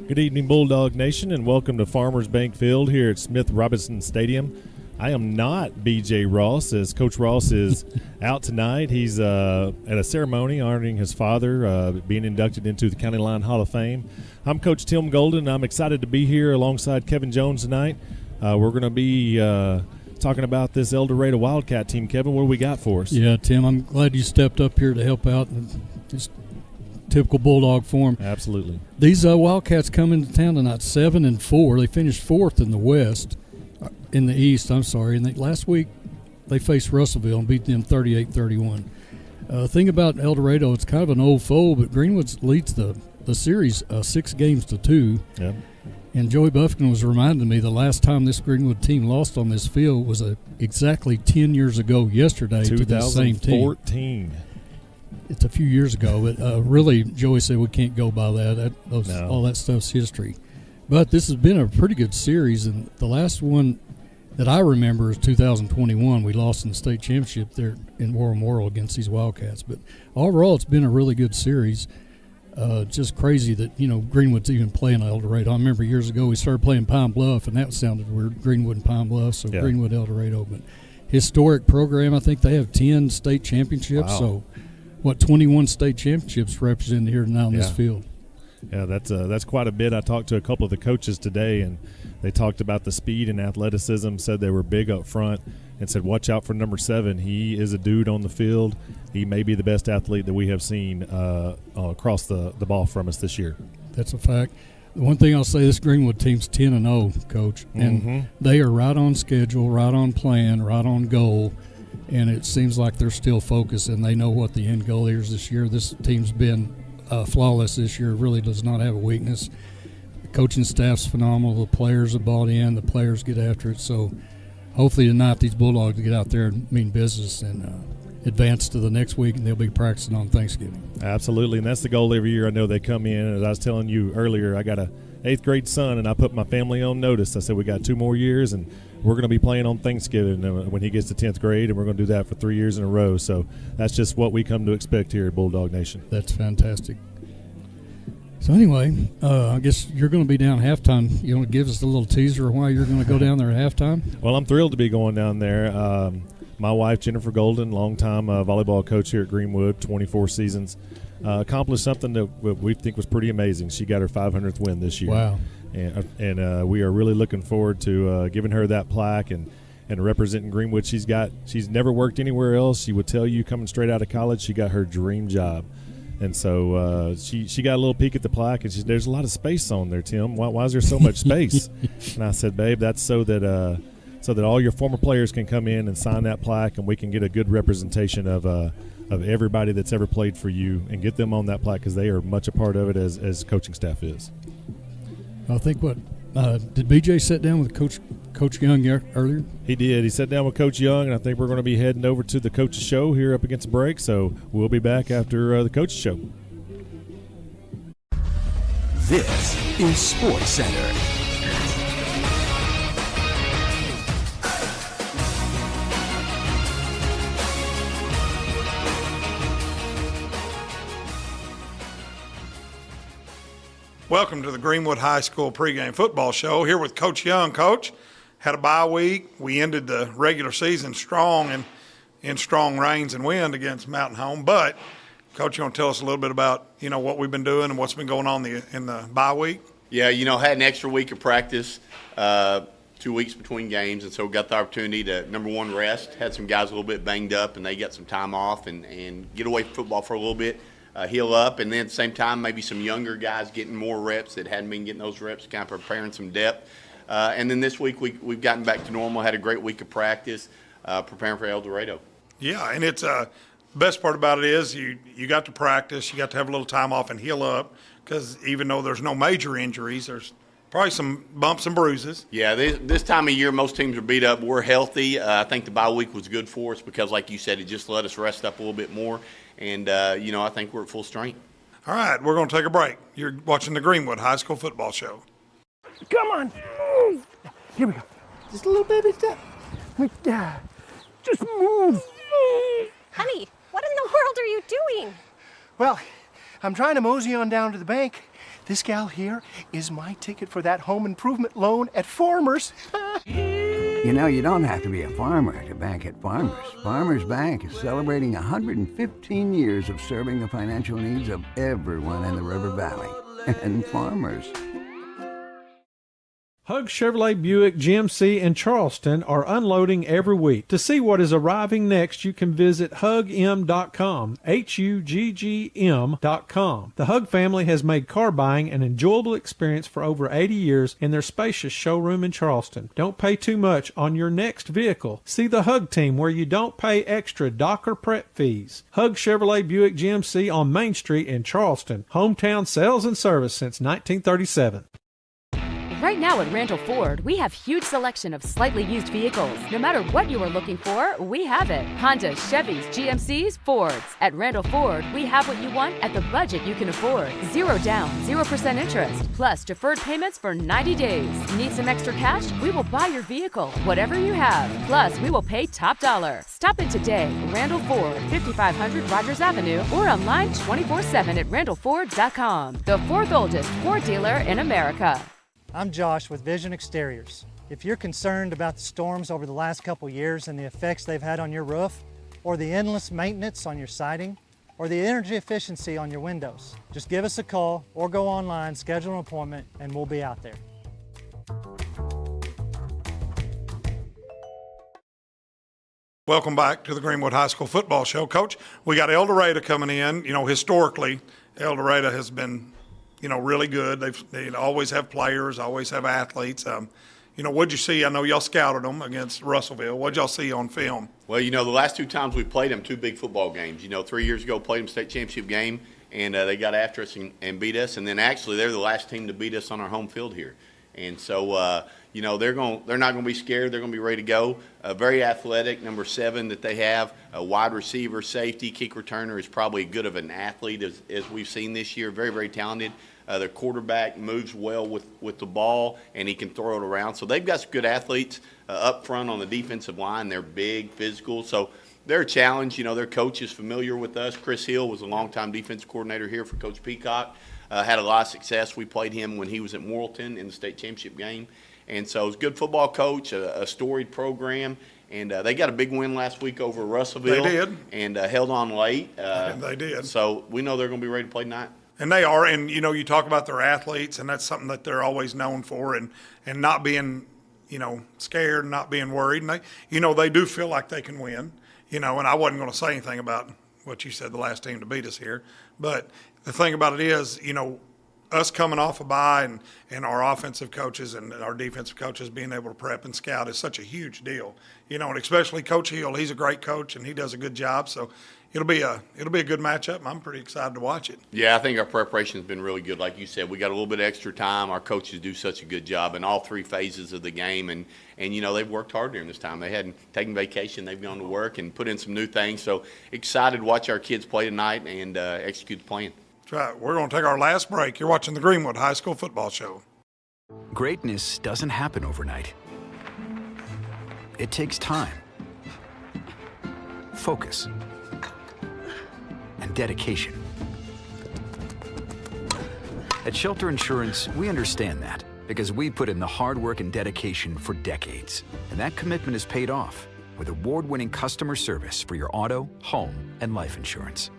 Good evening, Bulldog Nation, and welcome to Farmers Bank Field here at Smith Robinson Stadium. I am not B.J. Ross, as Coach Ross is out tonight. He's at a ceremony honoring his father, being inducted into the County Line Hall of Fame. I'm Coach Tim Golden. I'm excited to be here alongside Kevin Jones tonight. We're going to be talking about this El Dorado Wildcat team. Kevin, what do we got for us? Yeah, Tim, I'm glad you stepped up here to help out. Just typical Bulldog form. Absolutely. These Wildcats come into town tonight 7-4. They finished fourth in the West, in the East. I'm sorry. And last week they faced Russellville and beat them 38-31. Thing about El Dorado, it's kind of an old foe, but Greenwood leads the series 6-2. Yeah. And Joey Buffkin was reminding me the last time this Greenwood team lost on this field was exactly 10 years ago yesterday to the same team. 2014. It's a few years ago, but really, Joey said we can't go by that. No. All that stuff's history. But this has been a pretty good series, and the last one that I remember is 2021. We lost in the state championship there in Memorial against these Wildcats. But overall, it's been a really good series. Just crazy that, Greenwood's even playing El Dorado. I remember years ago we started playing Pine Bluff, and that sounded weird, Greenwood and Pine Bluff, so yeah. Greenwood, El Dorado. But historic program, I think they have 10 state championships. Wow. So 21 state championships represented here now in this field. Yeah, that's quite a bit. I talked to a couple of the coaches today, and they talked about the speed and athleticism, said they were big up front, and said watch out for number 7. He is a dude on the field. He may be the best athlete that we have seen across the ball from us this year. That's a fact. The one thing I'll say, this Greenwood team's 10-0, Coach, and they are right on schedule, right on plan, right on goal. And it seems like they're still focused, and they know what the end goal is this year. This team's been flawless this year. It really does not have a weakness. The coaching staff's phenomenal. The players are bought in. The players get after it. So hopefully tonight these Bulldogs get out there and mean business and advance to the next week, and they'll be practicing on Thanksgiving. Absolutely, and that's the goal every year. I know they come in. As I was telling you earlier, I got a 8th grade son, and I put my family on notice. I said we got 2 more years, and we're going to be playing on Thanksgiving when he gets to 10th grade, and we're going to do that for 3 years in a row. So that's just what we come to expect here at Bulldog Nation. That's fantastic. So anyway, I guess you're going to be down halftime. You want to give us a little teaser of why you're going to go down there at halftime? Well, I'm thrilled to be going down there. My wife, Jennifer Golden, longtime volleyball coach here at Greenwood, 24 seasons, accomplished something that we think was pretty amazing. She got her 500th win this year. Wow. And we are really looking forward to giving her that plaque and representing Greenwood. She's never worked anywhere else. She would tell you, coming straight out of college, she got her dream job. And so she got a little peek at the plaque, and she said, there's a lot of space on there, Tim. Why is there so much space? And I said, babe, that's so that all your former players can come in and sign that plaque, and we can get a good representation of everybody that's ever played for you and get them on that plaque, because they are much a part of it as coaching staff is. I think did BJ sit down with Coach Young earlier? He did. He sat down with Coach Young, and I think we're going to be heading over to the coach's show here up against the break. So we'll be back after the coach's show. This is Sports Center. Welcome to the Greenwood High School pregame football show. Here with Coach Young. Coach, had a bye week. We ended the regular season strong and in strong rains and wind against Mountain Home. But, Coach, you want to tell us a little bit about, what we've been doing and what's been going on in the bye week? Yeah, had an extra week of practice, 2 weeks between games, and so got the opportunity to, number one, rest. Had some guys a little bit banged up, and they got some time off and get away from football for a little bit. Heal up, and then at the same time, maybe some younger guys getting more reps that hadn't been getting those reps, kind of preparing some depth. And then this week, we've gotten back to normal, had a great week of practice, preparing for El Dorado. Yeah, and it's the best part about it is you got to practice, you got to have a little time off and heal up, because even though there's no major injuries, there's probably some bumps and bruises. Yeah, this time of year, most teams are beat up. We're healthy. I think the bye week was good for us because, like you said, it just let us rest up a little bit more. And, I think we're at full strength. All right, we're going to take a break. You're watching the Greenwood High School football show. Come on. Move. Here we go. Just a little baby step. Just move. Honey, what in the world are you doing? Well, I'm trying to mosey on down to the bank This gal here is my ticket for that home improvement loan at Farmers. You know, you don't have to be a farmer to bank at Farmers. Farmers Bank is celebrating 115 years of serving the financial needs of everyone in the River Valley. And Farmers. Hug Chevrolet Buick GMC in Charleston are unloading every week. To see what is arriving next, you can visit hugm.com, HUGGM.com. The Hug family has made car buying an enjoyable experience for over 80 years in their spacious showroom in Charleston. Don't pay too much on your next vehicle. See the Hug team where you don't pay extra dock or prep fees. Hug Chevrolet Buick GMC on Main Street in Charleston. Hometown sales and service since 1937. Right now at Randall Ford, we have huge selection of slightly used vehicles. No matter what you are looking for, we have it. Hondas, Chevys, GMCs, Fords. At Randall Ford, we have what you want at the budget you can afford. 0 down, 0% interest, plus deferred payments for 90 days. Need some extra cash? We will buy your vehicle, whatever you have. Plus, we will pay top dollar. Stop in today. Randall Ford, 5500 Rogers Avenue, or online 24/7 at randallford.com. The fourth oldest Ford dealer in America. I'm Josh with Vision Exteriors. If you're concerned about the storms over the last couple years and the effects they've had on your roof, or the endless maintenance on your siding, or the energy efficiency on your windows, just give us a call or go online, schedule an appointment, and we'll be out there. Welcome back to the Greenwood High School Football Show. Coach, we got El Dorado coming in. You know, historically, El Dorado has been really good. They always have players, always have athletes. What'd you see? I know y'all scouted them against Russellville. What'd y'all see on film? Well, the last 2 times we played them, 2 big football games. 3 years ago, played them state championship game, and they got after us and beat us. And then actually, they're the last team to beat us on our home field here. And so, they're not going to be scared. They're going to be ready to go. Very athletic, number 7 that they have. A wide receiver, safety, kick returner is probably as good of an athlete as we've seen this year. Very, very talented. Their quarterback moves well with the ball, and he can throw it around. So they've got some good athletes up front on the defensive line. They're big, physical. So they're a challenge. Their coach is familiar with us. Chris Hill was a longtime defense coordinator here for Coach Peacock. Had a lot of success. We played him when he was at Morrilton in the state championship game. And so he's a good football coach, a storied program. And they got a big win last week over Russellville. They did. And held on late. And they did. So we know they're going to be ready to play tonight. And they are, and you talk about their athletes, and that's something that they're always known for, and not being, scared, and not being worried, and they do feel like they can win, and I wasn't going to say anything about what you said, the last team to beat us here, but the thing about it is, us coming off a bye and our offensive coaches and our defensive coaches being able to prep and scout is such a huge deal, and especially Coach Hill, he's a great coach and he does a good job, so. It'll be a good matchup. I'm pretty excited to watch it. Yeah, I think our preparation has been really good. Like you said, we got a little bit extra time. Our coaches do such a good job in all 3 phases of the game, and they've worked hard during this time. They hadn't taken vacation. They've gone to work and put in some new things. So excited to watch our kids play tonight and execute the plan. That's right. We're going to take our last break. You're watching the Greenwood High School Football Show. Greatness doesn't happen overnight. It takes time, focus, and dedication. At Shelter Insurance, we understand that because we put in the hard work and dedication for decades. And that commitment is paid off with award-winning customer service for your auto, home, and life insurance.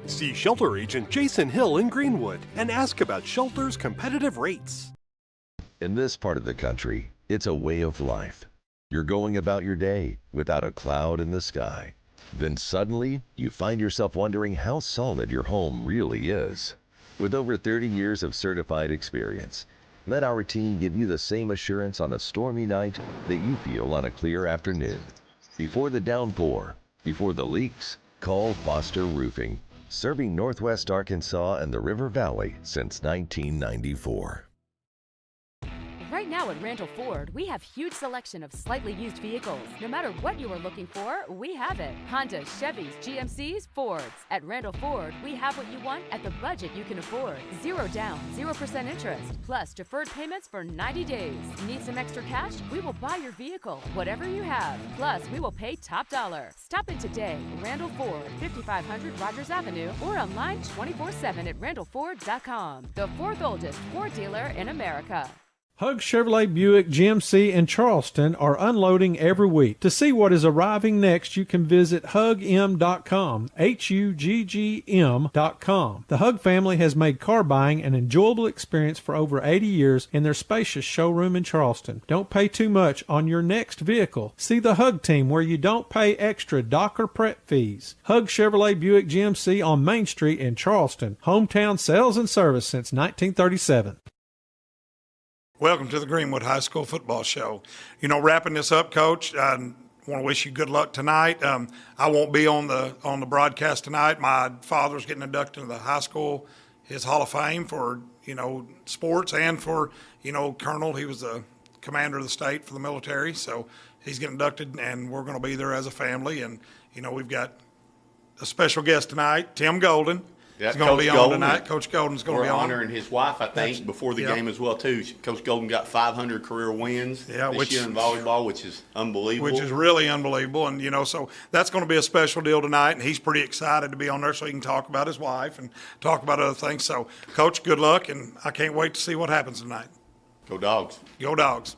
See Shelter Agent Jason Hill in Greenwood and ask about Shelter's competitive rates. In this part of the country, it's a way of life. You're going about your day without a cloud in the sky. Then suddenly, you find yourself wondering how solid your home really is. With over 30 years of certified experience, let our team give you the same assurance on a stormy night that you feel on a clear afternoon. Before the downpour, before the leaks, call Foster Roofing, serving Northwest Arkansas and the River Valley since 1994. Right now at Randall Ford, we have huge selection of slightly used vehicles. No matter what you are looking for, we have it. Hondas, Chevys, GMCs, Fords. At Randall Ford, we have what you want at the budget you can afford. 0 down, 0% interest, plus deferred payments for 90 days. Need some extra cash? We will buy your vehicle, whatever you have. Plus, we will pay top dollar. Stop in today. Randall Ford, 5500 Rogers Avenue, or online 24/7 at randallford.com. The fourth oldest Ford dealer in America. Hug Chevrolet Buick GMC in Charleston are unloading every week. To see what is arriving next, you can visit hugm.com, HUGGM.com. The Hug family has made car buying an enjoyable experience for over 80 years in their spacious showroom in Charleston. Don't pay too much on your next vehicle. See the Hug team where you don't pay extra dock or prep fees. Hug Chevrolet Buick GMC on Main Street in Charleston. Hometown sales and service since 1937. Welcome to the Greenwood High School Football Show. You know, wrapping this up, Coach, I want to wish you good luck tonight. I won't be on the broadcast tonight. My father's getting inducted into the high school, his Hall of Fame for, sports and for, Colonel. He was the commander of the state for the military, so he's getting inducted, and we're going to be there as a family. And, we've got a special guest tonight, Tim Golden. Yeah, He's going to be on tonight. Coach Golden's going to be on. We're honoring his wife, I think, before the game as well, too. Coach Golden got 500 career wins this year in volleyball, which is unbelievable. Which is really unbelievable. And, so that's going to be a special deal tonight, and he's pretty excited to be on there so he can talk about his wife and talk about other things. So, Coach, good luck, and I can't wait to see what happens tonight. Go Dogs. Go Dogs.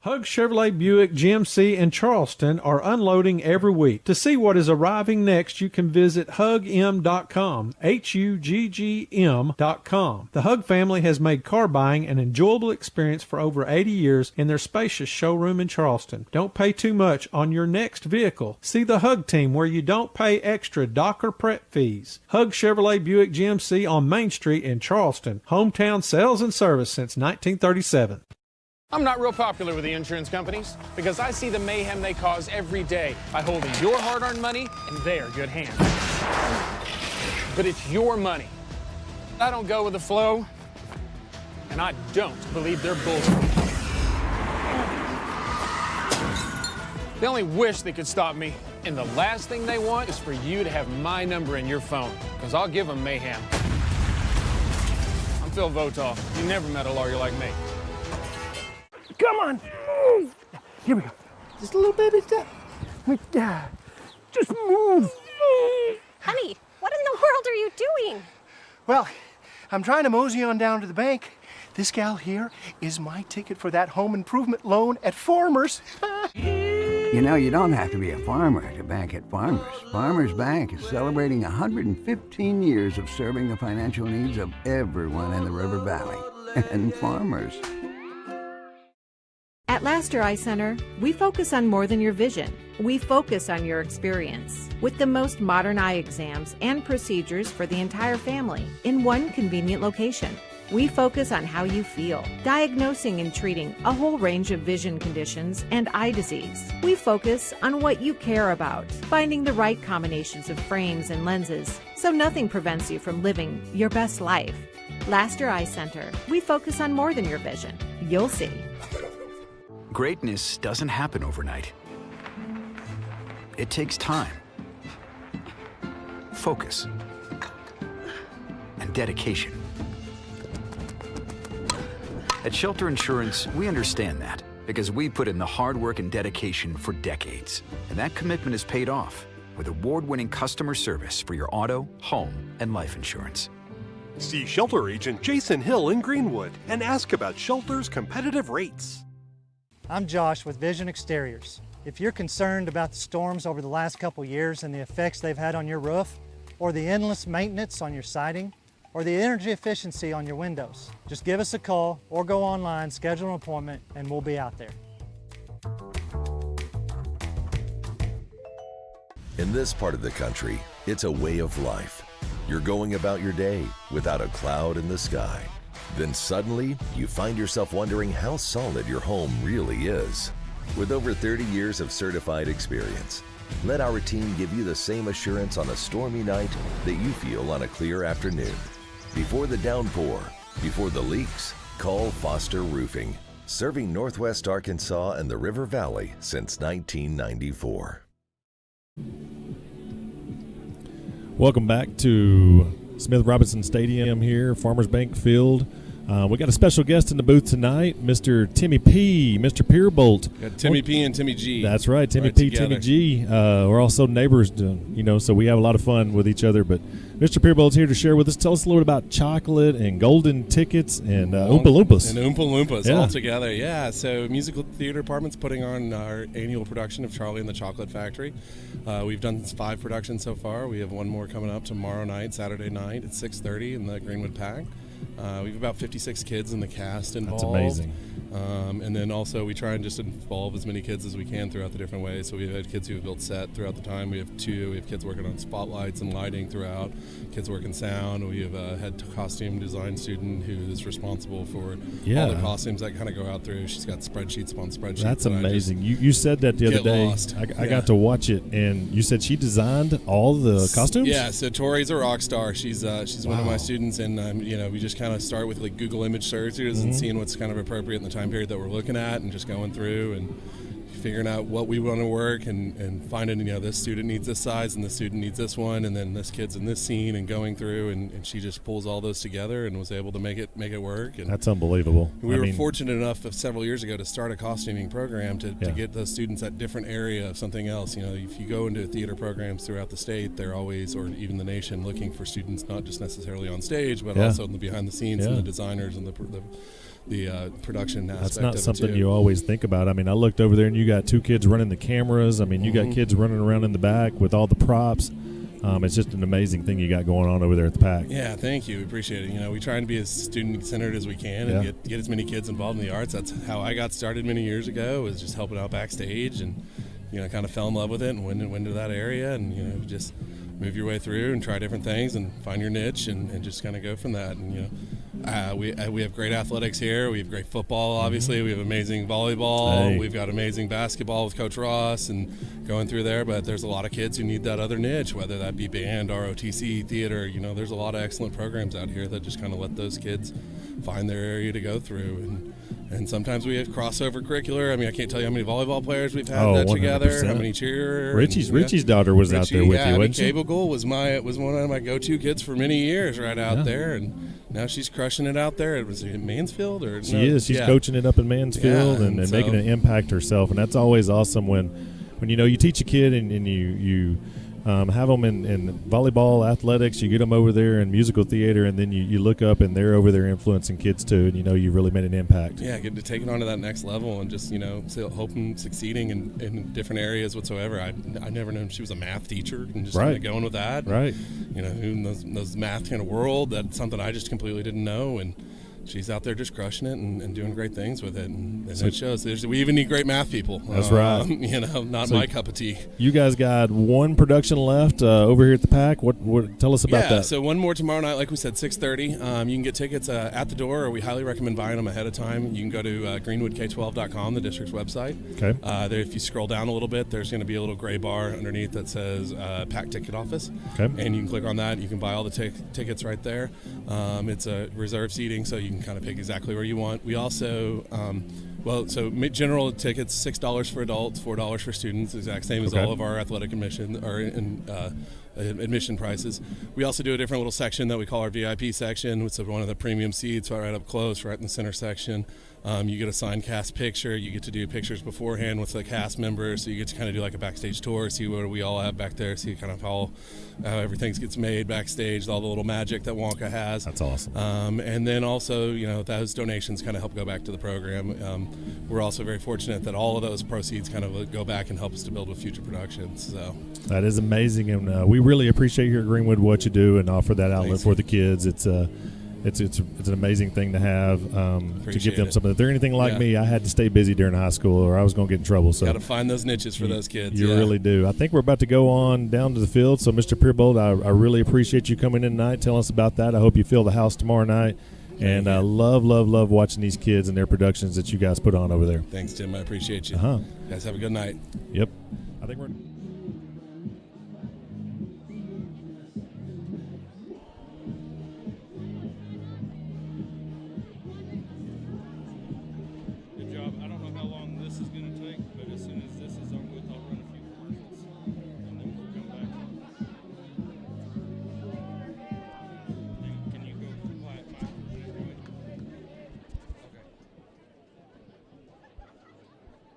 Hug Chevrolet Buick GMC in Charleston are unloading every week. To see what is arriving next, you can visit hugm.com, HUGGM.com. The Hug family has made car buying an enjoyable experience for over 80 years in their spacious showroom in Charleston. Don't pay too much on your next vehicle. See the Hug team where you don't pay extra dock or prep fees. Hug Chevrolet Buick GMC on Main Street in Charleston. Hometown sales and service since 1937. I'm not real popular with the insurance companies because I see the mayhem they cause every day by holding your hard-earned money in their good hands. But it's your money. I don't go with the flow, and I don't believe their bullshit. They only wish they could stop me, and the last thing they want is for you to have my number in your phone, because I'll give them mayhem. I'm Phil Votaw. You never met a lawyer like me. Come on, move. Here we go. Just a little baby step. Just move. Honey, what in the world are you doing? Well, I'm trying to mosey on down to the bank. This gal here is my ticket for that home improvement loan at Farmers. You know, you don't have to be a farmer to bank at Farmers. Farmers Bank is celebrating 115 years of serving the financial needs of everyone in the River Valley. And Farmers. At Laster Eye Center, we focus on more than your vision. We focus on your experience with the most modern eye exams and procedures for the entire family in one convenient location. We focus on how you feel, diagnosing and treating a whole range of vision conditions and eye disease. We focus on what you care about, finding the right combinations of frames and lenses so nothing prevents you from living your best life. Laster Eye Center, we focus on more than your vision. You'll see. Greatness doesn't happen overnight. It takes time, focus, and dedication. At Shelter Insurance, we understand that because we put in the hard work and dedication for decades. And that commitment is paid off with award-winning customer service for your auto, home, and life insurance. See Shelter Agent Jason Hill in Greenwood and ask about Shelter's competitive rates. I'm Josh with Vision Exteriors. If you're concerned about the storms over the last couple years and the effects they've had on your roof, or the endless maintenance on your siding, or the energy efficiency on your windows, just give us a call or go online, schedule an appointment, and we'll be out there. In this part of the country, it's a way of life. You're going about your day without a cloud in the sky. Then suddenly, you find yourself wondering how solid your home really is. With over 30 years of certified experience, let our team give you the same assurance on a stormy night that you feel on a clear afternoon. Before the downpour, before the leaks, call Foster Roofing. serving Northwest Arkansas and the River Valley since 1994. Welcome back to Smith Robinson Stadium here, Farmers Bank Field. We got a special guest in the booth tonight, Mr. Timmy P, Mr. Peerbolt. Got Timmy P and Timmy G. That's right, Timmy right P, together. Timmy G. We're also neighbors, so we have a lot of fun with each other. But Mr. Peerbolt's here to share with us. Tell us a little bit about chocolate and golden tickets and Oompa Loompas. And Oompa Loompas Yeah. all together, yeah. So Musical Theater Department's putting on our annual production of Charlie and the Chocolate Factory. We've done 5 productions so far. We have one more coming up tomorrow night, Saturday night at 6:30 in the Greenwood Pack. We have about 56 kids in the cast involved. That's amazing. And then also we try and just involve as many kids as we can throughout the different ways. So we've had kids who have built set throughout the time. We have kids working on spotlights and lighting throughout, kids working sound. We have a head costume design student who is responsible for all the costumes that kind of go out through. She's got spreadsheets upon spreadsheets. That's amazing. You said that the other day. Lost. I got to watch it, and you said she designed all the costumes? Yeah, so Tori's a rock star. She's one of my students, and we just kind of start with like Google image searches and seeing what's kind of appropriate in the time period that we're looking at, and just going through and figuring out what we want to work and finding, this student needs this size and this student needs this one, and then this kid's in this scene, and going through, and she just pulls all those together and was able to make it work. And that's unbelievable. We were fortunate enough several years ago to start a costuming program to get those students at different area of something else. If you go into theater programs throughout the state, they're always, or even the nation, looking for students not just necessarily on stage, but also in the behind the scenes and the designers and the production aspect. That's not of something it too. you always think about. I mean, I looked over there and you got 2 kids running the cameras. I mean, you got kids running around in the back with all the props. It's just an amazing thing you got going on over there at the Pack. Yeah, thank you. We appreciate it. We try and be as student-centered as we can and get as many kids involved in the arts. That's how I got started many years ago, was just helping out backstage, and kind of fell in love with it and went into that area, and just move your way through and try different things and find your niche and just kind of go from that. And we have great athletics here. We have great football, obviously. We have amazing volleyball. Hey. We've got amazing basketball with Coach Ross and going through there. But there's a lot of kids who need that other niche, whether that be band, ROTC, theater. There's a lot of excellent programs out here that just kind of let those kids find their area to go through. And sometimes we have crossover curricular. I mean, I can't tell you how many volleyball players we've had that 100%. together, how many cheer. Richie's daughter was out there with you, wasn't she? Cable was one of my go-to kids for many years, right out there, and now she's crushing it out there. Was it Mansfield or she is? She's coaching it up in Mansfield and so, making an impact herself, and that's always awesome when you teach a kid and you have them in volleyball, athletics. You get them over there in musical theater, and then you look up and they're over there influencing kids too, and you really made an impact. Yeah, getting to take it on to that next level and just still hoping succeeding in different areas whatsoever. I never knew she was a math teacher and just kind of going with that. Right. In those math kind of world, that's something I just completely didn't know, and she's out there just crushing it and doing great things with it, and it shows. We even need great math people. That's right. Not my cup of tea. You guys got one production left over here at the Pack. What? Tell us about that. So one more tomorrow night, like we said, 6:30. You can get tickets at the door, or we highly recommend buying them ahead of time. You can go to greenwoodk12.com, the district's website. Okay. There, if you scroll down a little bit, there's going to be a little gray bar underneath that says Pack Ticket Office. Okay. And you can click on that. You can buy all the tickets right there. It's a reserved seating, so you can kind of pick exactly where you want. We also, general tickets, $6 for adults, $4 for students, exact same as all of our athletic admission admission prices. We also do a different little section that we call our VIP section, which is one of the premium seats right up close, right in the center section. You get a signed cast picture. You get to do pictures beforehand with the cast members, so you get to kind of do like a backstage tour, see what we all have back there, see kind of how everything gets made backstage, all the little magic that Wonka has. That's awesome. And then also, those donations kind of help go back to the program. We're also very fortunate that all of those proceeds kind of go back and help us to build with future productions. So that is amazing, and we really appreciate here at Greenwood what you do and offer that outlet for the kids. It's an amazing thing to have to give them something. If they're anything like me, I had to stay busy during high school or I was going to get in trouble. So got to find those niches for those kids. You really do. I think we're about to go on down to the field. So, Mr. Peerbolt, I really appreciate you coming in tonight. Tell us about that. I hope you fill the house tomorrow night. And I love watching these kids and their productions that you guys put on over there. Thanks, Tim. I appreciate you. You guys have a good night. Yep. I think we're...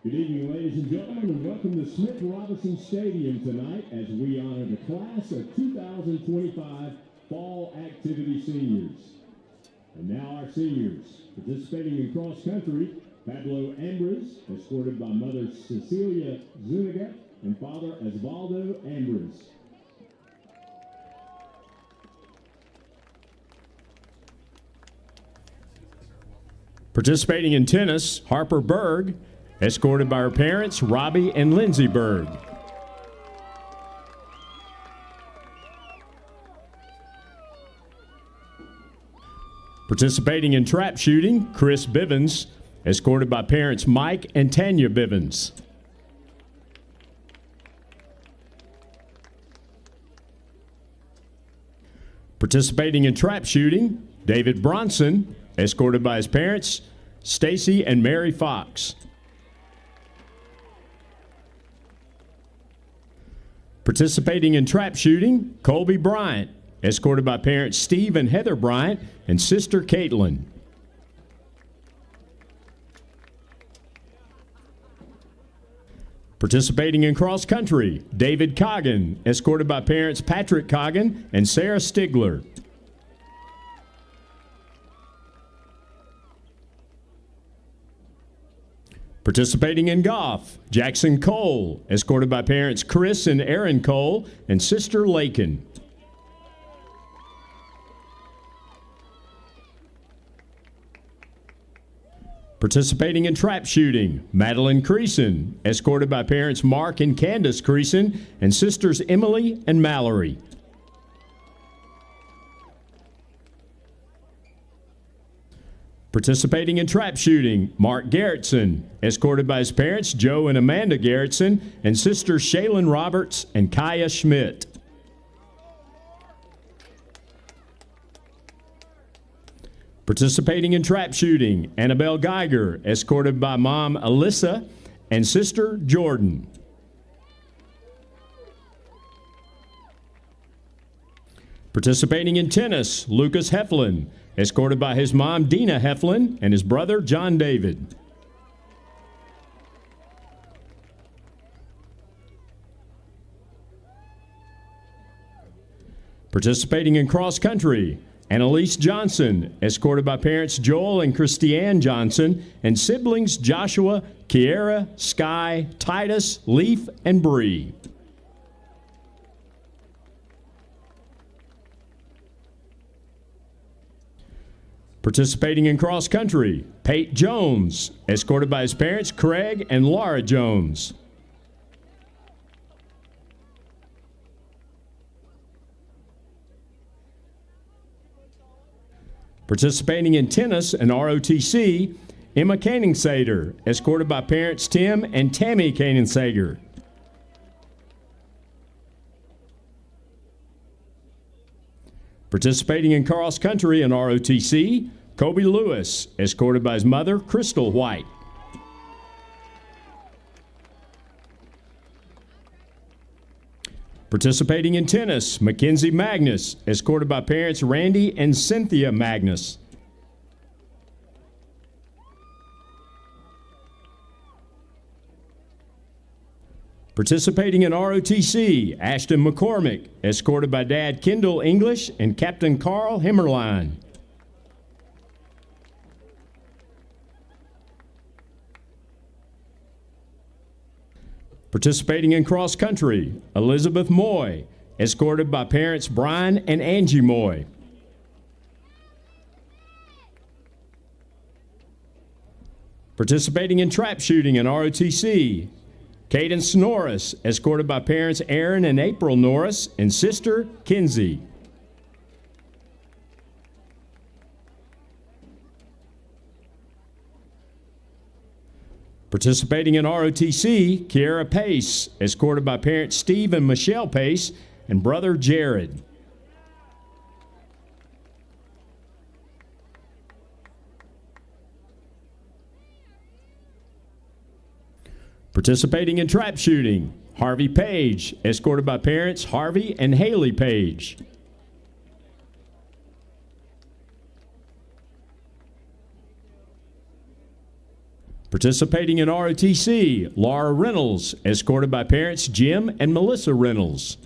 Good evening, ladies and gentlemen, and welcome to Smith Robinson Stadium tonight as we honor the class of 2025 Fall Activity Seniors. And now our seniors, participating in cross country, Pablo Ambres, escorted by mother Cecilia Zuniga and father Osvaldo Ambres. Participating in tennis, Harper Berg, escorted by her parents, Robbie and Lindsay Berg. Participating in trap shooting, Chris Bivens, escorted by parents Mike and Tanya Bivens. Participating in trap shooting, David Bronson, escorted by his parents, Stacy and Mary Fox. Participating in trap shooting, Colby Bryant, escorted by parents Steve and Heather Bryant and sister Caitlin. Participating in cross country, David Coggin, escorted by parents Patrick Coggin and Sarah Stigler. Participating in golf, Jackson Cole, escorted by parents Chris and Aaron Cole and sister Lakin. Participating in trap shooting, Madeline Creason, escorted by parents Mark and Candace Creason and sisters Emily and Mallory. Participating in trap shooting, Mark Garrettson, escorted by his parents Joe and Amanda Garrettson and sisters Shaylin Roberts and Kaya Schmidt. Participating in trap shooting, Annabelle Geiger, escorted by mom Alyssa and sister Jordan. Participating in tennis, Lucas Heflin, escorted by his mom Dina Heflin and his brother John David. Participating in cross country, Annalise Johnson, escorted by parents Joel and Christiane Johnson and siblings Joshua, Kiera, Sky, Titus, Leaf, and Bree. Participating in cross country, Pate Jones, escorted by his parents Craig and Laura Jones. Participating in tennis and ROTC, Emma Koenigsager, escorted by parents Tim and Tammy Koenigsager. Participating in cross country and ROTC, Kobe Lewis, escorted by his mother Crystal White. Participating in tennis, Mackenzie Magnus, escorted by parents Randy and Cynthia Magnus. Participating in ROTC, Ashton McCormick, escorted by Dad Kendall English and Captain Carl Himmerline. Participating in cross country, Elizabeth Moy, escorted by parents Brian and Angie Moy. Participating in trap shooting and ROTC, Cadence Norris, escorted by parents Aaron and April Norris and sister Kinsey. Participating in ROTC, Kiara Pace, escorted by parents Steve and Michelle Pace and brother Jared. Participating in trap shooting, Harvey Page, escorted by parents Harvey and Haley Page. Participating in ROTC, Laura Reynolds, escorted by parents Jim and Melissa Reynolds.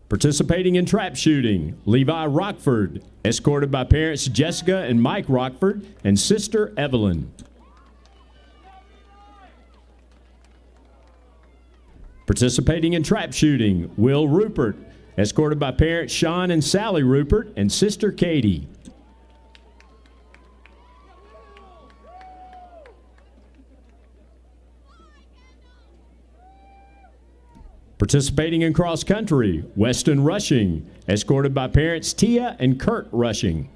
Participating in trap shooting, Levi Rockford, escorted by parents Jessica and Mike Rockford and sister Evelyn. Participating in trap shooting, Will Rupert, escorted by parents Sean and Sally Rupert and sister Katie. Participating in cross country, Weston Rushing, escorted by parents Tia and Kurt Rushing.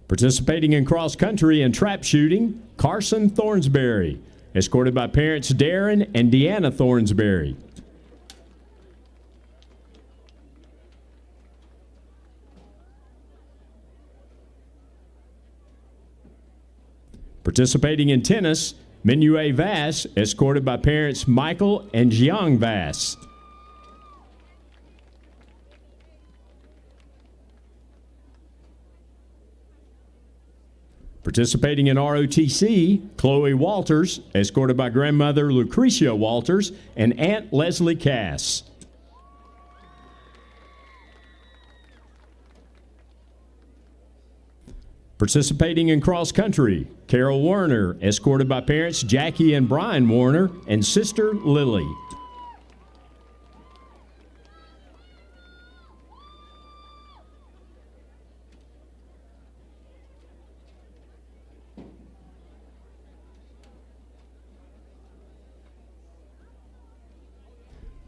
Participating in cross country and trap shooting, Carson Thornsberry, escorted by parents Darren and Deanna Thornsberry. Participating in tennis, Minue Vass, escorted by parents Michael and Jiang Vass. Participating in ROTC, Chloe Walters, escorted by grandmother Lucretia Walters and Aunt Leslie Cass. Participating in cross country, Carol Warner, escorted by parents Jackie and Brian Warner and sister Lily.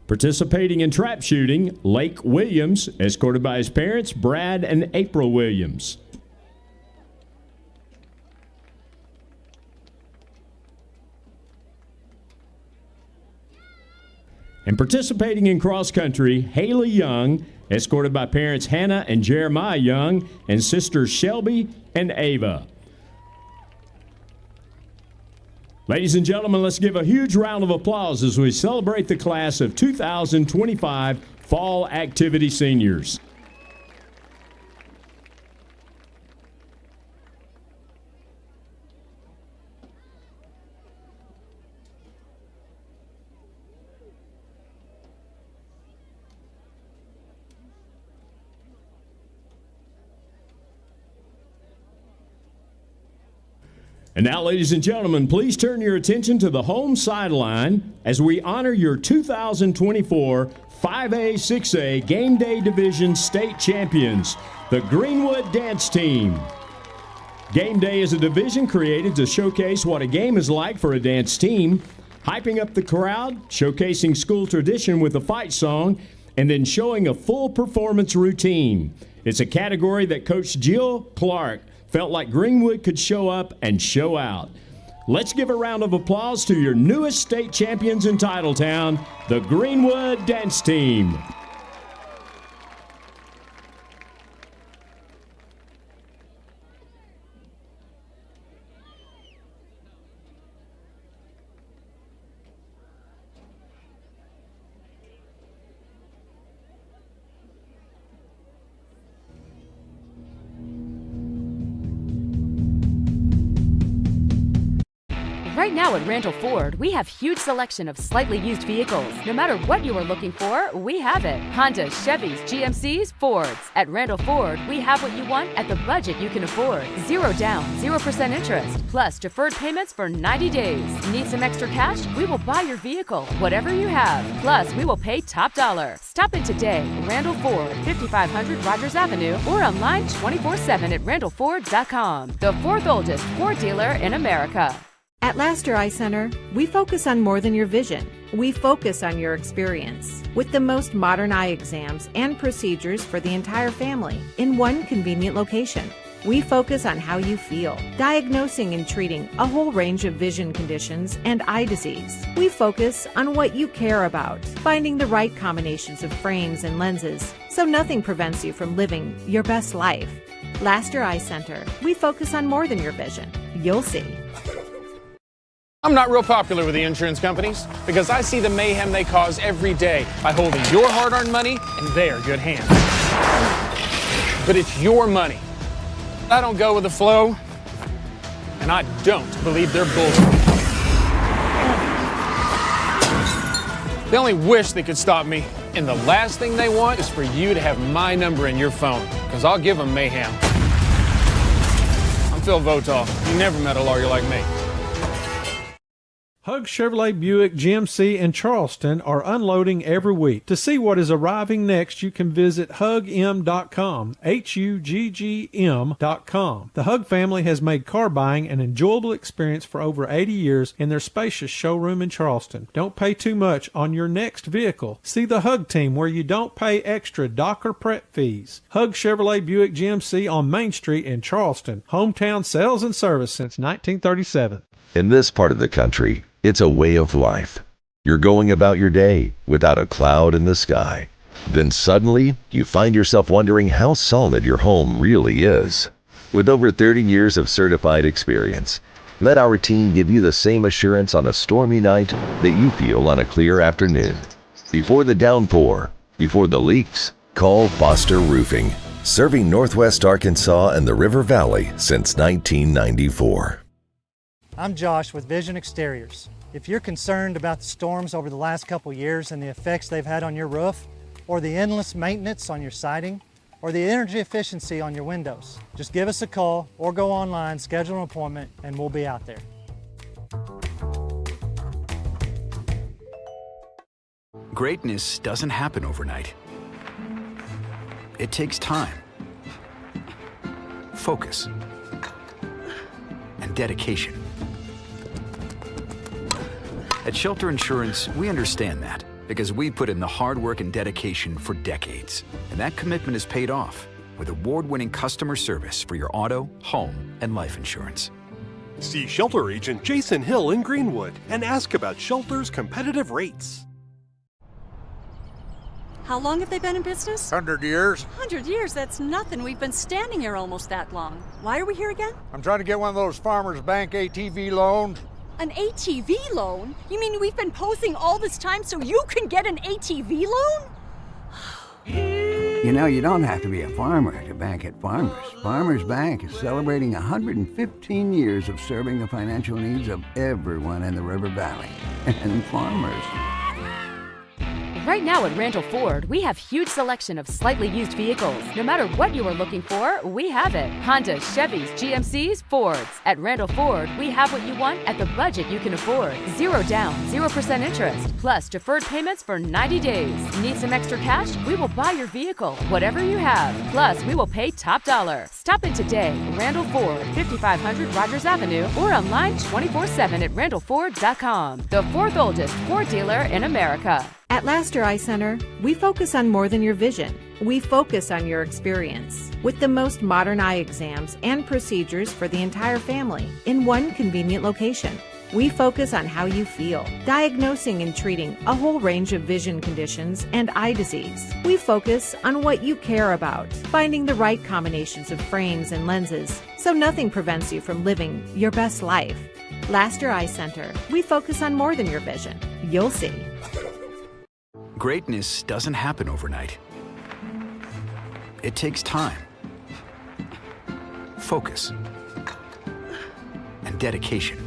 Participating in trap shooting, Lake Williams, escorted by his parents Brad and April Williams. And participating in cross country, Haley Young, escorted by parents Hannah and Jeremiah Young and sisters Shelby and Ava. Ladies and gentlemen, let's give a huge round of applause as we celebrate the class of 2025 Fall Activity Seniors. And now, ladies and gentlemen, please turn your attention to the home sideline as we honor your 2024 5A, 6A Game Day Division State Champions, the Greenwood Dance Team. Game Day is a division created to showcase what a game is like for a dance team, hyping up the crowd, showcasing school tradition with a fight song, and then showing a full performance routine. It's a category that Coach Jill Clark felt like Greenwood could show up and show out. Let's give a round of applause to your newest state champions in Titletown, the Greenwood Dance Team. Right now at Randall Ford, we have huge selection of slightly used vehicles. No matter what you are looking for, we have it. Hondas, Chevys, GMCs, Fords. At Randall Ford, we have what you want at the budget you can afford. 0 down, 0% interest, plus deferred payments for 90 days. Need some extra cash? We will buy your vehicle, whatever you have. Plus, we will pay top dollar. Stop in today. Randall Ford, 5500 Rogers Avenue, or online 24/7 at randallford.com. The fourth oldest Ford dealer in America. At Laster Eye Center, we focus on more than your vision. We focus on your experience with the most modern eye exams and procedures for the entire family in one convenient location. We focus on how you feel, diagnosing and treating a whole range of vision conditions and eye disease. We focus on what you care about, finding the right combinations of frames and lenses so nothing prevents you from living your best life. Laster Eye Center, we focus on more than your vision. You'll see. I'm not real popular with the insurance companies because I see the mayhem they cause every day by holding your hard-earned money in their good hands. But it's your money. I don't go with the flow, and I don't believe their bullshit. They only wish they could stop me, and the last thing they want is for you to have my number in your phone, because I'll give them mayhem. I'm Phil Votaw. You never met a lawyer like me. Hug Chevrolet Buick GMC in Charleston are unloading every week. To see what is arriving next, you can visit hugm.com, HUGGM.com. The Hug family has made car buying an enjoyable experience for over 80 years in their spacious showroom in Charleston. Don't pay too much on your next vehicle. See the Hug team where you don't pay extra dock or prep fees. Hug Chevrolet Buick GMC on Main Street in Charleston. Hometown sales and service since 1937. In this part of the country, it's a way of life. You're going about your day without a cloud in the sky. Then suddenly, you find yourself wondering how solid your home really is. With over 30 years of certified experience, let our team give you the same assurance on a stormy night that you feel on a clear afternoon. Before the downpour, before the leaks, call Foster Roofing, serving Northwest Arkansas and the River Valley since 1994. I'm Josh with Vision Exteriors. If you're concerned about the storms over the last couple years and the effects they've had on your roof, or the endless maintenance on your siding, or the energy efficiency on your windows, just give us a call or go online, schedule an appointment, and we'll be out there. Greatness doesn't happen overnight. It takes time, focus, and dedication. At Shelter Insurance, we understand that because we put in the hard work and dedication for decades. And that commitment is paid off with award-winning customer service for your auto, home, and life insurance. See Shelter Agent Jason Hill in Greenwood and ask about Shelter's competitive rates. How long have they been in business? 100 years. 100 years? That's nothing. We've been standing here almost that long. Why are we here again? I'm trying to get one of those Farmers Bank ATV loans. An ATV loan? You mean we've been posing all this time so you can get an ATV loan? You know, you don't have to be a farmer to bank at Farmers. Farmers Bank is celebrating 115 years of serving the financial needs of everyone in the River Valley. And farmers. Right now at Randall Ford, we have huge selection of slightly used vehicles. No matter what you are looking for, we have it. Hondas, Chevys, GMCs, Fords. At Randall Ford, we have what you want at the budget you can afford. 0 down, 0% interest, plus deferred payments for 90 days. Need some extra cash? We will buy your vehicle, whatever you have. Plus, we will pay top dollar. Stop in today. Randall Ford, 5500 Rogers Avenue, or online 24/7 at randallford.com. The 4th oldest Ford dealer in America. At Laster Eye Center, we focus on more than your vision. We focus on your experience. With the most modern eye exams and procedures for the entire family in one convenient location. We focus on how you feel, diagnosing and treating a whole range of vision conditions and eye disease. We focus on what you care about, finding the right combinations of frames and lenses so nothing prevents you from living your best life. Laster Eye Center, we focus on more than your vision. You'll see. Greatness doesn't happen overnight. It takes time, focus, and dedication.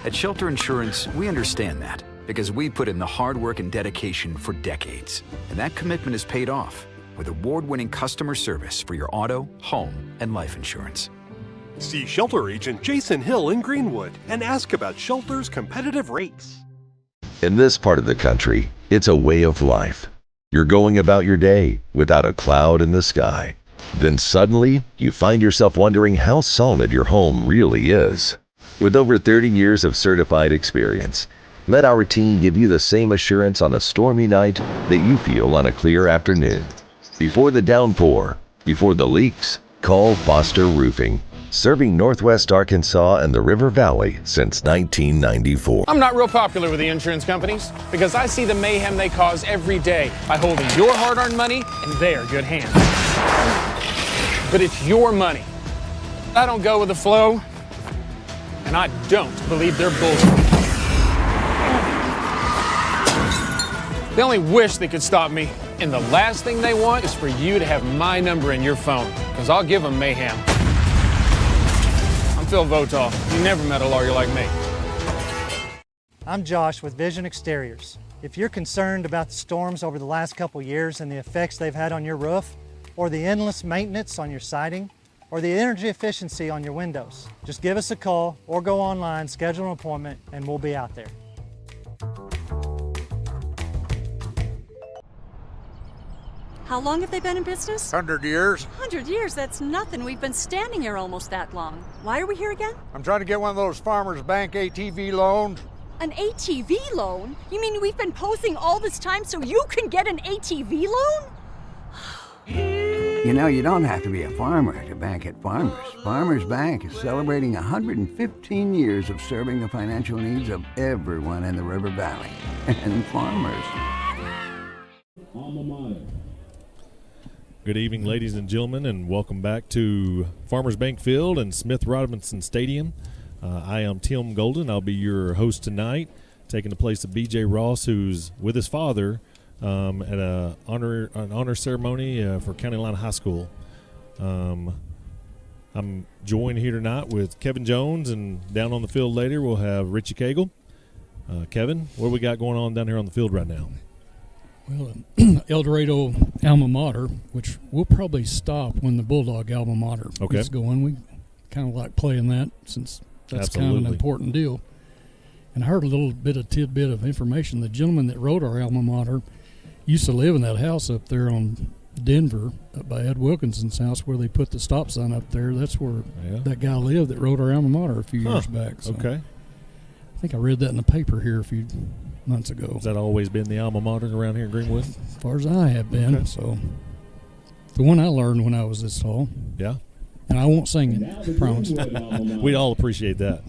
At Shelter Insurance, we understand that because we put in the hard work and dedication for decades. And that commitment is paid off with award-winning customer service for your auto, home, and life insurance. See Shelter Agent Jason Hill in Greenwood and ask about Shelter's competitive rates. In this part of the country, it's a way of life. You're going about your day without a cloud in the sky. Then suddenly, you find yourself wondering how solid your home really is. With over 30 years of certified experience, let our team give you the same assurance on a stormy night that you feel on a clear afternoon. Before the downpour, before the leaks, call Foster Roofing, serving Northwest Arkansas and the River Valley since 1994. I'm not real popular with the insurance companies because I see the mayhem they cause every day by holding your hard-earned money in their good hands. But it's your money. I don't go with the flow, and I don't believe their bullshit. They only wish they could stop me, and the last thing they want is for you to have my number in your phone, because I'll give them mayhem. I'm Phil Votaw. You never met a lawyer like me. I'm Josh with Vision Exteriors. If you're concerned about the storms over the last couple years and the effects they've had on your roof, or the endless maintenance on your siding, or the energy efficiency on your windows, just give us a call or go online, schedule an appointment, and we'll be out there. How long have they been in business? 100 years. 100 years, that's nothing. We've been standing here almost that long. Why are we here again? I'm trying to get one of those Farmers Bank ATV loans. An ATV loan? You mean we've been posing all this time so you can get an ATV loan? You know, you don't have to be a farmer to bank at Farmers. Farmers Bank is celebrating 115 years of serving the financial needs of everyone in the River Valley. And farmers. Alma mater. Good evening, ladies and gentlemen, and welcome back to Farmers Bank Field and Smith Robinson Stadium. I am Tim Golden. I'll be your host tonight, taking the place of B.J. Ross, who's with his father at an honor ceremony for County Line High School. I'm joined here tonight with Kevin Jones, and down on the field later we'll have Richie Cagle. Kevin, what do we got going on down here on the field right now? Well, El Dorado alma mater, which we'll probably stop when the Bulldog alma mater gets going. We kind of like playing that since that's kind of an important deal. And I heard a little bit of tidbit of information. The gentleman that wrote our alma mater used to live in that house up there on Denver, up by Ed Wilkinson's house, where they put the stop sign up there. That's where that guy lived that wrote our alma mater a few years back. So I think I read that in the paper here a few months ago. Has that always been the alma mater around here in Greenwood? As far as I have been. So the one I learned when I was this tall. Yeah. And I won't sing it, I promise. We'd all appreciate that.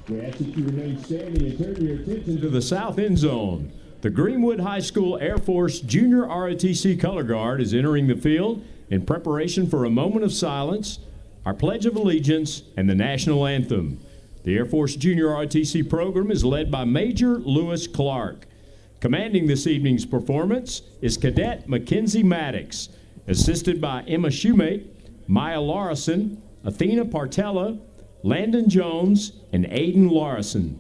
We ask that you remain standing and turn your attention to the south end zone. The Greenwood High School Air Force Junior ROTC Color Guard is entering the field in preparation for a moment of silence, our Pledge of Allegiance, and the National Anthem. The Air Force Junior ROTC program is led by Major Lewis Clark. Commanding this evening's performance is Cadet Mackenzie Maddox, assisted by Emma Shoemate, Maya Larson, Athena Partella, Landon Jones, and Aiden Larson.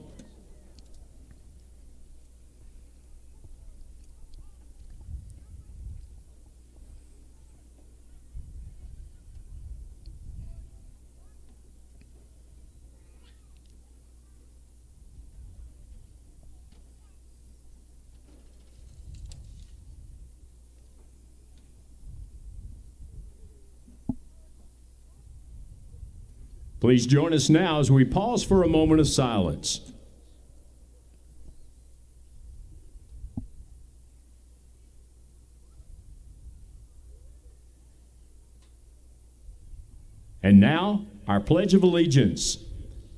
Please join us now as we pause for a moment of silence. And now, our Pledge of Allegiance.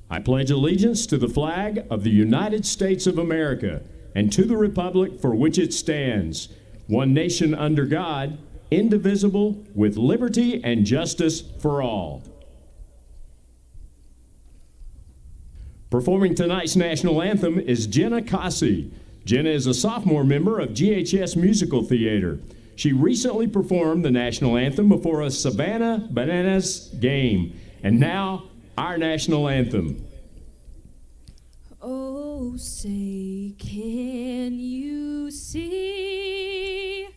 I pledge allegiance to the flag of the United States of America and to the republic for which it stands, one nation under God, indivisible, with liberty and justice for all. Performing tonight's national anthem is Jenna Cossey. Jenna is a sophomore member of GHS Musical Theater. She recently performed the national anthem before a Savannah Bananas game. And now, our national anthem. Oh, say, can you see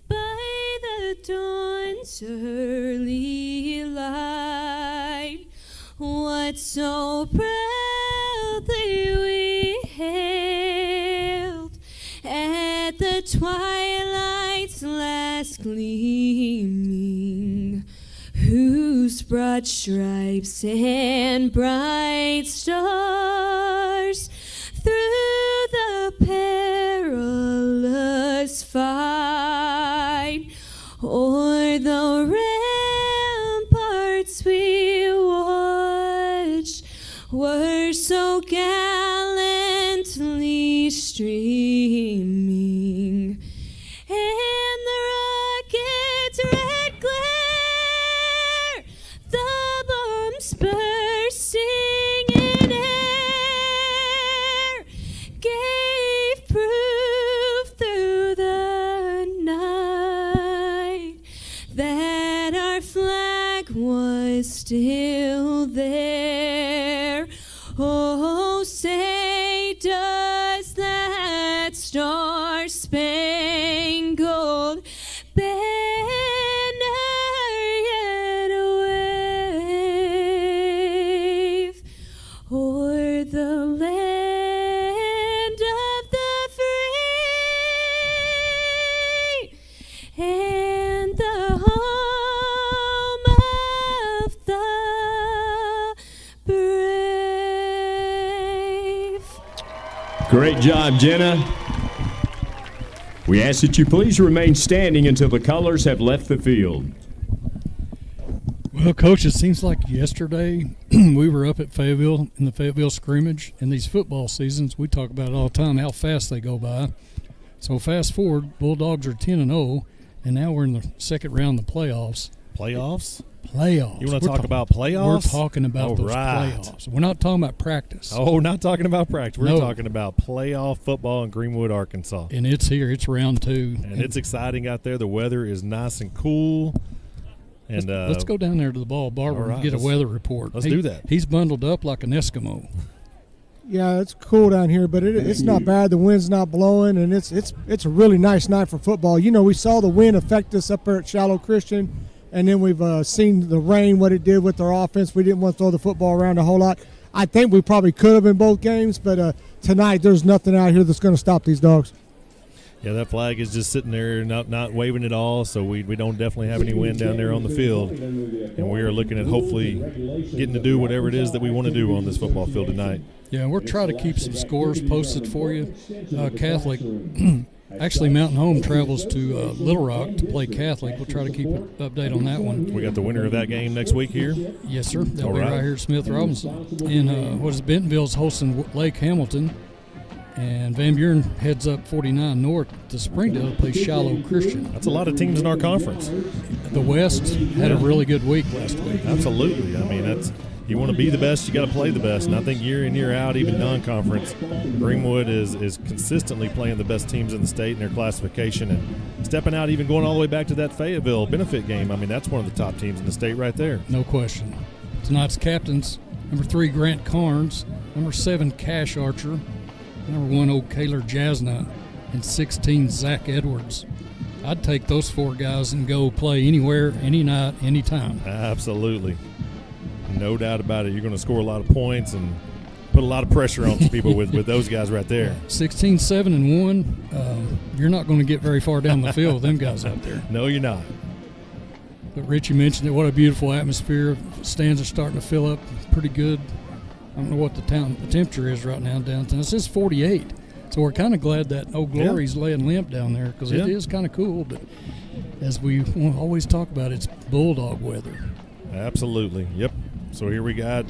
by the dawn's early light what so proudly we hailed at the twilight's last gleaming, whose broad stripes and bright stars through the perilous fight o'er the ramparts we watched were so gallantly streaming, and the rocket's red glare, the bombs bursting in air, gave proof through the night that our flag was still there. Oh, say, does that star-spangled banner yet wave o'er the land of the free and the home of the brave? Great job, Jenna. We ask that you please remain standing until the colors have left the field. Well, Coach, it seems like yesterday we were up at Fayetteville in the Fayetteville scrimmage. In these football seasons, we talk about it all the time, how fast they go by. So fast forward, Bulldogs are 10-0, and now we're in the second round of the playoffs. Playoffs? Playoffs. You want to talk about playoffs? We're talking about those playoffs. We're not talking about practice. Oh, not talking about practice. We're No. talking about playoff football in Greenwood, Arkansas. And it's here. It's round 2. And it's exciting out there. The weather is nice and cool. And let's go down there to the ball barber and get a weather report. Let's do that. He's bundled up like an Eskimo. Yeah, it's cool down here, but it's not bad. The wind's not blowing, and it's a really nice night for football. You know, we saw the wind affect us up there at Shallow Christian, and then we've seen the rain, what it did with our offense. We didn't want to throw the football around a whole lot. I think we probably could have in both games, but tonight there's nothing out here that's going to stop these dogs. Yeah, that flag is just sitting there, not waving at all, so we don't definitely have any wind down there on the field. And we are looking at hopefully getting to do whatever it is that we want to do on this football field tonight. Yeah, we're trying to keep some scores posted for you. Catholic, actually Mountain Home travels to Little Rock to play Catholic. We'll try to keep an update on that one. We got the winner of that game next week here? Yes, sir. They'll All be right. right here at Smith Robinson. And Bentonville's hosting Lake Hamilton. And Van Buren heads up 49 north to Springdale to play Shallow Christian. That's a lot of teams in our conference. The West had a really good week last week. Absolutely. I mean, you want to be the best, you got to play the best. And I think year in, year out, even non-conference, Greenwood is consistently playing the best teams in the state in their classification and stepping out, even going all the way back to that Fayetteville benefit game. I mean, that's one of the top teams in the state right there. No question. Tonight's captains, number 3, Grant Carnes, number 7, Cash Archer, number 1, Oak Kaler Jasna, and 16, Zach Edwards. I'd take those 4 guys and go play anywhere, any night, anytime. Absolutely. No doubt about it. You're going to score a lot of points and put a lot of pressure on some people with those guys right there. 16, 7, and 1, you're not going to get very far down the field with them guys out there. No, you're not. But Richie mentioned it. What a beautiful atmosphere. Stands are starting to fill up pretty good. I don't know what the temperature is right now downtown. It says 48. So we're kind of glad that Old Glory's laying limp down there because it is kind of cool. But as we always talk about, it's Bulldog weather. Absolutely. Yep. So here we got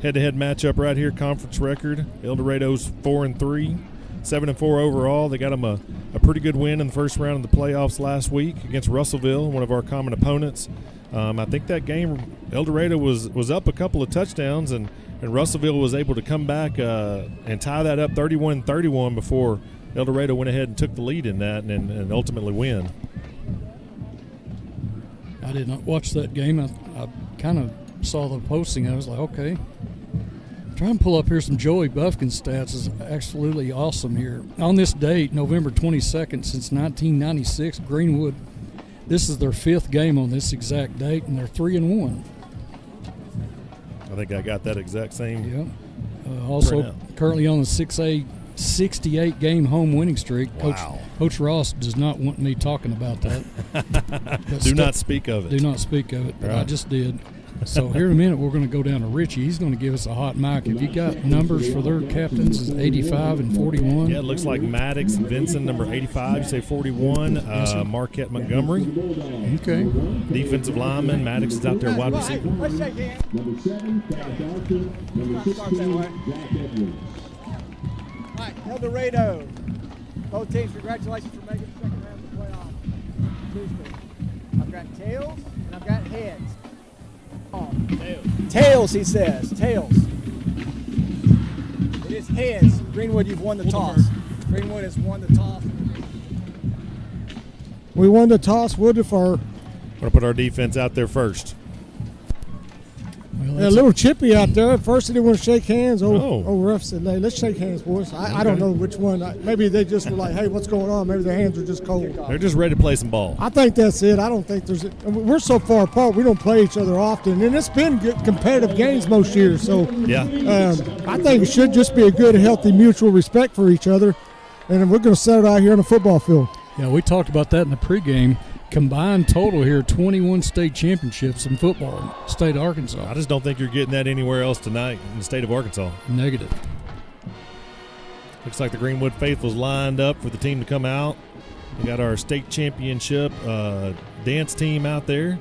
head-to-head matchup right here, conference record. El Dorado's 4-3, 7-4 overall. They got them a pretty good win in the first round of the playoffs last week against Russellville, one of our common opponents. I think that game, El Dorado was up a couple of touchdowns, and Russellville was able to come back and tie that up 31-31 before El Dorado went ahead and took the lead in that and ultimately win. I did not watch that game. I kind of saw the posting. I was like, okay. Trying to pull up here some Joey Buffkin stats is absolutely awesome here. On this date, November 22nd, since 1996, Greenwood, this is their 5th game on this exact date, and they're 3-1. I think I got that exact same. Yep. Also, currently on the 6A 68-game home winning streak. Wow. Coach Ross does not want me talking about that. Do not speak of it. Do not speak of it, but I Right. just did. So here in a minute, we're going to go down to Richie. He's going to give us a hot mic. Have you got numbers for their captains? Is 85 and 41? Yeah, it looks like Maddox and Vincent, number 85. You say 41. Marquette Montgomery. Okay. Defensive lineman. Maddox is out there wide receiver. Number 7, Pat Arthur. Number 16, Jack Edwards. All right, El Dorado. Both teams, congratulations for making the second round of the playoff. Tuesday. I've got tails and I've got heads. Tails, he says. Tails. It is heads. Greenwood, you've won the toss. Greenwood has won the toss. We won the toss. We'll defer. We're going to put our defense out there first. A little chippy out there. At first, they didn't want to shake hands. Ref said, hey, let's shake hands, boys. I don't know which one. Maybe they just were like, hey, what's going on? Maybe their hands are just cold. They're just ready to play some ball. I think that's it. I don't think we're so far apart. We don't play each other often. And it's been good competitive games most years. So yeah, I think it should just be a good, healthy, mutual respect for each other. And we're going to set it out here on the football field. Yeah, we talked about that in the pregame. Combined total here, 21 state championships in football, state of Arkansas. I just don't think you're getting that anywhere else tonight in the state of Arkansas. Negative. Looks like the Greenwood Faithful's lined up for the team to come out. We got our state championship dance team out there.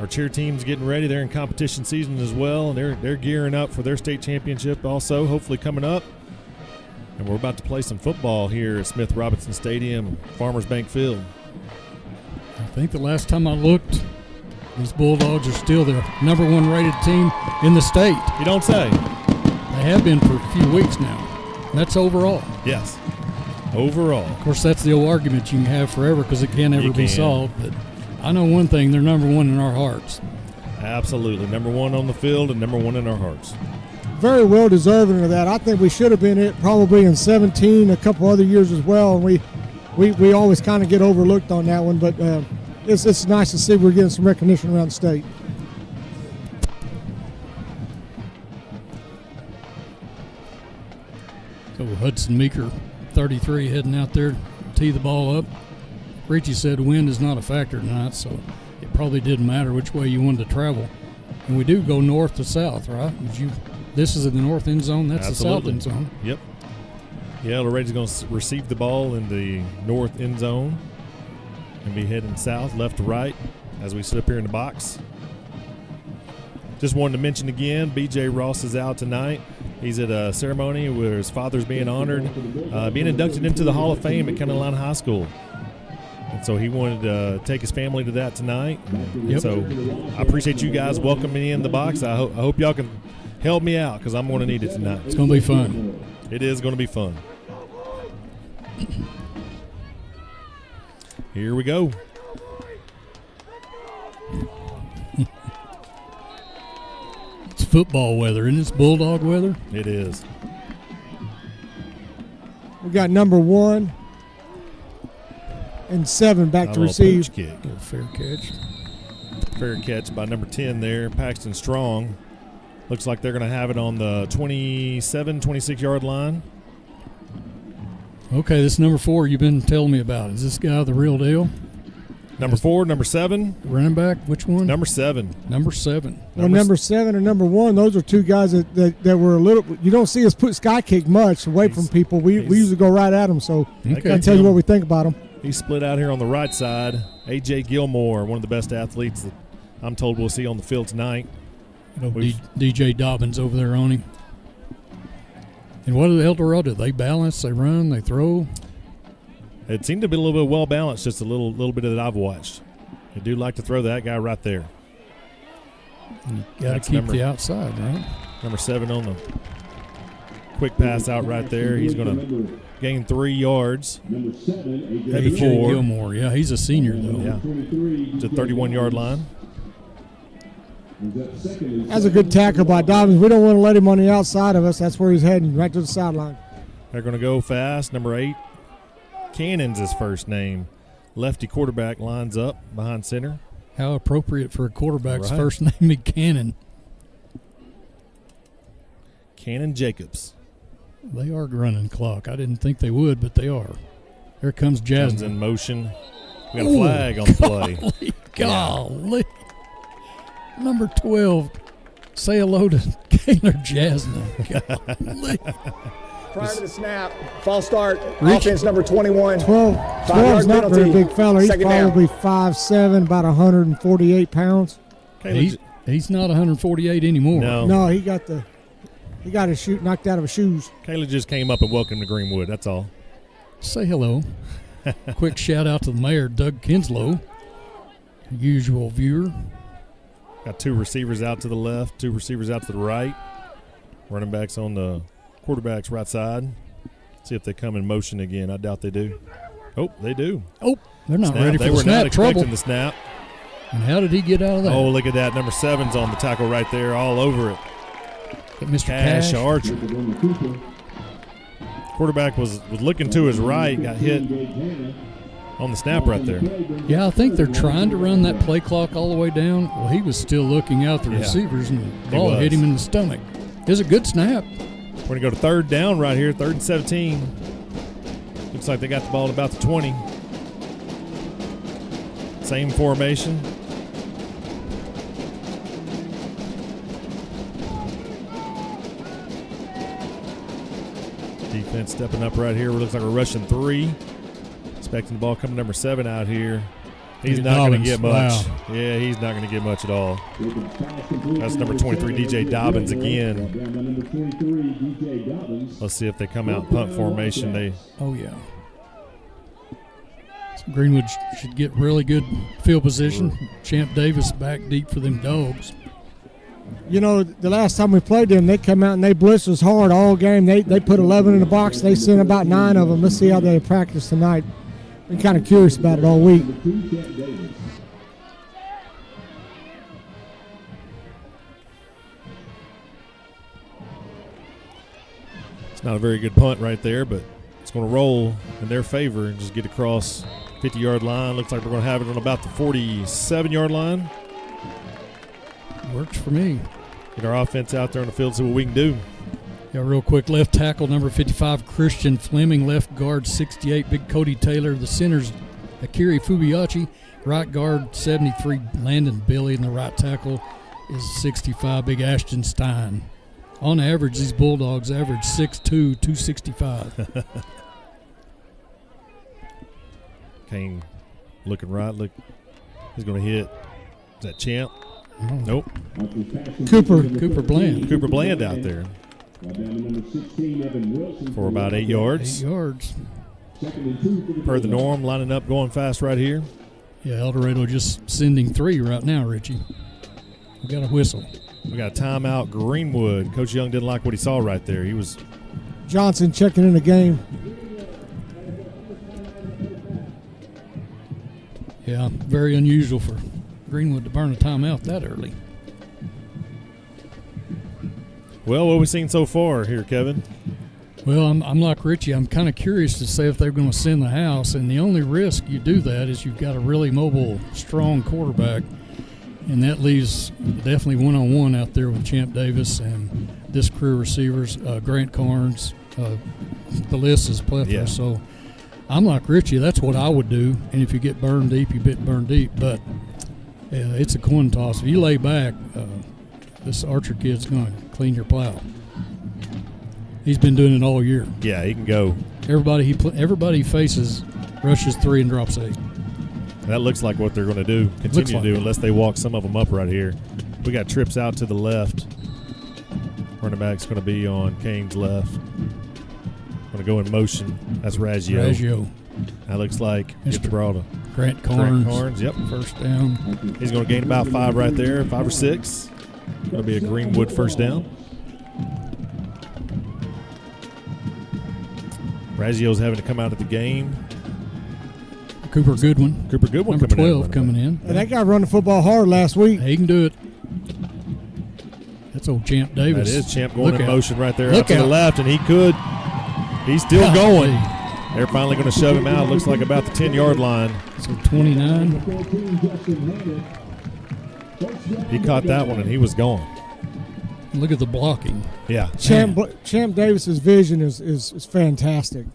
Our cheer team's getting ready. They're in competition season as well, and they're gearing up for their state championship also, hopefully coming up. And we're about to play some football here at Smith Robinson Stadium, Farmers Bank Field. I think the last time I looked, these Bulldogs are still the number 1 rated team in the state. You don't say. They have been for a few weeks now. That's overall. Yes, overall. Of course, that's the old argument you can have forever because it can't ever be solved. But I know one thing, they're number 1 in our hearts. Absolutely. Number 1 on the field and number 1 in our hearts. Very well deserving of that. I think we should have been it probably in 17, a couple other years as well. And we always kind of get overlooked on that one, but it's nice to see we're getting some recognition around the state. So Hudson Meeker, 33, heading out there to tee the ball up. Richie said wind is not a factor tonight, so it probably didn't matter which way you wanted to travel. And we do go north to south, right? This is in the north end zone. That's Absolutely. the south end zone. Yep. Yeah, Laredo's going to receive the ball in the north end zone and be heading south, left to right, as we sit up here in the box. Just wanted to mention again, B.J. Ross is out tonight. He's at a ceremony where his father's being honored, being inducted into the Hall of Fame at Carolina High School. And so he wanted to take his family to that tonight. Yep. So I appreciate you guys welcoming me in the box. I hope y'all can help me out because I'm going to need it tonight. It's going to be fun. It is going to be fun. Here we go. It's football weather, and it's Bulldog weather. It is. We got number 1 and 7 back to receive. Pooch kick. Fair catch. Fair catch by number 10 there, Paxton Strong. Looks like they're going to have it on the 27, 26-yard line. Okay, this number 4 you've been telling me about. Is this guy the real deal? Number 4, number 7. Running back, which one? Number 7. Number 7. Well, number 7 and number 1, those are two guys that were a little – you don't see us put sky kick much away from people. We usually go right at them, so I'll tell you what we think about them. He's split out here on the right side. A.J. Gilmore, one of the best athletes that I'm told we'll see on the field tonight. DJ Dobbins over there on him. And what the hell do they balance? They run? They throw? It seemed to be a little bit well balanced, just a little bit of that I've watched. They do like to throw that guy right there. You got to keep the outside, right? Number 7 on the quick pass out right there. He's going to gained 3 yards. Number 7, Maybe AJ 4. Gilmore. Yeah, he's a senior, though. Yeah. To 31-yard line. That's a good tackle by Dobbins. We don't want to let him on the outside of us. That's where he's heading, right to the sideline. They're going to go fast. Number 8, Cannon's his first name. Lefty quarterback lines up behind center. How appropriate for a quarterback's Right. first name be Cannon. Cannon Jacobs. They are running clock. I didn't think they would, but they are. Here comes Comes Jasmine. in motion. We got a flag on the play. Golly. Number 12. Say hello to Kaylor Jasmine. Golly. Prior to the snap, false start, Rich. offense number 21. 12's not a very big fella. He's probably 5'7", about 148 pounds. He's not 148 anymore. No, he got his shoe knocked out of his shoes. Kayla just came up and welcomed to Greenwood. That's all. Say hello. Quick shout out to the mayor, Doug Kinslow, usual viewer. Got 2 receivers out to the left, 2 receivers out to the right. Running backs on the quarterback's right side. See if they come in motion again. I doubt they do. Oh, they do. Oh, they're not Snap. ready for they the were snap. not Trouble. expecting the snap. And how did he get out of that? Oh, look at that. Number 7's on the tackle right there, all over it. Mr. Cash. Archer. Quarterback was looking to his right, got hit on the snap right there. Yeah, I think they're trying to run that play clock all the way down. Well, he was still looking out the receivers, and the ball hit him in the stomach. It was a good snap. We're going to go to 3rd down right here, 3rd and 17. Looks like they got the ball at about the 20. Same formation. Defense stepping up right here. It looks like we're rushing 3. Expecting the ball coming number 7 out here. He's not going to get much. Wow. Yeah, he's not going to get much at all. That's number 23, DJ Dobbins again. Let's see if they come out punt formation. Oh, yeah. So Greenwood should get really good field position. Champ Davis back deep for them dogs. You know, the last time we played them, they come out and they blitz us hard all game. They put 11 in the box. They sent about 9 of them. Let's see how they practice tonight. Been kind of curious about it all week. It's not a very good punt right there, but it's going to roll in their favor and just get across 50-yard line. Looks like we're going to have it on about the 47-yard line. Works for me. Get our offense out there on the field, see what we can do. Yeah, real quick, left tackle, number 55, Christian Fleming. Left guard, 68, Big Cody Taylor. The center's Akiri Fubiachi. Right guard, 73, Landon Billy. And the right tackle is 65, Big Ashton Stein. On average, these Bulldogs average 6'2", 265. Kane looking right. Look, he's going to hit. Is that Champ? Nope. Cooper Bland. Cooper Bland out there for about 8 yards. 8 yards. Per the norm, lining up, going fast right here. Yeah, El Dorado just sending 3 right now, Richie. We got a whistle. We got a timeout, Greenwood. Coach Young didn't like what he saw right there. He was Johnson checking in the game. Yeah, very unusual for Greenwood to burn a timeout that early. Well, what have we seen so far here, Kevin? Well, I'm like Richie. I'm kind of curious to see if they're going to send the house, and the only risk you do that is you've got a really mobile, strong quarterback, and that leaves definitely one-on-one out there with Champ Davis and this crew of receivers, Grant Carnes. The list is plethora. Yeah. So I'm like Richie. That's what I would do, and if you get burned deep, you get burned deep. But it's a coin toss. If you lay back, this Archer kid's going to clean your plow. He's been doing it all year. Yeah, he can go. Everybody he faces rushes 3 and drops 8. That looks like what they're going to do, continue to do, unless they walk some of them up right here. We got trips out to the left. Running back's going to be on Kane's left. Going to go in motion. That's Raggio. That looks like Mr. Dorado. Grant Carnes. Yep. First down. He's going to gain about 5 right there, 5 or 6. Going to be a Greenwood first down. Raggio's having to come out of the game. Cooper Goodwin number coming 12 coming in. And that guy run the football hard last week. He can do it. That's old Champ Davis. That is Champ going in motion right there Look out to the left, and he could. He's still going. They're finally going to shove him out. Looks like about the 10-yard line. So 29. He caught that one, and he was gone. Look at the blocking. Yeah. Champ Davis's vision is fantastic.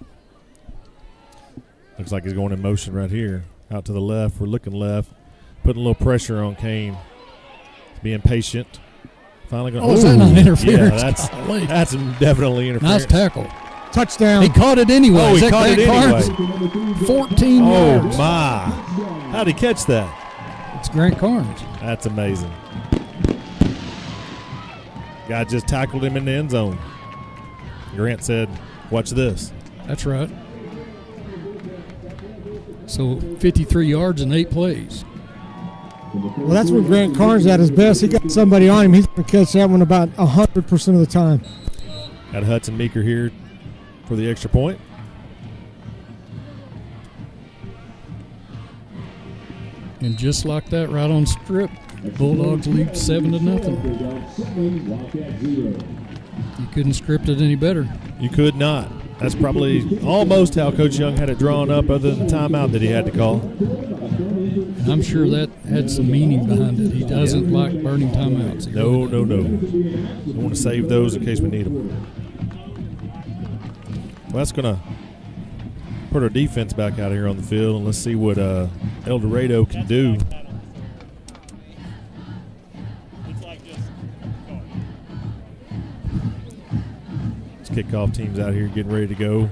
Looks like he's going in motion right here. Out to the left. We're looking left. Putting a little pressure on Kane. Being patient. Finally going. Oh, is that not interference? Yeah, that's definitely interference. Nice tackle. Touchdown. He caught it anyway. Oh, he caught it anyway. 14 yards. Oh, my. How'd he catch that? It's Grant Carnes. That's amazing. Guy just tackled him in the end zone. Grant said, watch this. That's right. So 53 yards in 8 plays. Well, that's when Grant Carnes at his best. He got somebody on him. He's going to catch that one about 100% of the time. Got Hudson Meeker here for the extra point. And just like that, right on script, Bulldogs lead 7-0. You couldn't script it any better. You could not. That's probably almost how Coach Young had it drawn up, other than the timeout that he had to call. And I'm sure that had some meaning behind it. He doesn't like burning timeouts. No. We want to save those in case we need them. Well, that's going to put our defense back out here on the field, and let's see what El Dorado can do. Kickoff teams out here getting ready to go.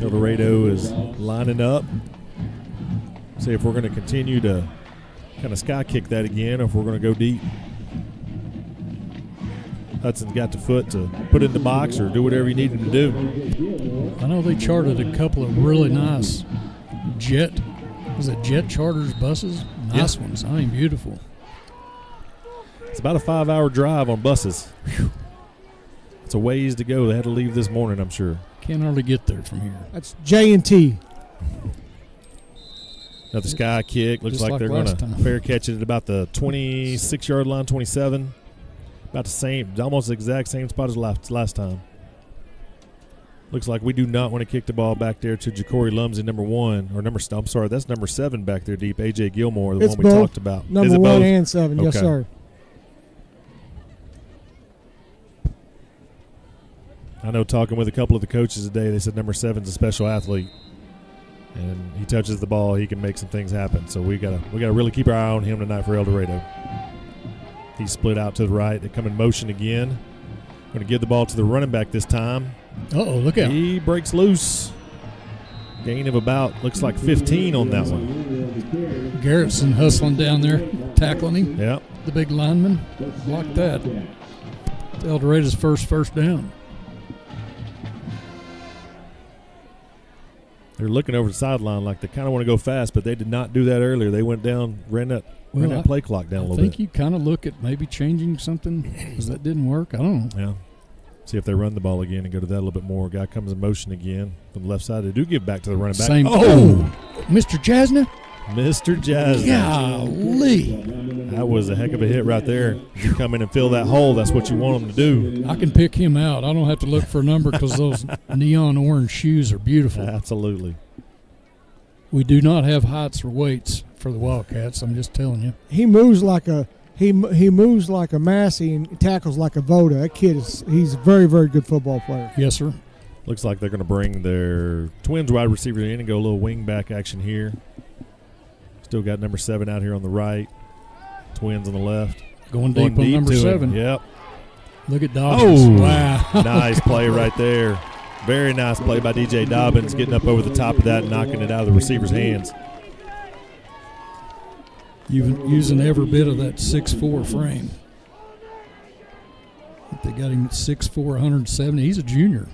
El Dorado is lining up. See if we're going to continue to kind of sky kick that again, or if we're going to go deep. Hudson's got the foot to put in the box or do whatever you need him to do. I know they chartered a couple of really nice jet charters buses? Nice ones. I mean, beautiful. It's about a 5-hour drive on buses. Whew. It's a ways to go. They had to leave this morning, I'm sure. Can't hardly get there from here. That's J&T. Another sky kick. Looks like they're going to fair catch it at about the 26-yard line, 27. About the same, almost the exact same spot as last time. Looks like we do not want to kick the ball back there to Ja'Cory Lumsey, that's number 7 back there deep, A.J. Gilmore, the one we talked about. Number 1 and 7, okay. Yes, sir. I know talking with a couple of the coaches today, they said number 7's a special athlete, and he touches the ball, he can make some things happen. So we gotta really keep our eye on him tonight for El Dorado. He's split out to the right. They come in motion again. Going to give the ball to the running back this time. Uh-oh, look out. He breaks loose. Gain of about, looks like 15 on that one. Garrettson hustling down there, tackling him. Yep. The big lineman. Block that. It's El Dorado's first down. They're looking over the sideline like they kind of want to go fast, but they did not do that earlier. They went down, ran that play clock down a little bit. I think you kind of look at maybe changing something because that didn't work. I don't know. Yeah. See if they run the ball again and go to that a little bit more. Guy comes in motion again from the left side. They do give back to the running back. Mr. Jasna? Mr. Jasna. Golly. That was a heck of a hit right there. If you come in and fill that hole, that's what you want him to do. I can pick him out. I don't have to look for a number because those neon orange shoes are beautiful. Absolutely. We do not have heights or weights for the Wildcats. I'm just telling you. He moves like a he moves like a Massey and tackles like a Voda. That kid he's a very, very good football player. Yes, sir. Looks like they're going to bring their Twins wide receiver in and go a little wing back action here. Still got number 7 out here on the right. Twins on the left. Going deep on number 7. Yep. Look at Dobbins. Oh, wow. Nice play right there. Very nice play by DJ Dobbins, getting up over the top of that and knocking it out of the receiver's hands. Using every bit of that 6'4" frame. They got him at 6'4", 170. He's a junior.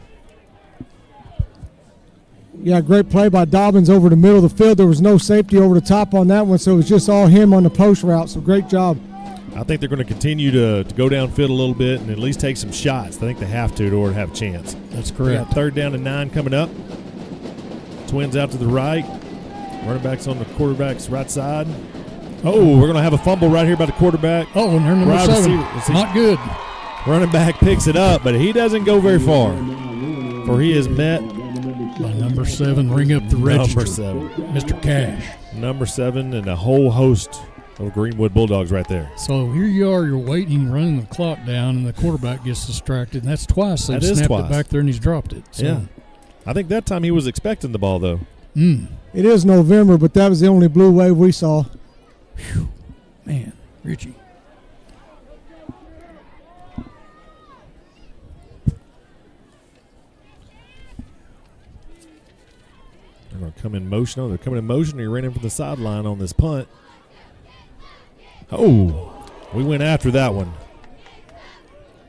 Yeah, great play by Dobbins over the middle of the field. There was no safety over the top on that one, so it was just all him on the post route, so great job. I think they're going to continue to go downfield a little bit and at least take some shots. I think they have to in order to have a chance. That's We correct. got 3rd down and 9 coming up. Twins out to the right. Running backs on the quarterback's right side. Oh, we're going to have a fumble right here by the quarterback. Oh, and they're number Wide 7. receiver. Not good. Running back picks it up, but he doesn't go very far. For he is met by number 7. Ring up the register. Number 7. Mr. Cash. Number 7 and a whole host of Greenwood Bulldogs right there. So here you are, you're waiting, running the clock down, and the quarterback gets distracted. And that's twice they've snapped it back there and he's dropped it. So. Yeah. I think that time he was expecting the ball, though. It is November, but that was the only blue wave we saw. Whew. Man, Richie. They're going to come in motion. Oh, they're coming in motion. He ran in from the sideline on this punt. Oh, we went after that one.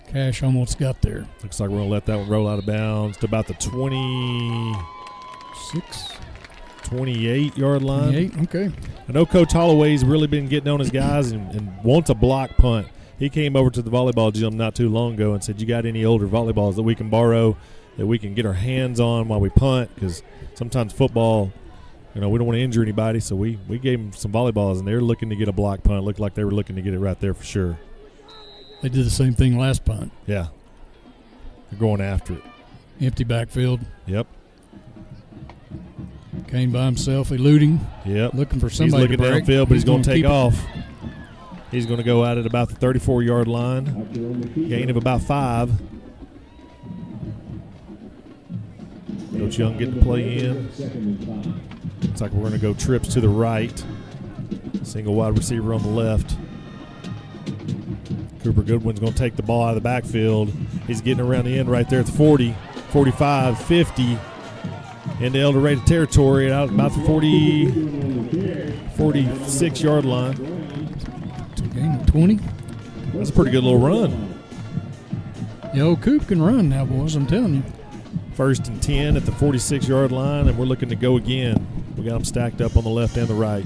Cash almost got there. Looks like we're going to let that one roll out of bounds to about the 28-yard line. 28, okay. I know Coach Holloway's really been getting on his guys and wants a block punt. He came over to the volleyball gym not too long ago and said, you got any older volleyballs that we can borrow, that we can get our hands on while we punt? Because sometimes football, we don't want to injure anybody. So we gave them some volleyballs, and they were looking to get a block punt. It looked like they were looking to get it right there for sure. They did the same thing last punt. Yeah. They're going after it. Empty backfield. Yep. Kane by himself, eluding. Yep. Looking for somebody He's looking to break. downfield, but he's going to take keep it. off. He's going to go out at about the 34-yard line. Gain of about 5. Coach Young getting the play in. Looks like we're going to go trips to the right. Single wide receiver on the left. Cooper Goodwin's going to take the ball out of the backfield. He's getting around the end right there at the 40, 45, 50. Into El Dorado territory out about the 46-yard line. Gain of 20. That's a pretty good little run. The old Coop can run now, boys, I'm telling you. 1st and 10 at the 46-yard line, and we're looking to go again. We got them stacked up on the left and the right.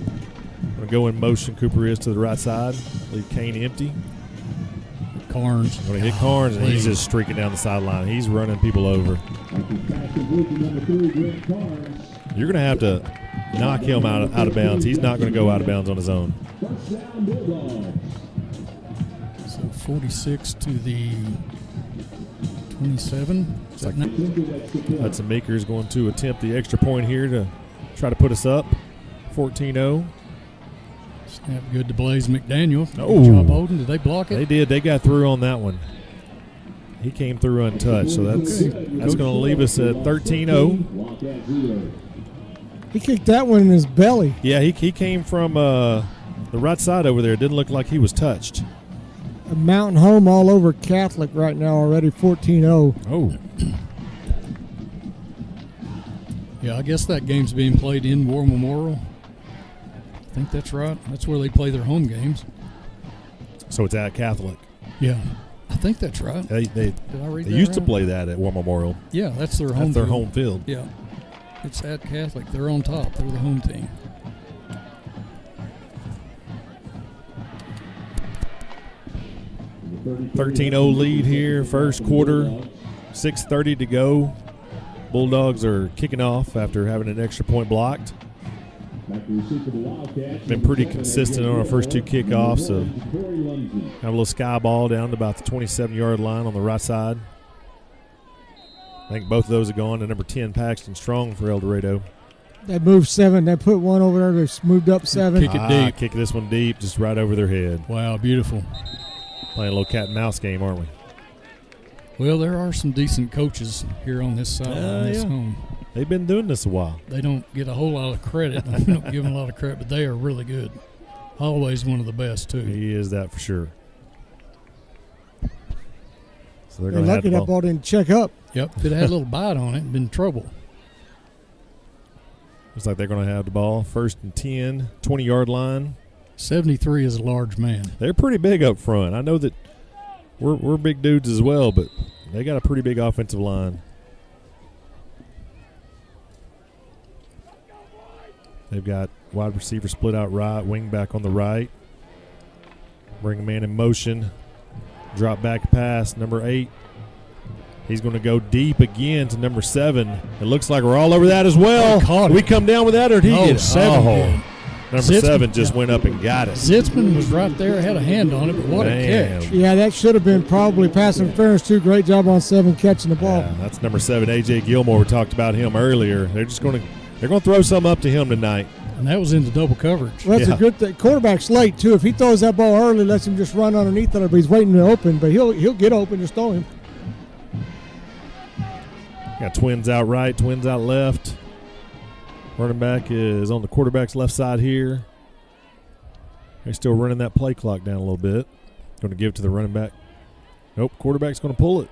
Going to go in motion. Cooper is to the right side. Leave Kane empty. Carnes. Going to hit Carnes, and he's just streaking down the sideline. He's running people over. You're going to have to knock him out of bounds. He's not going to go out of bounds on his own. So 46 to the 27. Hudson Meeker is going to attempt the extra point here to try to put us up. 14-0. Snap good to Blaze McDaniel. Oh. Good job holding. Did they block it? They did. They got through on that one. He came through untouched, so that's going to leave us at 13-0. He kicked that one in his belly. Yeah, he came from the right side over there. It didn't look like he was touched. A mountain home all over Catholic right now already, 14-0. Oh. Yeah, I guess that game's being played in War Memorial. I think that's right. That's where they play their home games. So it's at Catholic. Yeah, I think that's right. They Did I read that used to right? play that at War Memorial. Yeah, that's their home That's their field. home field. Yeah. It's at Catholic. They're on top. They're the home team. $13-0 lead here, first quarter, 6:30 to go. Bulldogs are kicking off after having an extra point blocked. Been pretty consistent on our first 2 kickoffs. So have a little sky ball down to about the 27-yard line on the right side. I think both of those are gone to number 10, Paxton Strong for El Dorado. They moved 7. They put one over there. They moved up 7. Kick it deep. Kick this one deep, just right over their head. Wow, beautiful. Playing a little cat and mouse game, aren't we? Well, there are some decent coaches here on this side on this home. They've been doing this a while. They don't get a whole lot of credit. We don't give them a lot of credit, but they are really good. Holloway's one of the best, too. He is that for sure. So they're They're going to have lucky the that ball. ball didn't check up. Yep. If it had a little bite on it, it'd been trouble. Looks like they're going to have the ball. 1st and 10, 20-yard line. 73 is a large man. They're pretty big up front. I know that we're big dudes as well, but they got a pretty big offensive line. They've got wide receiver split out right, wing back on the right. Bring a man in motion. Drop back pass, number 8. He's going to go deep again to number 7. It looks like we're all over that as well. Did we come down with that, or did he get it? 7 did. Number 7 just went up and got it. Zitzman was right there, had a hand on it, but what a catch. Yeah, that should have been probably pass interference too. Great job on 7 catching the ball. Yeah, that's number 7, A.J. Gilmore. We talked about him earlier. They're going to throw some up to him tonight. And that was into double coverage. Well, that's a good thing. Quarterback's late, too. If he throws that ball early, lets him just run underneath it, but he's waiting to open. But he'll get open, just throw him. Got twins out right, twins out left. Running back is on the quarterback's left side here. They're still running that play clock down a little bit. Going to give it to the running back. Nope, quarterback's going to pull it.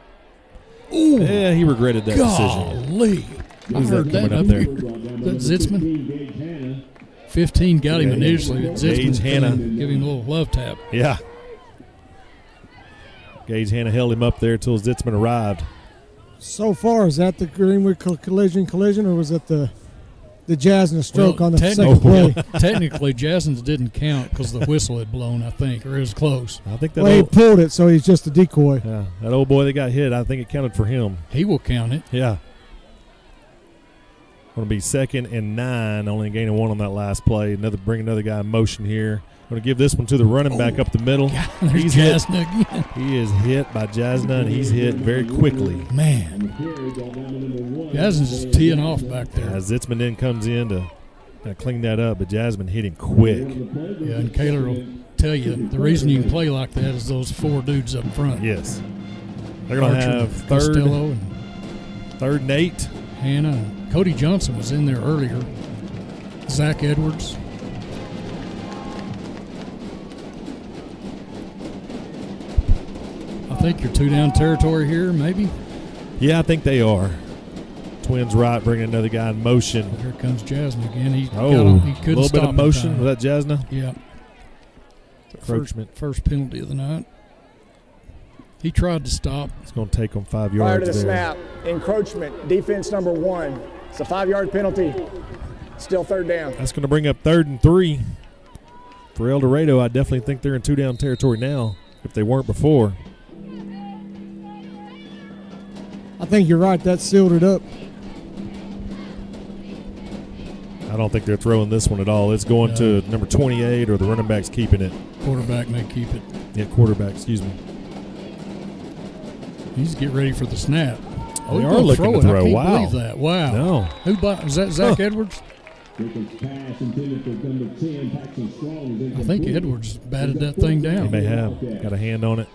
Ooh, yeah, he regretted that decision. Golly. I heard that up there. That Zitzman. 15 got him initially. Gage Hanna. Give him a little love tap. Yeah. Gage Hanna held him up there until Zitzman arrived. So far, is that the Greenwood collision, or was it the Jazz and a stroke on the second play? Technically, Jason's didn't count because the whistle had blown, I think, or it was close. I think that he pulled it, so he's just a decoy. Yeah, that old boy that got hit, I think it counted for him. He will count it. Yeah. Going to be 2nd and 9, only gaining 1 on that last play. Bring another guy in motion here. Going to give this one to the running back up the middle. God, he's Jasna again. He is hit by Jasna, and he's hit very quickly. Man. Jasna's just teeing off back there. Zitzman then comes in to clean that up, but Jasmine hit him quick. Yeah, and Kaler will tell you the reason you can play like that is those 4 dudes up front. Yes. They're going to have third and 8. Hannah. Cody Johnson was in there earlier. Zach Edwards. I think you're 2 down territory here, maybe. Yeah, I think they are. Twins right, bringing another guy in motion. Here comes Jasna again. He couldn't a little stop bit of motion. Was that Jasna? Yeah. Encroachment. First penalty of the night. He tried to stop. It's going to take him 5 yards. Prior to the there. snap, encroachment, defense number 1. It's a 5-yard penalty. Still 3rd down. That's going to bring up 3rd and 3 for El Dorado. I definitely think they're in 2 down territory now, if they weren't before. I think you're right. That sealed it up. I don't think they're throwing this one at all. It's going to number 28, or the running back's keeping it. Quarterback may keep it. Yeah, quarterback, excuse me. He's getting ready for the snap. They are looking to throw. I can't Wow. believe that. Wow. No. Is that Zach Edwards? I think Edwards batted that thing down. He may have. Got a hand on it.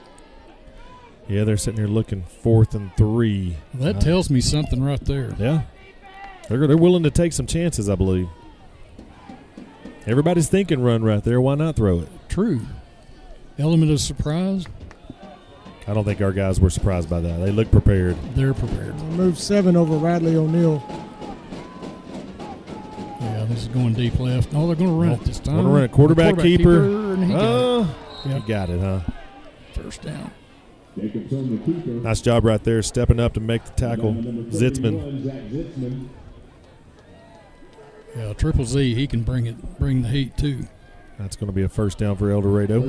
Yeah, they're sitting here looking 4th and 3. Well, that tells me something right there. Yeah. They're willing to take some chances, I believe. Everybody's thinking run right there. Why not throw it? True. Element of surprise. I don't think our guys were surprised by that. They look prepared. They're prepared. Move 7 over Radley O'Neal. Yeah, this is going deep left. Oh, they're going to run it this time. Want to run a quarterback keeper. And he got it. Yep. He got it, huh? First down. Nice job right there, stepping up to make the tackle. Zitzman. Yeah, Triple Z, he can bring the heat too. That's going to be a first down for El Dorado.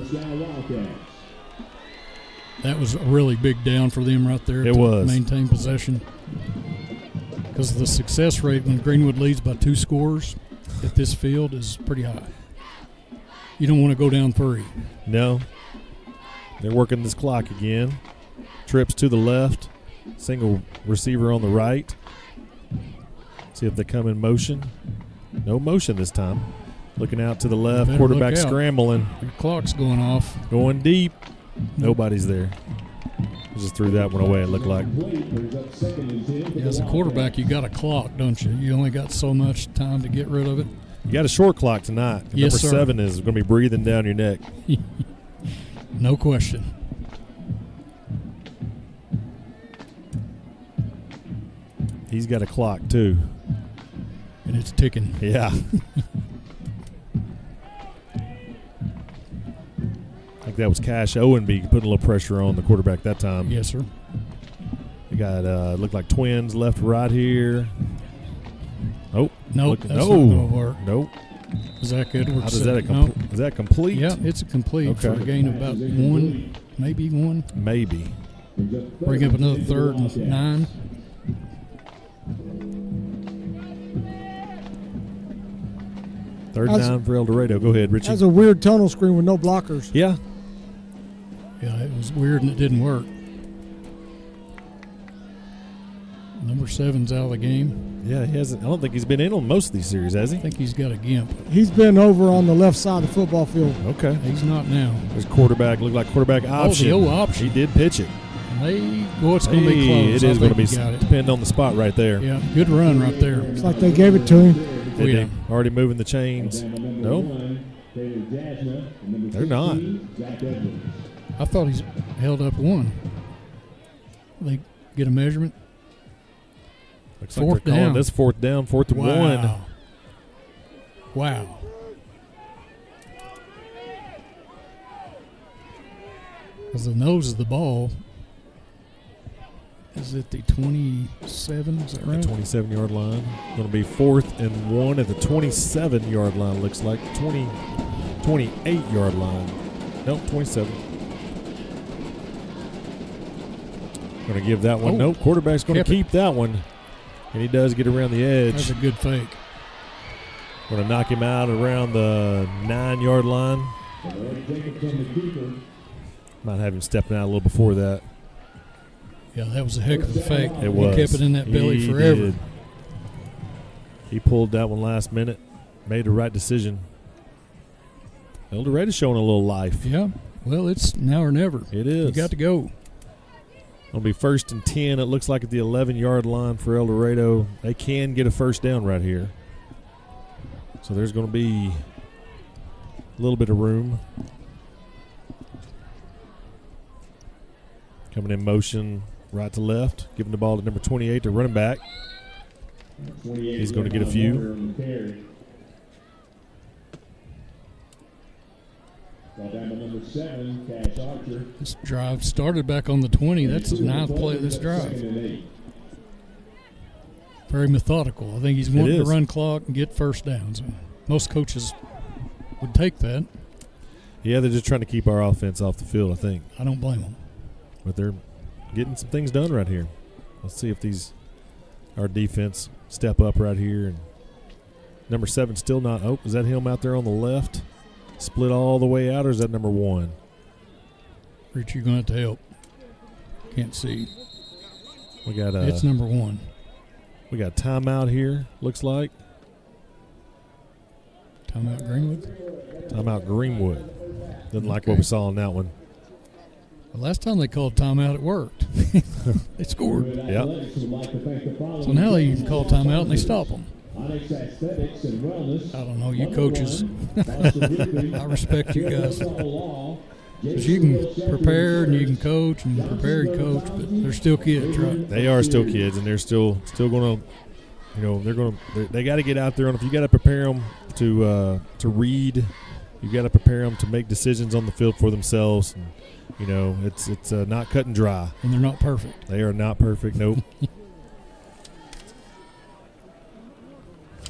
That was a really big down for them right there. It was. Maintain possession. Because the success rate when Greenwood leads by 2 scores at this field is pretty high. You don't want to go down 3. No. They're working this clock again. Trips to the left. Single receiver on the right. See if they come in motion. No motion this time. Looking out to the left. Quarterback scrambling. Your clock's going off. Going deep. Nobody's there. Just threw that one away, it looked like. Yeah, as a quarterback, you got a clock, don't you? You only got so much time to get rid of it. You got a short clock tonight. Yes, Number sir. 7 is going to be breathing down your neck. No question. He's got a clock, too. And it's ticking. Yeah. I think that was Cash Owenby putting a little pressure on the quarterback that time. Yes, sir. We got looked like twins left, right here. Oh, nope, that's not gonna work. Nope. Zach Edwards. How does that is that complete? Yeah, it's a complete for a gain of about one, maybe one. Maybe. Bring up another 3rd and 9. Third down for El Dorado. Go ahead, Richie. That's a weird tunnel screen with no blockers. Yeah. Yeah, it was weird and it didn't work. Number 7's out of the game. Yeah, he hasn't. I don't think he's been in on most of these series, has he? I think he's got a gimp. He's been over on the left side of the football field. Okay. He's not now. His quarterback looked like quarterback option. Oh, the old option. He did pitch it. It's going to be close. It is going to be depending on the spot right there. Yeah, good run right there. It's like they gave it to him. They already moving the chains. No, they're not. I thought he's held up one. They get a measurement. Looks like they're calling this 4th down, 4th and 1. Wow. Because the nose of the ball is at the 27, is that right? The 27-yard line. Going to be 4th and 1 at the 27-yard line, looks like. 28-yard line. Nope, 27. Going to give that one. Nope, quarterback's going to keep that one. And he does get around the edge. That's a good fake. Going to knock him out around the 9-yard line. Might have him stepping out a little before that. Yeah, that was a heck of a fake. It was. He kept it in that belly forever. Did. He pulled that one last minute, made the right decision. El Dorado's showing a little life. Yeah, well, it's now or never. It is. You got to go. It'll be 1st and 10. It looks like at the 11-yard line for El Dorado. They can get a first down right here. So there's going to be a little bit of room. Coming in motion right to left. Giving the ball to number 28, the running back. He's going to get a few. This drive started back on the 20. That's the 9th play of this drive. Very methodical. I think he's wanting to run clock and get first downs. Most coaches would take that. Yeah, they're just trying to keep our offense off the field, I think. I don't blame them. But they're getting some things done right here. Let's see if our defense step up right here. And number 7 still not. Oh, is that him out there on the left? Split all the way out, or is that number 1? Rich, you're going to have to help. Can't see. We got it's number 1. We got timeout here, looks like. Timeout Greenwood? Timeout Greenwood. Didn't like what we saw on that one. The last time they called timeout, it worked. They scored. Yep. So now they can call timeout and they stop them. I don't know, you coaches. I respect you guys. Because you can prepare and you can coach and prepare and coach, but they're still kids, right? They are still kids, and they're still going to, they got to get out there. And if you got to prepare them to read, you got to prepare them to make decisions on the field for themselves. And, it's not cut and dry. And they're not perfect. They are not perfect. Nope.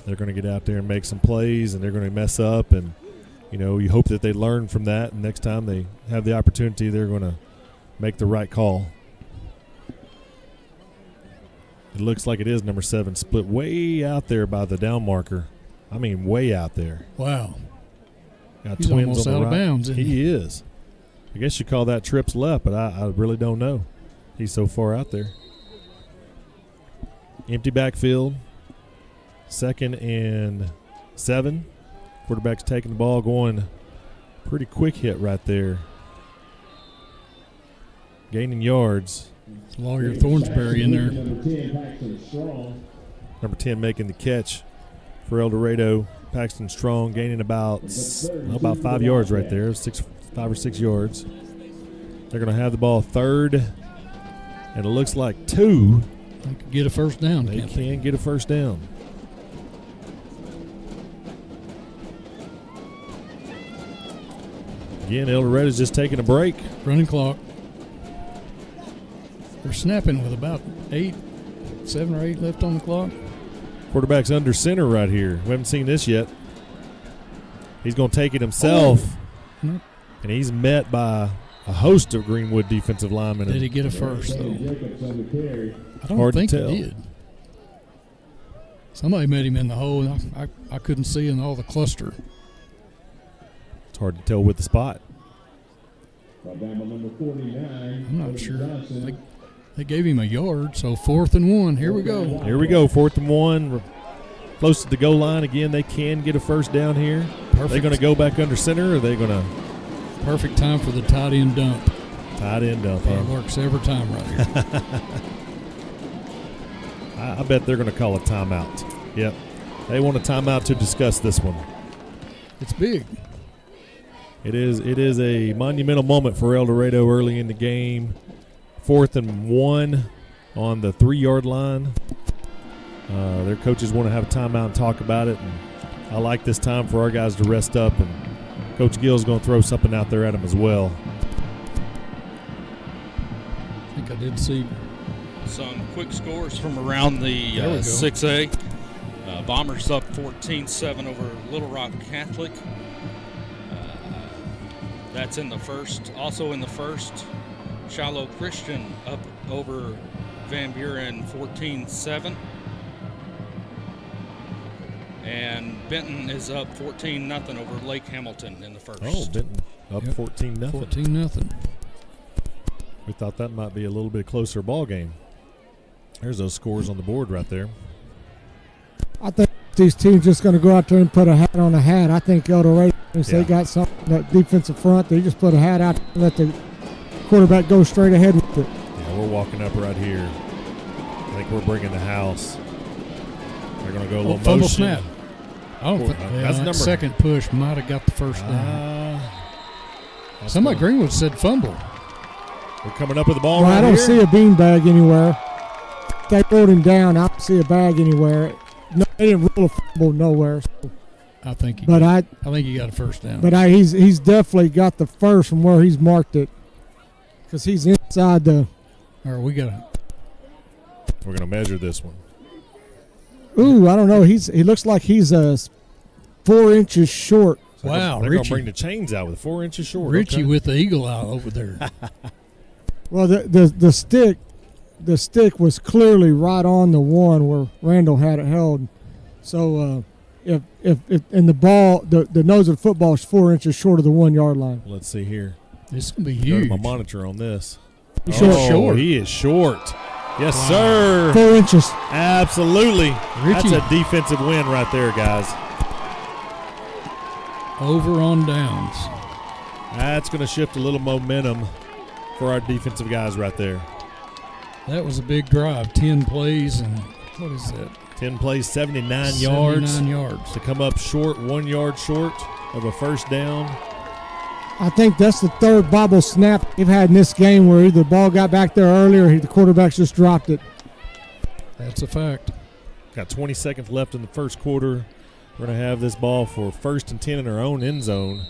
They're going to get out there and make some plays, and they're going to mess up. And, you hope that they learn from that. And next time they have the opportunity, they're going to make the right call. It looks like it is number 7, split way out there by the down marker. I mean, way out there. Wow. Got He's twins almost on the out right. of bounds, isn't He is. I guess you call that trips left, but I really don't know. He's so far out there. Empty backfield. 2nd and 7. Quarterback's taking the ball, going pretty quick hit right there. Gaining yards. Lawyer Thornsberry in there. Number 10 making the catch for El Dorado. Paxton Strong gaining about 5 yards right there, 5 or 6 yards. They're going to have the ball 3rd, and it looks like 2. They could get a first down. They can get a first down. Again, El Dorado's just taking a break. Running clock. They're snapping with about 7 or 8 left on the clock. Quarterback's under center right here. We haven't seen this yet. He's going to take it himself, Nope. and he's met by a host of Greenwood defensive linemen. Did he get a first, though? I don't Hard to think tell. he did. Somebody met him in the hole, and I couldn't see in all the cluster. It's hard to tell with the spot. I'm not sure. They gave him a yard, so 4th and 1. Here we go. Here we go, 4th and 1. We're close to the goal line again. They can get a first down here. Perfect. They're going to go back under center, or are they going to? Perfect time for the tight end dump. Tight end dump. It works every time right here. I bet they're going to call a timeout. Yep. They want a timeout to discuss this one. It's big. It is a monumental moment for El Dorado early in the game. 4th and 1 on the 3-yard line. Their coaches want to have a timeout and talk about it. And I like this time for our guys to rest up, and Coach Gill's going to throw something out there at them as well. I think I did see some quick scores from around the 6A. Bombers up 14-7 over Little Rock Catholic. That's in the first. Also in the first, Shiloh Christian up over Van Buren 14-7. And Benton is up 14-0 over Lake Hamilton in the first. Oh, Benton up 14-0. 14-0. We thought that might be a little bit closer ball game. There's those scores on the board right there. I think these teams just going to go out there and put a hat on a hat. I think El Dorado, since they got something, that defensive front, they just put a hat out and let the quarterback go straight ahead with it. Yeah, we're walking up right here. I think we're bringing the house. They're going to go a little fumble motion. snap. I don't think That's number. second push might have got the first down. Somebody Greenwood said fumble. We're coming up with the ball Well, right I don't here. see a beanbag anywhere. They wrote him down. I don't see a bag anywhere. No, they didn't rule a fumble nowhere. So. I think he got a first down. But he's definitely got the first from where he's marked it, because he's inside the. Or we got. We're going to measure this one. Ooh, I don't know. He looks like he's 4 inches short. Wow, they're going Richie. to bring the chains out with 4 inches short. Richie okay. with the eagle out over there. Well, the stick was clearly right on the one where Randall had it held. So if and the ball, the nose of the football is 4 inches short of the 1 yard line. Let's see here. This can be Go to huge. my monitor on this. He's short. He is short. Yes, sir. 4 inches. Absolutely. Richie. That's a defensive win right there, guys. Over on downs. That's going to shift a little momentum for our defensive guys right there. That was a big drive. 10 plays and what is that? 10 plays, 79 yards. To come up short, 1 yard short of a first down. I think that's the third bobble snap they've had in this game where either the ball got back there earlier or the quarterback's just dropped it. That's a fact. Got 20 seconds left in the first quarter. We're going to have this ball for 1st and 10 in our own end zone.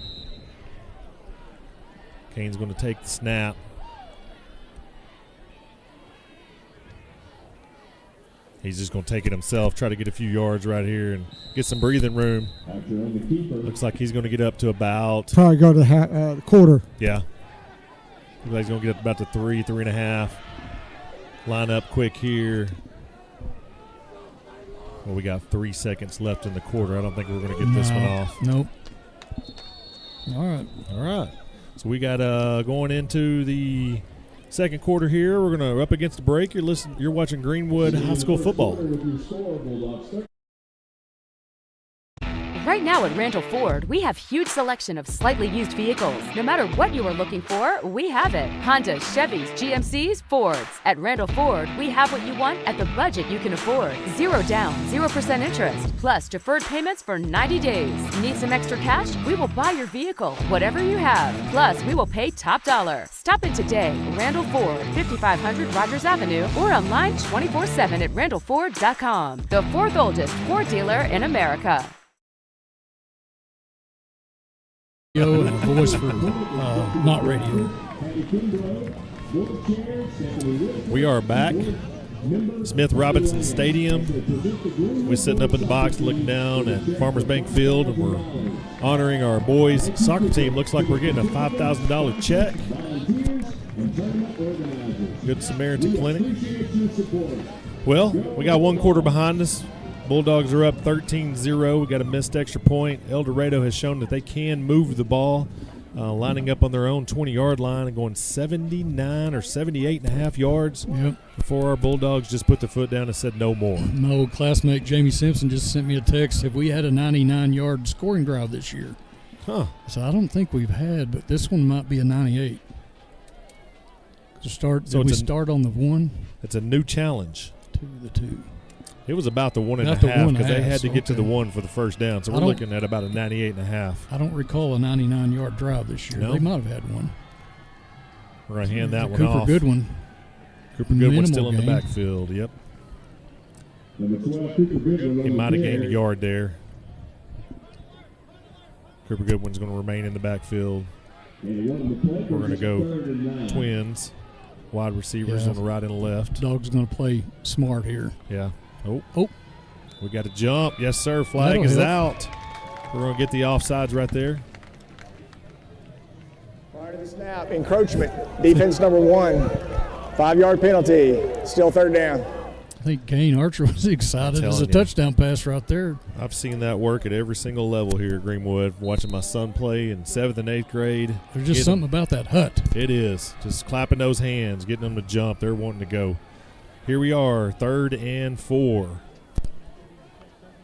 Kane's going to take the snap. He's just going to take it himself, try to get a few yards right here and get some breathing room. Looks like he's going to get up to about. Probably go to the quarter. Yeah. Looks like he's going to get up to about the 3.5. Line up quick here. Well, we got 3 seconds left in the quarter. I don't think we're going to get this one off. Nope. All right. So we got going into the second quarter here. We're going to up against the break. You're watching Greenwood High School football. Right now at Randall Ford, we have huge selection of slightly used vehicles. No matter what you are looking for, we have it. Hondas, Chevys, GMCs, Fords. At Randall Ford, we have what you want at the budget you can afford. 0 down, 0% interest, plus deferred payments for 90 days. Need some extra cash? We will buy your vehicle, whatever you have. Plus, we will pay top dollar. Stop in today. Randall Ford, 5500 Rogers Avenue, or online 24/7 at randallford.com. The 4th oldest Ford dealer in America. And a voice for not radio. We are back Smith Robinson Stadium. We're sitting up in the box looking down at Farmers Bank Field, and we're honoring our boys' soccer team. Looks like we're getting a $5,000 check. Good Samaritan Clinic. Well, we got one quarter behind us. Bulldogs are up 13-0. We got a missed extra point. El Dorado has shown that they can move the ball, lining up on their own 20-yard line and going 79 or 78.5 yards before our Bulldogs just put their foot down and said no more. My old classmate Jamie Simpson just sent me a text. Have we had a 99-yard scoring drive this year? Huh. So I don't think we've had, but this one might be a 98. So we start on the 1? It's a new challenge. To the 2. It was about the 1.5 because they had to get to the 1 for the first down. So we're looking at about a 98.5. I don't recall a 99-yard drive this year. No? They might have had one. We're going to hand that one Cooper off. Goodwin. Cooper Goodwin's still in the game. backfield. Yep. He might have gained a yard there. Cooper Goodwin's going to remain in the backfield. We're going to go twins. Wide receivers on the right and the left. Dog's going to play smart here. Yeah. Oh. We got to jump. Yes, sir. Flag That'll is hit. out. We're going to get the offsides right there. Prior to the snap, encroachment. Defense number 1. 5-yard penalty. Still third down. I think Kane Archer was excited. It's a touchdown pass right there. I've seen that work at every single level here at Greenwood. Watching my son play in 7th and 8th grade. There's just something about that hut. It is. Just clapping those hands, getting them to jump. They're wanting to go. Here we are, 3rd and 4.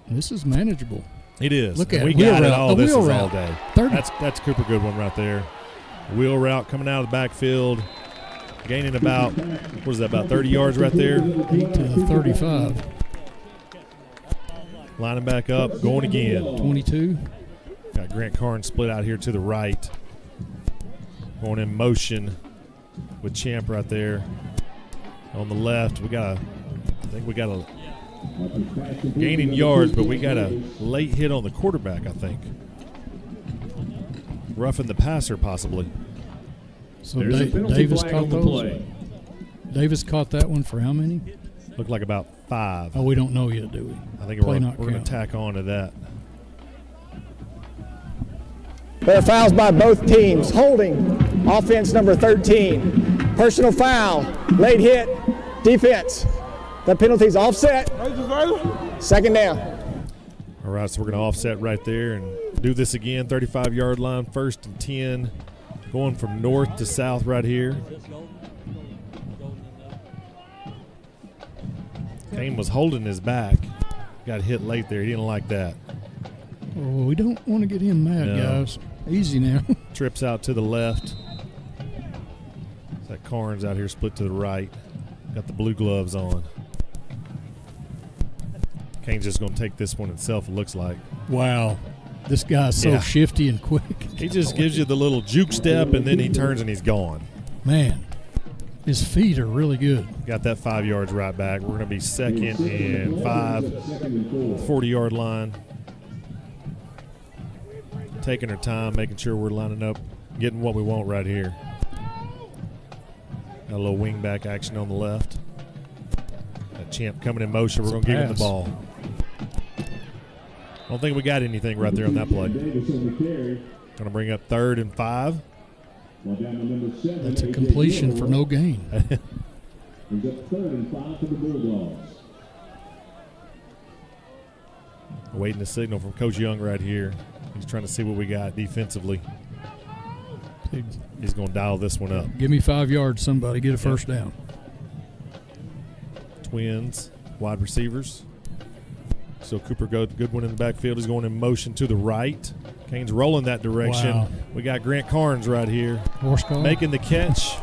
This is manageable. It is. Look at we wheel got it route. all. This is route. all day. 30. That's Cooper Goodwin right there. Wheel route coming out of the backfield. Gaining about, what is that, about 30 yards right there? 8 to the 35. Lining back up, going again. 22. Got Grant Carnes split out here to the right. Going in motion with Champ right there. On the left, I think we got a gaining yards, but we got a late hit on the quarterback, I think. Roughing the passer, possibly. So Davis caught those. Davis caught that one for how many? Looked like about 5. Oh, we don't know yet, do we? I think we're going to tack on to that. There are fouls by both teams. Holding, offense number 13. Personal foul, late hit, defense. The penalty's offset. Second down. All right, so we're going to offset right there and do this again. 35-yard line, 1st and 10. Going from north to south right here. Kane was holding his back. Got hit late there. He didn't like that. Oh, we don't want to get him mad, guys. Easy now. Trips out to the left. That Carnes out here split to the right. Got the blue gloves on. Kane's just going to take this one himself, it looks like. Wow. This guy's so shifty and quick. He just gives you the little juke step, and then he turns and he's gone. Man, his feet are really good. Got that 5 yards right back. We're going to be 2nd and 5, 40-yard line. Taking our time, making sure we're lining up, getting what we want right here. Got a little wing back action on the left. That Champ coming in motion. We're going to give him the ball. I don't think we got anything right there on that play. Going to bring up 3rd and 5. That's a completion for no gain. Waiting a signal from Coach Young right here. He's trying to see what we got defensively. He's going to dial this one up. Give me 5 yards, somebody. Get a first down. Twins, wide receivers. So Cooper Goodwin in the backfield. He's going in motion to the right. Kane's rolling that direction. Wow. We got Grant Carnes right here. Horse call. Making the catch.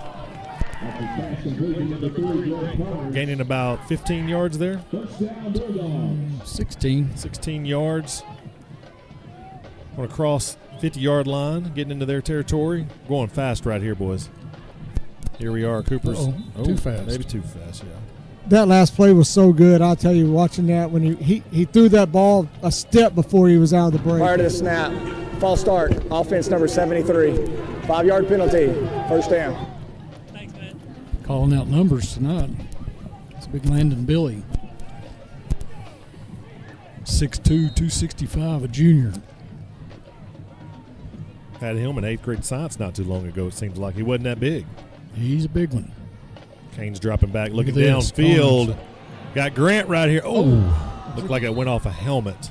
Gaining about 15 yards there. 16 yards. Going to cross 50-yard line, getting into their territory. Going fast right here, boys. Here we are, Cooper's. Too fast. Maybe too fast, yeah. That last play was so good. I'll tell you, watching that, when he threw that ball a step before he was out of the break. Prior to the snap, false start, offense number 73. 5-yard penalty, first down. Calling out numbers tonight. Big Landon Billy. 6'2", 265, a junior. Had him in 8th grade science not too long ago. It seems like he wasn't that big. He's a big one. Kane's dropping back, looking Look at this, downfield. Collins. Got Grant right here. Oh, looked like it went off a helmet.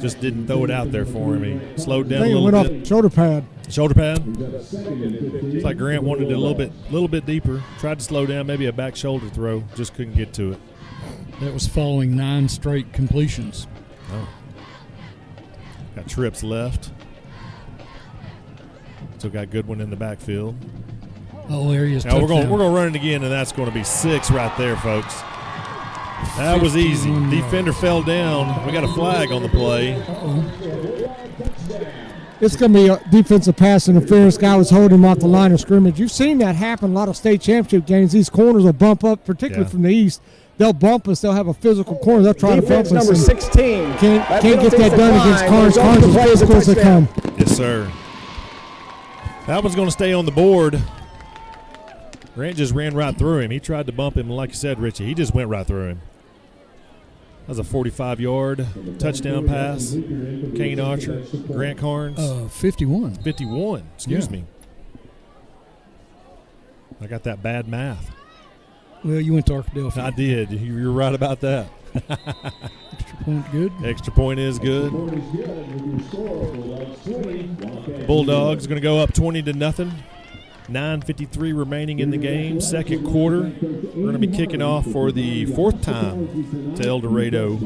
Just didn't throw it out there for him. He slowed down a little bit. bit. Off shoulder pad. Shoulder pad. Looks like Grant wanted it a little bit deeper. Tried to slow down, maybe a back shoulder throw. Just couldn't get to it. That was following 9 straight completions. Oh. Got trips left. Still got Goodwin in the backfield. Oh, there he is. Now we're going to run it again, and that's going to be 6 right there, folks. That was easy. Defender fell down. We got a flag on the play. It's going to be a defensive pass interference. Guy was holding him off the line of scrimmage. You've seen that happen a lot of state championship games. These corners will bump up, particularly from the east. They'll bump us. They'll have a physical corner. They'll try Defense to bump us. Number 16. Can't get that done against Carnes. Carnes is physical as they come. Yes, sir. That one's going to stay on the board. Grant just ran right through him. He tried to bump him, and like you said, Richie, he just went right through him. That was a 45-yard touchdown pass. Kane Archer, Grant Carnes. 51. 51, excuse me. I got that bad math. Well, you went to Arkadelphia. I did. You're right about that. Extra point good. Extra point is good. Bulldogs going to go up 20-0. 9:53 remaining in the game. Second quarter. We're going to be kicking off for the 4th time to El Dorado.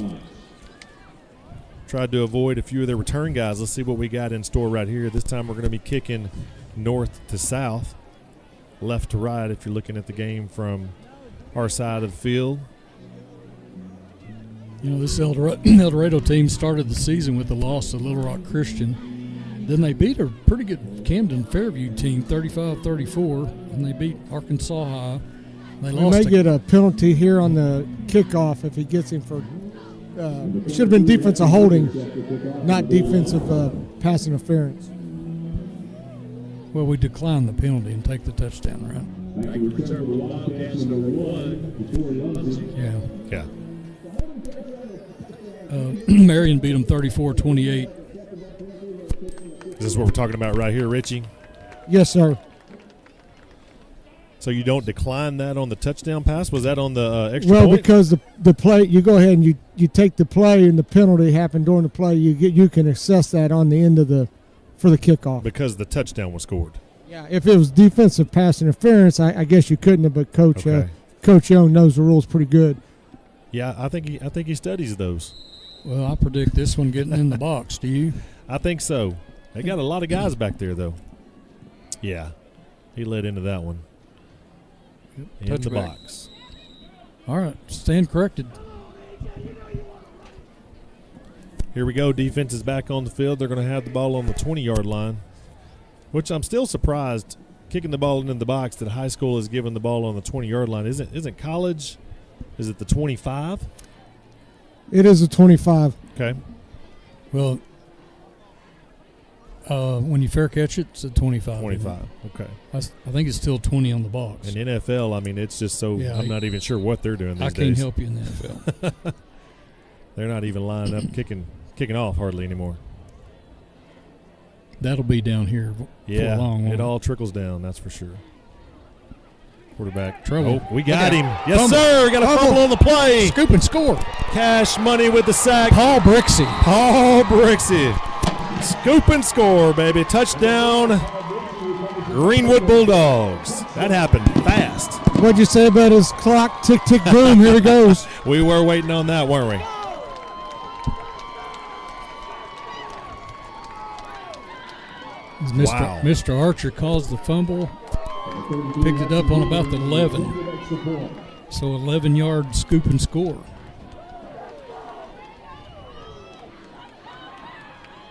Tried to avoid a few of their return guys. Let's see what we got in store right here. This time we're going to be kicking north to south, left to right if you're looking at the game from our side of the field. You know, this El Dorado team started the season with a loss to Little Rock Christian. Then they beat a pretty good Camden Fairview team, 35-34, and they beat Arkansas High. They may get a penalty here on the kickoff if he gets him for should have been defensive holding, not defensive pass interference. Well, we decline the penalty and take the touchdown, right? Yeah. Marion beat them 34-28. Is this what we're talking about right here, Richie? Yes, sir. So you don't decline that on the touchdown pass? Was that on the extra point? Well, because the play, you go ahead and you take the play and the penalty happened during the play. You can assess that on the end of for the kickoff. Because the touchdown was scored. Yeah, if it was defensive pass interference, I guess you couldn't have. But Coach Young knows the rules pretty good. Yeah, I think he studies those. Well, I predict this one getting in the box. Do you? I think so. They got a lot of guys back there, though. Yeah, he led into that one. In the box. All right, stand corrected. Here we go. Defense is back on the field. They're going to have the ball on the 20-yard line, which I'm still surprised. Kicking the ball into the box that high school is giving the ball on the 20-yard line. Isn't college? Is it the 25? It is a 25. Okay. Well, when you fair catch it, it's a 25. 25, okay. I think it's still 20 on the box. In NFL, I mean, it's just so I'm not even sure what they're doing these days. I can't help you in the NFL. They're not even lining up, kicking off hardly anymore. That'll be down here for a long while. It all trickles down, that's for sure. Quarterback. Trouble. Oh, we got him. Yes, sir. Got a fumble on the play. Scoop and score. Cash money with the sack. Paul Brixey. Scoop and score, baby. Touchdown, Greenwood Bulldogs. That happened fast. What'd you say about his clock? Tick, tick, boom. Here he goes. We were waiting on that, weren't we? Wow. Mr. Archer calls the fumble. Picked it up on about the 11. So 11-yard scoop and score.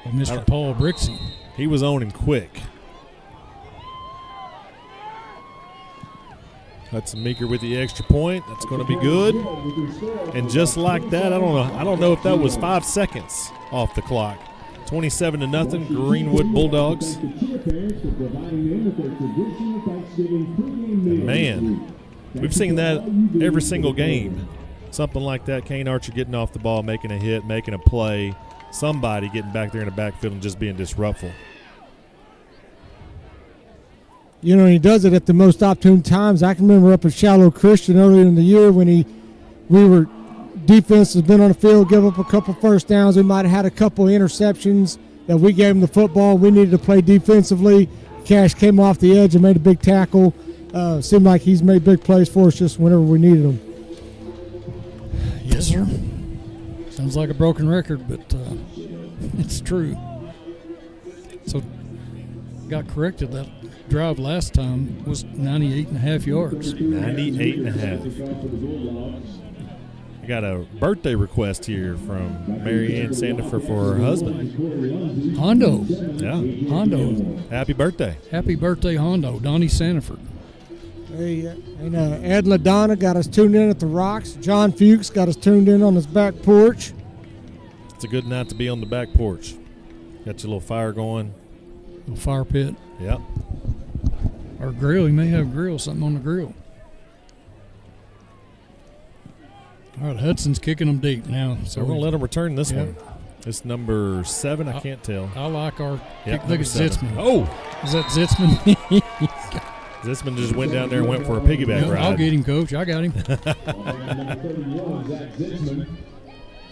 And Mr. Paul Brixey. He was on him quick. Hudson Meeker with the extra point. That's going to be good. And just like that, I don't know if that was 5 seconds off the clock. 27-0, Greenwood Bulldogs. And man, We've seen that every single game. Something like that, Kane Archer getting off the ball, making a hit, making a play, somebody getting back there in the backfield and just being disruptful. You know, he does it at the most opportune times. I can remember up at Shallow Christian earlier in the year when defense has been on the field, give up a couple first downs. We might have had a couple interceptions that we gave him the football. We needed to play defensively. Cash came off the edge and made a big tackle. Seemed like he's made big plays for us just whenever we needed him. Yes, sir. Sounds like a broken record, but it's true. So got corrected. That drive last time was 98.5 yards. 98.5. I got a birthday request here from Mary Ann Sandifer for her husband. Hondo. Yeah. Hondo. Happy birthday. Happy birthday, Hondo. Donnie Sandifer. Hey, and Ed LaDonna got us tuned in at the Rocks. John Fuchs got us tuned in on his back porch. It's a good night to be on the back porch. Got your little fire going. Little fire pit. Yep. Or grill. You may have grill, something on the grill. All right, Hudson's kicking them deep now. So we're going to let him return this Yeah. one. It's number 7. I can't tell. I like our Yep, kick. Look at 7. Zitzman. Oh! Is that Zitzman? Zitzman just went down there and went for a piggyback ride. I'll get him, Coach. I got him.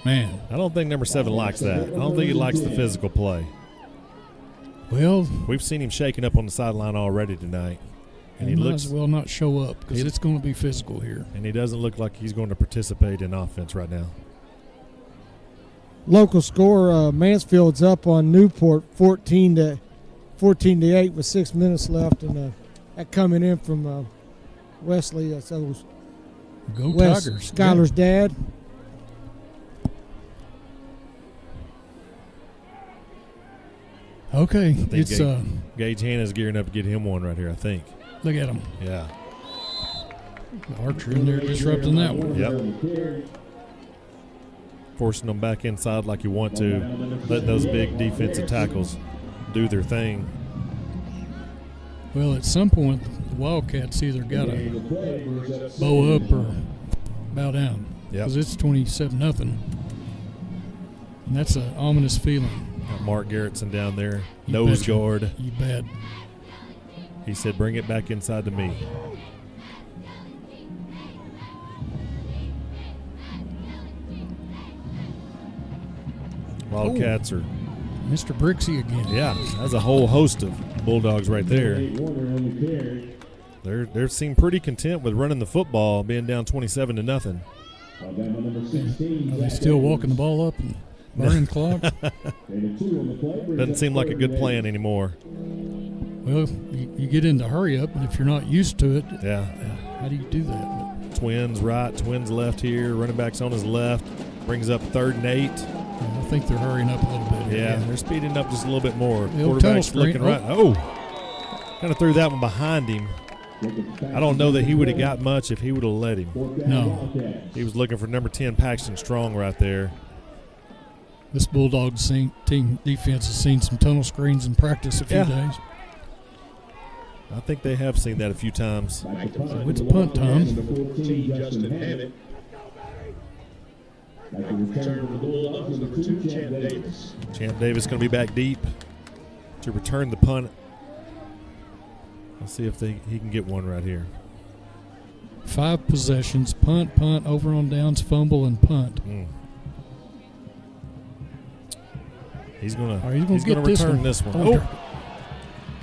Man. I don't think number 7 likes that. I don't think he likes the physical play. Well, we've seen him shaking up on the sideline already tonight. And he might looks as well not show up because it's going to be physical here. And he doesn't look like he's going to participate in offense right now. Local score, Mansfield's up on Newport 14-8 with 6 minutes left, and that coming in from Wesley. So Go Wes, Tigers. Skylar's dad. Okay, I think it's Gage Hanna's gearing up to get him one right here, I think. Look at him. Yeah. Archer in there disrupting that one. Yep. Forcing them back inside like you want to. Letting those big defensive tackles do their thing. Well, at some point, the Wildcats either got to bow up or bow down. Because it's 27-0. And that's an ominous feeling. Got Mark Garrettson down there. You Nose betcha. guard. You bet. He said, bring it back inside to me. Wildcats are Mr. Brixey again. Yeah, that's a whole host of Bulldogs right there. They seem pretty content with running the football, being down 27-0. Are they still walking the ball up and burning clock? Doesn't seem like a good plan anymore. Well, you get into hurry up, and if you're not used to it, how do you do that? Twins right, twins left here. Running back's on his left. Brings up 3rd and 8. I think they're hurrying up a little bit. Yeah, they're speeding up just a little bit more. The old Quarterback's tunnel looking screen. right. Oh, kind of threw that one behind him. I don't know that he would have got much if he would have let him. No. He was looking for number 10, Paxton Strong, right there. This Bulldogs team defense has seen some tunnel screens in practice a few days. I think they have seen that a few times. So it's punt time. Champ Davis going to be back deep to return the punt. Let's see if he can get one right here. 5 possessions: punt, over on downs, fumble, and punt. He's going to get return this one.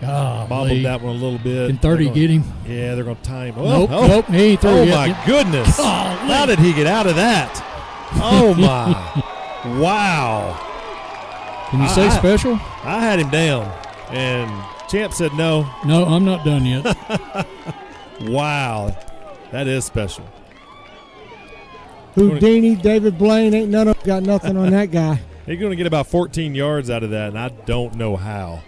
Oh, bobbled that one a little bit. Can 30 get him? Yeah, they're going to time him. Nope, he ain't through yet. My goodness. How did he get out of that? Oh, my. Wow. Can you say special? I had him down, and Champ said no. No, I'm not done yet. Wow. That is special. Houdini, David Blaine, ain't none of them got nothing on that guy. He's going to get about 14 yards out of that, and I don't know how.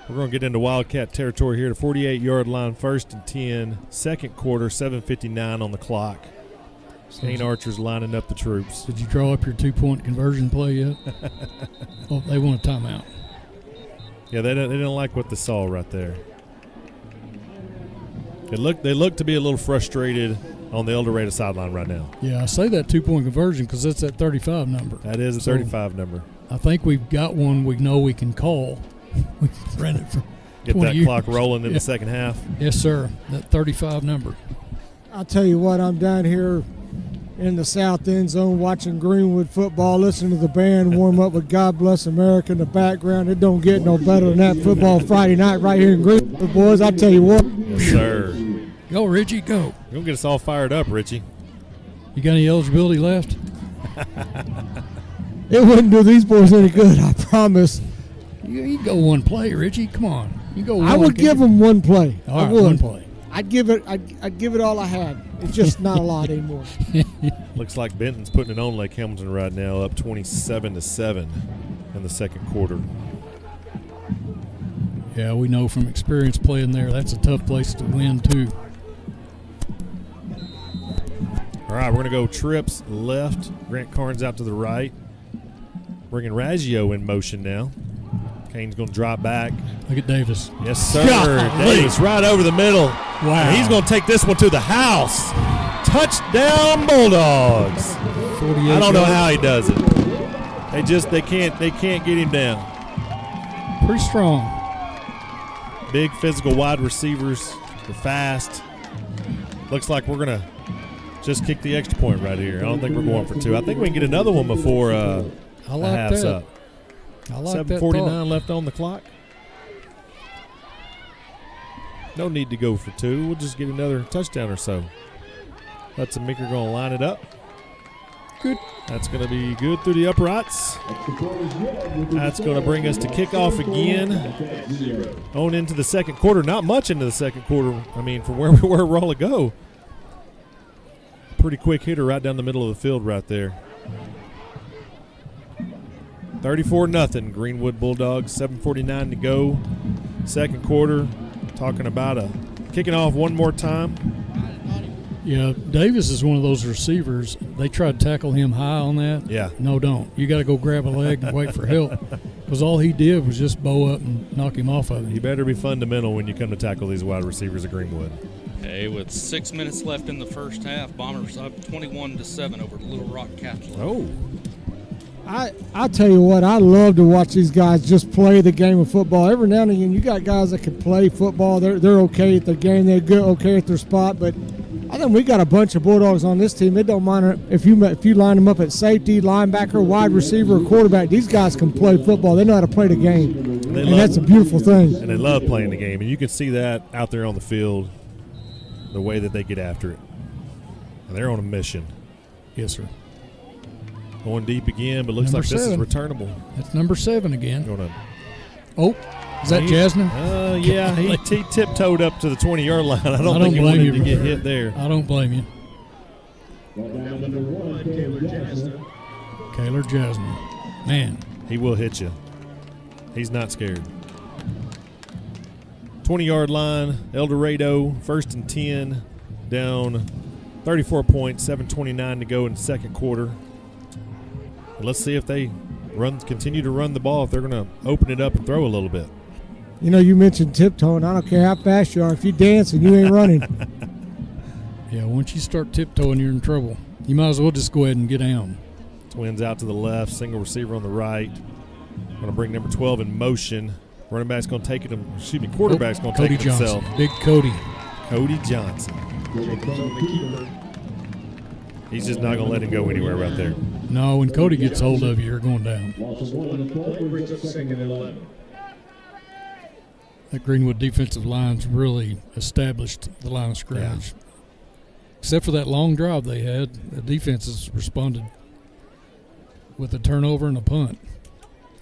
We're going to get into Wildcat territory here. The 48-yard line, 1st and 10, second quarter, 7:59 on the clock. Kane Archer's lining up the troops. Did you draw up your 2-point conversion play yet? Well, they want a timeout. Yeah, they didn't like what they saw right there. They look to be a little frustrated on the El Dorado sideline right now. Yeah, I say that 2-point conversion because that's that 35 number. That is a 35 number. I think we've got one we know we can call. We ran it for Get 20 that years. clock rolling in the second half. Yes, sir. That 35 number. I'll tell you what, I'm down here in the south end zone watching Greenwood football, listening to the band warm up with God Bless America in the background. It don't get no better than that football Friday night right here in Greenwood, boys. I'll tell you what. Yes, sir. Go, Richie, go. You're going to get us all fired up, Richie. You got any eligibility left? It wouldn't do these boys any good, I promise. You go one play, Richie. Come on. You go. I would give them one play. All I right, would. one play. I'd give it all I had. It's just not a lot anymore. Looks like Benton's putting it on Lake Hamilton right now, up 27-7 in the second quarter. Yeah, we know from experience playing there, that's a tough place to win, too. All right, we're going to go trips left. Grant Carnes out to the right. Bringing Raggio in motion now. Kane's going to drop back. Look at Davis. Yes, sir. Golly. Davis right over the middle. Wow. And he's going to take this one to the house. Touchdown, Bulldogs. 48 I don't know yards. how he does it. They can't get him down. Pretty strong. Big physical wide receivers. They're fast. Looks like we're going to just kick the extra point right here. I don't think we're going for two. I think we can get another one before I the like half's that. up. I like that 7:49 thought. left on the clock. No need to go for two. We'll just get another touchdown or so. Hudson Meeker going to line it up. Good. That's going to be good through the uprights. That's going to bring us to kickoff again. On into the second quarter. Not much into the second quarter. I mean, from where we were a while ago. Pretty quick hitter right down the middle of the field right there. 34-0 Greenwood Bulldogs. 7:49 to go. Second quarter. Talking about kicking off one more time. Yeah, Davis is one of those receivers. They try to tackle him high on that. Yeah. No, don't. You got to go grab a leg and wait for help. Because all he did was just bow up and knock him off of it. You better be fundamental when you come to tackle these wide receivers at Greenwood. Hey, with 6 minutes left in the first half, Bombers up 21-7 over Little Rock Catholic. Oh. I tell you what, I love to watch these guys just play the game of football. Every now and again, you got guys that can play football. They're okay at their game. They're good, okay at their spot. But I think we got a bunch of Bulldogs on this team. It don't matter if you line them up at safety, linebacker, wide receiver, or quarterback. These guys can play football. They know how to play the game, and that's a beautiful thing. And they love playing the game, and you can see that out there on the field, the way that they get after it. And they're on a mission. Yes, sir. Going deep again, but looks Number like this is 7. returnable. That's number 7 again. Gonna, is that Jasmine? Yeah, he tiptoed up to the 20-yard line. I don't think he wanted to get hit there. I don't blame you. Kaylor Jasmine. Man. He will hit you. He's not scared. 20-yard line, El Dorado, 1st and 10, down 34 points, 7:29 to go in the second quarter. And let's see if they continue to run the ball, if they're going to open it up and throw a little bit. You know, you mentioned tiptoeing. I don't care how fast you are. If you're dancing, you ain't running. Yeah, once you start tiptoeing, you're in trouble. You might as well just go ahead and get down. Twins out to the left, single receiver on the right. Going to bring number 12 in motion. Running back's going to take it. Quarterback's going to take it himself. Big Cody. Cody Johnson. He's just not going to let him go anywhere right there. No, when Cody gets hold of you, you're going down. That Greenwood defensive line's really established the line of scrimmage. Yeah. Except for that long drive they had, the defense has responded with a turnover and a punt.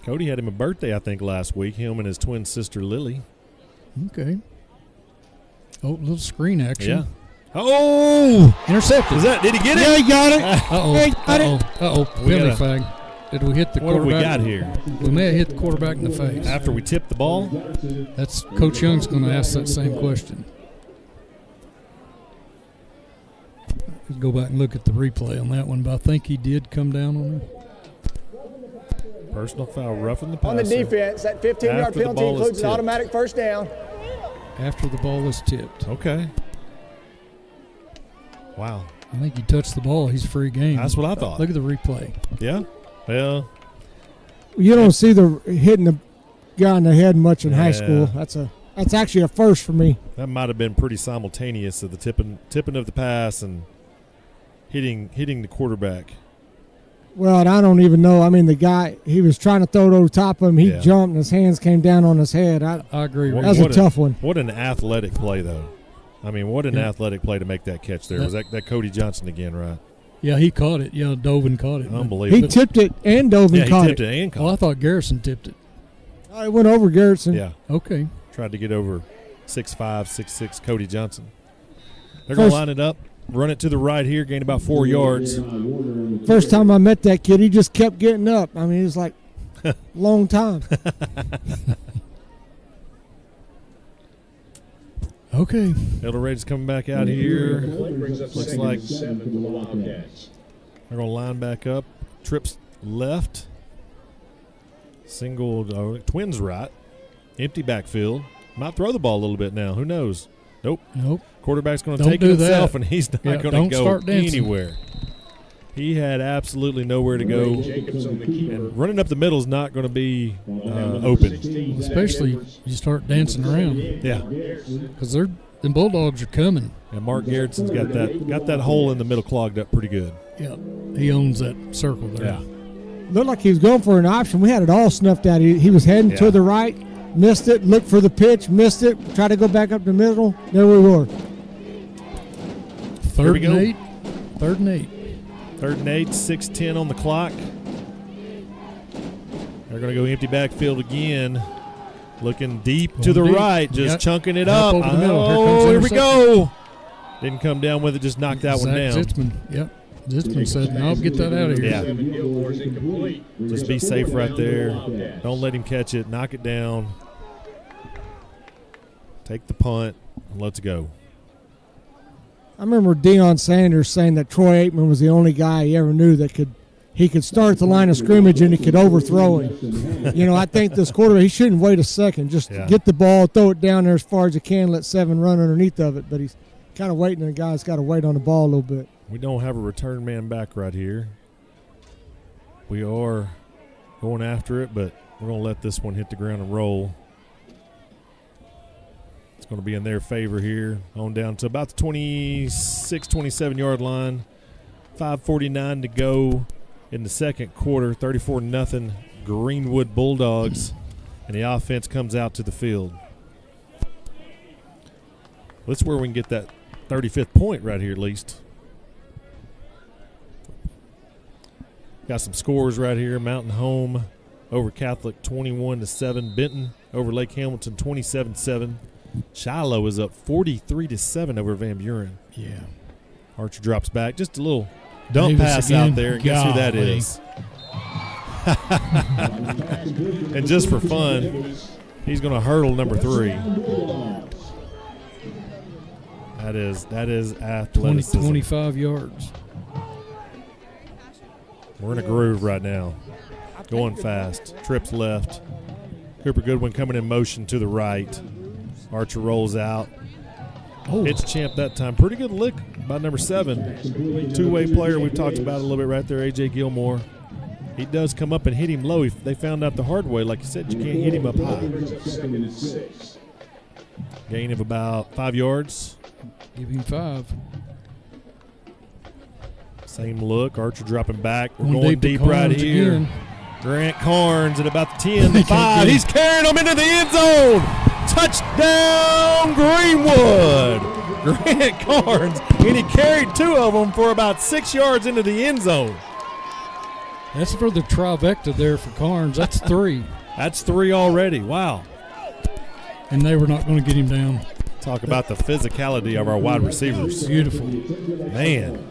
Cody had him a birthday, I think, last week, him and his twin sister, Lily. Okay. Oh, little screen action. Yeah. Oh! Intercepted. Did he get it? Yeah, he got it. Uh-oh. Penalty flag. Did we hit the quarterback? What have we got here? We may have hit the quarterback in the face. After we tipped the ball? That's Coach Young's going to ask that same question. Let's go back and look at the replay on that one, but I think he did come down on him. Personal foul, roughing the passer. On the defense, that 15-yard penalty includes an automatic first down. After the ball is tipped. Okay. Wow. I think he touched the ball. He's free game. That's what I thought. Look at the replay. Yeah. Well, you don't see the hitting the guy in the head much in high school. That's actually a first for me. That might have been pretty simultaneous of the tipping of the pass and hitting the quarterback. Well, and I don't even know. I mean, the guy, he was trying to throw it over top of him. He jumped and his hands came down on his head. I agree. That was a tough one. What an athletic play, though. I mean, what an athletic play to make that catch there. Was that Cody Johnson again, right? Yeah, he caught it. Yeah, dove and caught it. Unbelievable. He tipped it and dove and caught he tipped it and caught it. I thought Garrison tipped it. Oh, it went over Garrison. Yeah. Okay. Tried to get over 6'5", 6'6" Cody Johnson. They're going to line it up, run it to the right here, gain about 4 yards. First time I met that kid, he just kept getting up. I mean, it was like long time. Okay. Elder Raid's coming back out here. Looks like they're going to line back up. Trips left. Single, twins right. Empty backfield. Might throw the ball a little bit now. Who knows? Nope. Quarterback's going to take it himself, and he's not going to go anywhere. He had absolutely nowhere to go. And running up the middle is not going to be open. Especially you start dancing around. Yeah. Because the Bulldogs are coming. And Mark Garrettson's got that hole in the middle clogged up pretty good. Yeah. He owns that circle there. Yeah. Looked like he was going for an option. We had it all snuffed out. He was heading to the right, missed it, looked for the pitch, missed it, tried to go back up the middle. There we were. Third and 8. 3rd and 8, 6:10 on the clock. They're going to go empty backfield again. Looking deep to the right, just chunking it up. Over the middle. Here we go. Didn't come down with it, just knocked that one down. Zitzman, yep. Zitzman said, no, get that out of here. Yeah. Just be safe right there. Don't let him catch it. Knock it down. Take the punt, and let's go. I remember Deion Sanders saying that Troy Aikman was the only guy he ever knew that he could start at the line of scrimmage and he could overthrow him. You know, I think this quarterback, he shouldn't wait a second. Just get the ball, throw it down there as far as he can, let 7 run underneath of it. But he's kind of waiting, and the guy's got to wait on the ball a little bit. We don't have a return man back right here. We are going after it, but we're going to let this one hit the ground and roll. It's going to be in their favor here. On down to about the 26, 27-yard line. 5:49 to go in the second quarter. 34-0 Greenwood Bulldogs. And the offense comes out to the field. That's where we can get that 35th point right here at least. Got some scores right here. Mountain Home over Catholic 21-7. Benton over Lake Hamilton 27-7. Shiloh is up 43-7 over Van Buren. Yeah. Archer drops back. Just a little dump Davis pass again. out there. And guess who that is? And just for fun, he's going to hurdle number 3. That is athleticism. 25 yards. We're in a groove right now. Going fast. Trips left. Cooper Goodwin coming in motion to the right. Archer rolls out. Hits Champ that time. Pretty good lick by number 7. Two-way player we've talked about a little bit right there, A.J. Gilmore. He does come up and hit him low. They found out the hard way. Like you said, you can't hit him up high. Gain of about 5 yards. Give him 5. Same look. Archer dropping back. We're Going going deep deep right here. again. Grant Carnes at about the 10, the 5. He's carrying them into the end zone. Touchdown, Greenwood. Grant Carnes. And he carried 2 of them for about 6 yards into the end zone. That's for the trifecta there for Carnes. That's 3. That's 3 already. Wow. And they were not going to get him down. Talk about the physicality of our wide receivers. Beautiful. Man.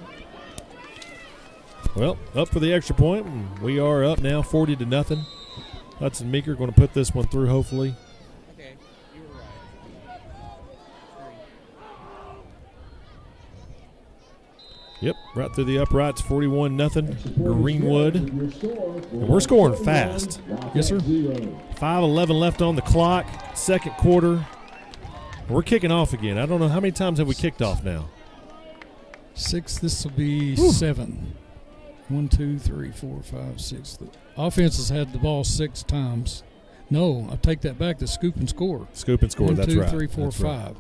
Well, up for the extra point. We are up now 40-0. Hudson Meeker going to put this one through, hopefully. Okay, you were right. Yep, right through the uprights, 41-0 Greenwood. And we're scoring fast. Yes, sir. 5:11 left on the clock, second quarter. We're kicking off again. I don't know how many times have we kicked off now. 6. This will be 7. 1, 2, 3, 4, 5, 6. The offense has had the ball 6 times. No, I take that back. The scoop and score. Scoop and score, 1, that's 2, right. 3, 4, That's 5. right.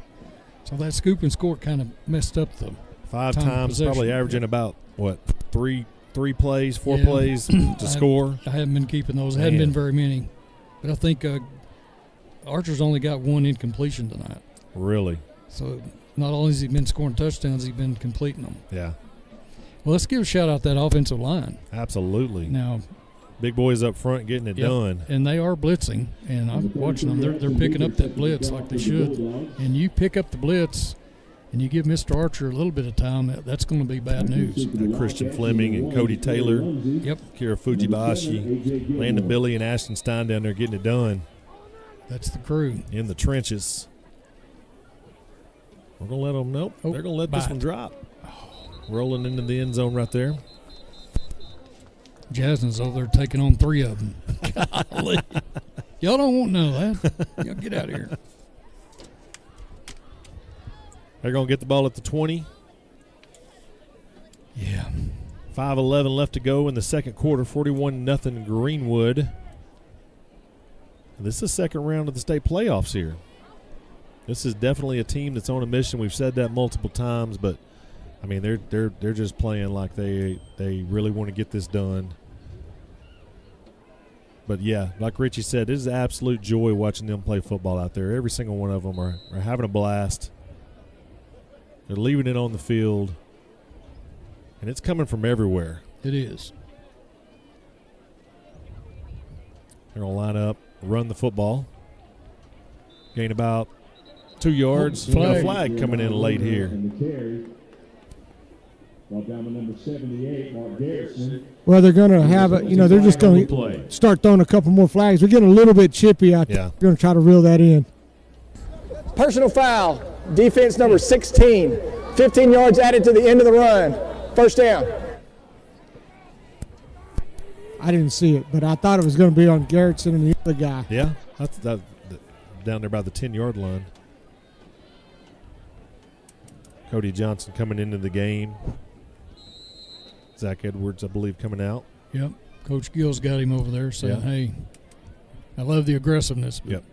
So that scoop and score kind of messed up the 5 time times, possession. probably averaging about, what, 3 plays, 4 Yeah. plays to score? I haven't been keeping those. It Man. hadn't been very many. But I think Archer's only got 1 incompletion tonight. Really? So not only has he been scoring touchdowns, he's been completing them. Yeah. Well, let's give a shout out to that offensive line. Absolutely. Now, big boys up front getting it done. And they are blitzing, and I'm watching them. They're picking up that blitz like they should. And you pick up the blitz, and you give Mr. Archer a little bit of time, that's going to be bad news. Christian Fleming and Cody Taylor. Yep. Kira Fujibashi, Landon Billy, and Ashton Stein down there getting it done. That's the crew. In the trenches. We're going to let them, nope. They're going to let this one drop. Rolling into the end zone right there. Jasmine's over there taking on 3 of them. Golly. Y'all don't want none of that. Y'all get out of here. They're going to get the ball at the 20. Yeah. 5:11 left to go in the second quarter. 41-0 Greenwood. This is the second round of the state playoffs here. This is definitely a team that's on a mission. We've said that multiple times, but I mean they're just playing like they really want to get this done. But yeah, like Richie said, this is absolute joy watching them play football out there. Every single one of them are having a blast. They're leaving it on the field, and it's coming from everywhere. It is. They're going to line up, run the football. Gain about 2 yards. We got a flag coming in late here. Well, they're going to have it. They're just going to start throwing a couple more flags. We're getting a little bit chippy out there. Yeah. We're going to try to reel that in. Personal foul. Defense number 16. 15 yards added to the end of the run. First down. I didn't see it, but I thought it was going to be on Garrettson and the other guy. Yeah, that's down there by the 10-yard line. Cody Johnson coming into the game. Zach Edwards, I believe, coming out. Yep. Coach Gill's got him over there saying, Yeah. hey, I love the aggressiveness. Yep.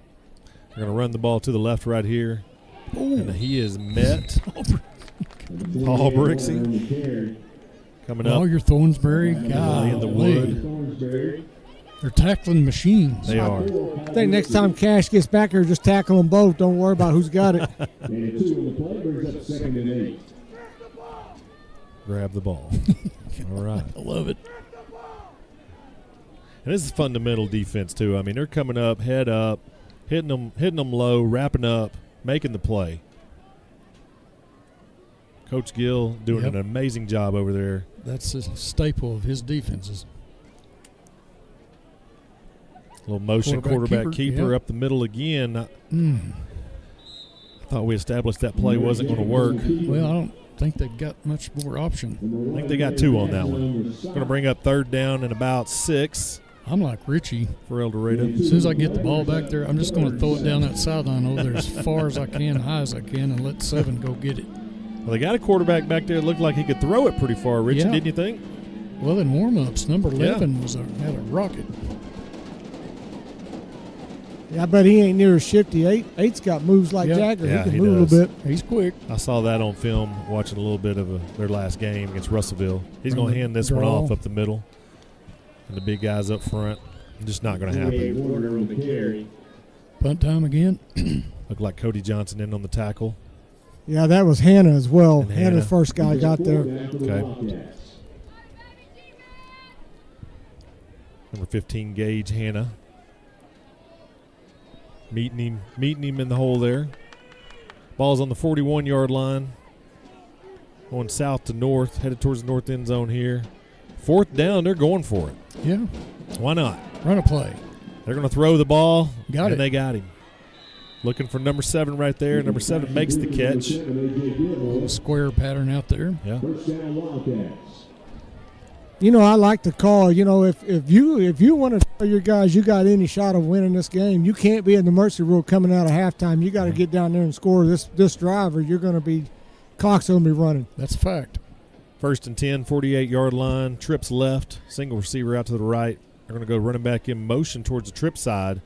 They're going to run the ball to the left right here. Ooh. And he is met. Paul Brixey coming up. Oh, your Thornsbury. God, in the wood. They're tackling machines. They are. I think next time Cash gets back here, just tackle them both. Don't worry about who's got it. Grab the ball. All right. I love it. And this is fundamental defense, too. I mean, they're coming up, head up, hitting them low, wrapping up, making the play. Coach Gill doing an amazing job over there. That's a staple of his defenses. Little motion quarterback keeper up the middle again. I thought we established that play wasn't going to work. Well, I don't think they've got much more option. I think they got 2 on that one. Going to bring up 3rd down and about 6. I'm like Richie. For El Dorado. As soon as I get the ball back there, I'm just going to throw it down that sideline over there as far as I can, high as I can, and let 7 go get it. Well, they got a quarterback back there that looked like he could throw it pretty far, Richie, didn't you think? Well, in warm-ups, number 11 had a rocket. Yeah, I bet he ain't near as shifty. 8's got moves like Jagger. Yeah, he can he move does. a little bit. He's quick. I saw that on film watching a little bit of their last game against Russellville. He's going to hand this one off up the middle. And the big guys up front. Just not going to happen. Punt time again. Looked like Cody Johnson in on the tackle. Yeah, that was Hannah as well. And Hannah, the first guy got there. Okay. Number 15, Gage Hannah. Meeting him in the hole there. Ball's on the 41-yard line. Going south to north, headed towards the north end zone here. 4th down, they're going for it. Yeah. Why not? Run a play. They're going to throw the ball. Got it. And they got him. Looking for number 7 right there. Number 7 makes the catch. A little square pattern out there. Yeah. I like the call. If you want to tell your guys you got any shot of winning this game, you can't be in the mercy rule coming out of halftime. You got to get down there and score this drive, or you're going to be clock's going to be running. That's a fact. 1st and 10, 48-yard line. Trips left. Single receiver out to the right. They're going to go running back in motion towards the trip side.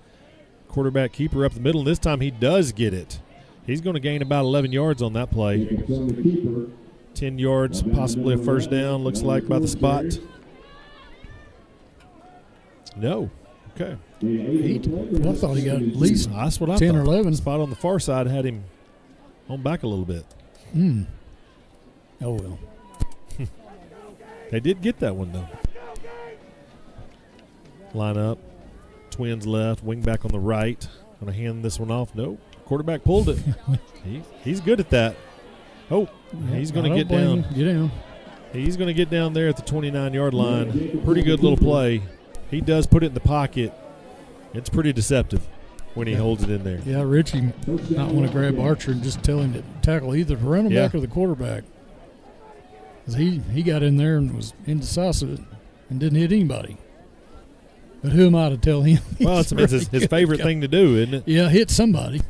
Quarterback keeper up the middle. This time he does get it. He's going to gain about 11 yards on that play. 10 yards, possibly a first down, looks like, by the spot. No. Okay. I thought he got at least that's what I 10 thought. or 11. Spot on the far side had him on back a little bit. Oh, well. They did get that one, though. Line up. Twins left. Wing back on the right. Going to hand this one off. Nope. Quarterback pulled it. He's good at that. Oh, he's going to get down. Get down. He's going to get down there at the 29-yard line. Pretty good little play. He does put it in the pocket. It's pretty deceptive when he holds it in there. Yeah, Richie not want to grab Archer and just tell him to tackle either the running back or the quarterback. 'Cause he got in there and was indecisive and didn't hit anybody. But who am I to tell him? Well, it's his favorite thing to do, isn't it? Yeah, hit somebody.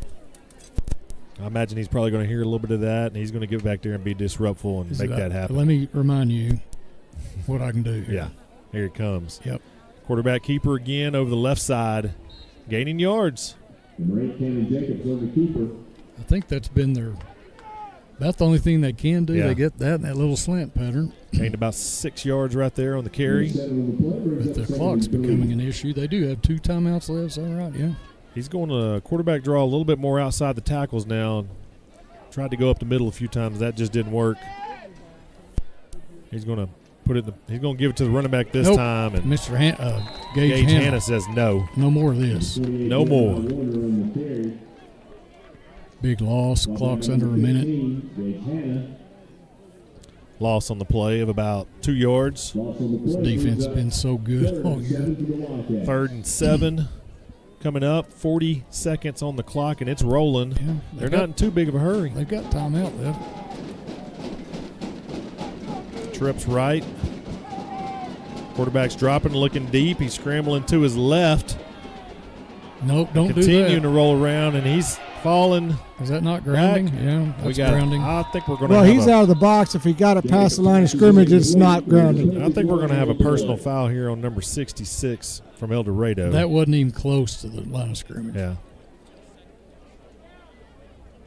I imagine he's probably going to hear a little bit of that, and he's going to get back there and be disruptful and make that happen. Let me remind you what I can do here. Yeah, here it comes. Yep. Quarterback keeper again over the left side, gaining yards. I think that's been about the only thing they can do. Yeah. They get that and that little slant pattern. Gained about 6 yards right there on the carry. But the clock's becoming an issue. They do have 2 timeouts left. Is that right? Yeah. He's going to quarterback draw a little bit more outside the tackles now. Tried to go up the middle a few times. That just didn't work. He's going to put it. He's going to give it to the running back this time. And Mr. Gage Hanna says no. No more of this. No more. Big loss. Clock's under a minute. Loss on the play of about 2 yards. This defense has been so good all year. 3rd and 7 coming up. 40 seconds on the clock, and it's rolling. Yeah, They're not in too big of a hurry. They've got timeout left. Trips right. Quarterback's dropping, looking deep. He's scrambling to his left. Nope, don't do that. Continuing to roll around, and he's falling. Is that not grounding? Back. Yeah, that's grounding. I think we're going to Well, he's out of the box. If he got it past the line of scrimmage, it's not grounding. I think we're going to have a personal foul here on number 66 from El Dorado. That wasn't even close to the line of scrimmage. Yeah.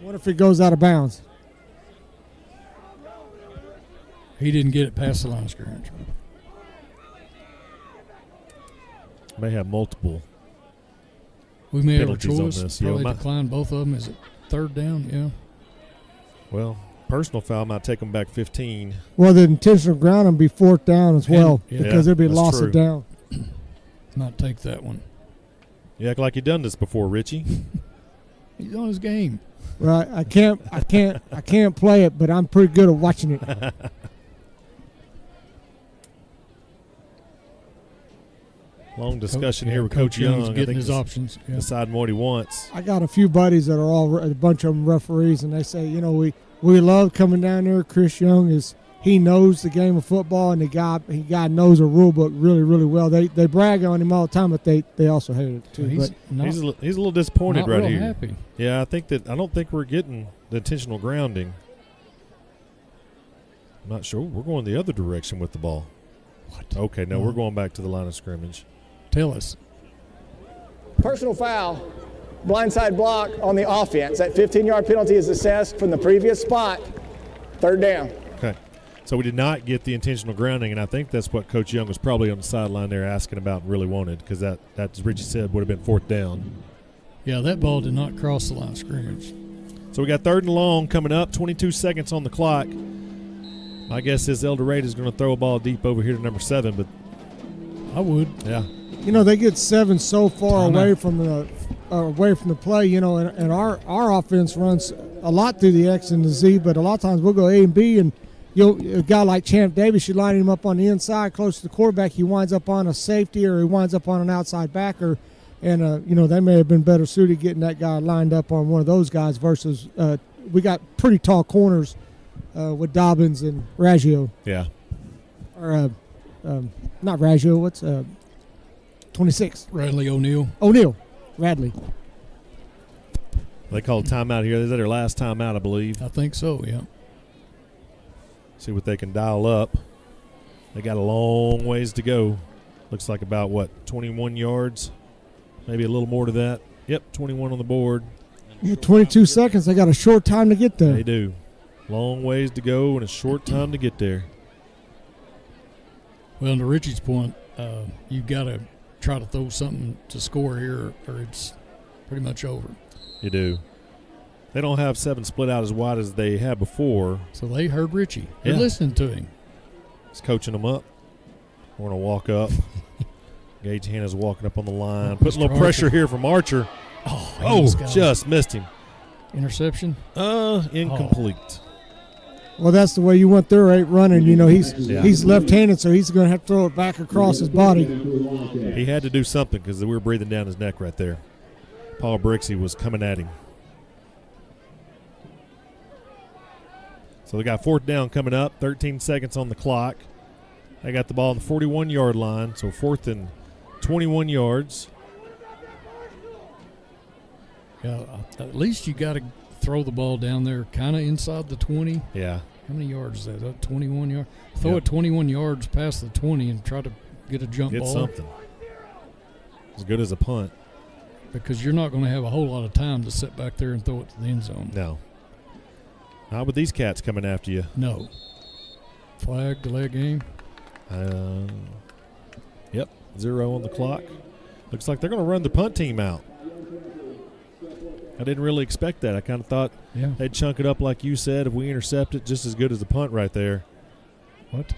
What if it goes out of bounds? He didn't get it past the line of scrimmage. May have multiple. We may have a penalties on choice. this. Probably decline both of them. Is it 3rd down? Yeah. Well, personal foul might take them back 15. Well, the intentional grounding be 4th down as well because there'd be loss of down. Might take that one. You act like you've done this before, Richie. He's on his game. Right. I can't play it, but I'm pretty good at watching it. Long discussion here with Coach Young's Young. getting his options. Yeah. Deciding what he wants. I got a few buddies that are a bunch of them referees, and they say, we love coming down there. Chris Young he knows the game of football, and the guy knows a rule book really, really well. They brag on him all the time, but they also hate it too. He's a little disappointed not right real here. Happy. Yeah, I don't think we're getting the intentional grounding. I'm not sure. We're going the other direction with the ball. What? Okay, no, we're going back to the line of scrimmage. Tell us. Personal foul, blindside block on the offense. That 15-yard penalty is assessed from the previous spot. 3rd down. Okay. So we did not get the intentional grounding, and I think that's what Coach Young was probably on the sideline there asking about and really wanted, because that, as Richie said, would have been 4th down. Yeah, that ball did not cross the line of scrimmage. So we got 3rd and long coming up, 22 seconds on the clock. My guess is El Dorado is going to throw a ball deep over here to number 7, but I would. Yeah. They get 7 so far away from the play, and our offense runs a lot through the X and the Z, but a lot of times we'll go A and B, and a guy like Champ Davis, you line him up on the inside close to the quarterback, he winds up on a safety or he winds up on an outside backer, and they may have been better suited getting that guy lined up on one of those guys versus we got pretty tall corners with Dobbins and Raggio. Yeah. Or not Raggio, what's 26? Radley O'Neal. Radley. They called timeout here. Is that their last timeout, I believe? I think so, yeah. See what they can dial up. They got a long ways to go. Looks like about, 21 yards? Maybe a little more to that. Yep, 21 on the board. Yeah, 22 seconds. They got a short time to get there. They do. Long ways to go and a short time to get there. Well, to Richie's point, you've got to try to throw something to score here or it's pretty much over. You do. They don't have 7 split out as wide as they had before. So they heard Richie. They're listening to him. He's coaching them up. We're going to walk up. Gage Hanna's walking up on the line. Putting a little pressure here from Archer. Just missed him. Interception? Incomplete. Well, that's the way you want their 8 running. You know, he's left-handed, so he's going to have to throw it back across his body. He had to do something because we were breathing down his neck right there. Paul Brixey was coming at him. So they got 4th down coming up, 13 seconds on the clock. They got the ball on the 41-yard line, so 4th and 21 yards. Yeah, at least you got to throw the ball down there kind of inside the 20. Yeah. How many yards is that? 21 yards? Throw it 21 yards past the 20 and try to get a jump ball. Get something. As good as a punt. Because you're not going to have a whole lot of time to sit back there and throw it to the end zone. No. Not with these cats coming after you. No. Flag, delay game. Yep, 0 on the clock. Looks like they're going to run the punt team out. I didn't really expect that. I kind of thought they'd chunk it up like you said. If we intercept it, just as good as the punt right there. What?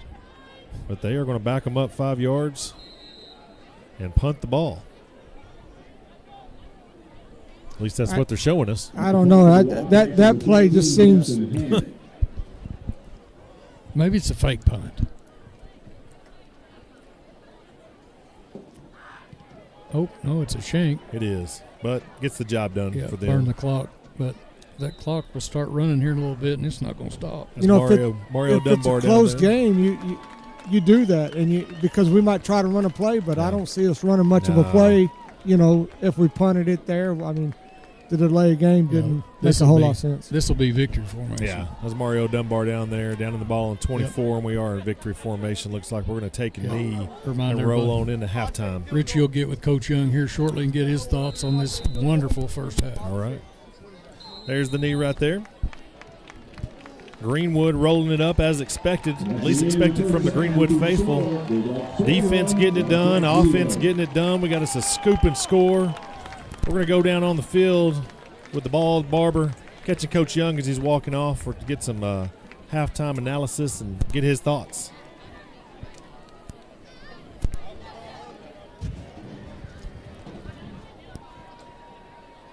But they are going to back them up 5 yards and punt the ball. At least that's what they're showing us. I don't know. That play just seems. Maybe it's a fake punt. Oh, no, it's a shank. It is, but gets the job done for them. Burn the clock, but that clock will start running here in a little bit, and it's not going to stop. That's Mario Dunbar it's a close game, you do that, and because we might try to run a play, but I don't see us running much of a play. You know, if we punted it there, I mean, the delay game didn't make a whole lot of sense. This will be victory formation. Yeah, there's Mario Dunbar down there, down in the ball on 24, and we are in victory formation. Looks like we're going to take a knee and roll on into halftime. Richie will get with Coach Young here shortly and get his thoughts on this wonderful first half. All right. There's the knee right there. Greenwood rolling it up as expected, at least expected from the Greenwood faithful. Defense getting it done, offense getting it done. We got us a scoop and score. We're going to go down on the field with the ball. Barber catching Coach Young as he's walking off to get some halftime analysis and get his thoughts.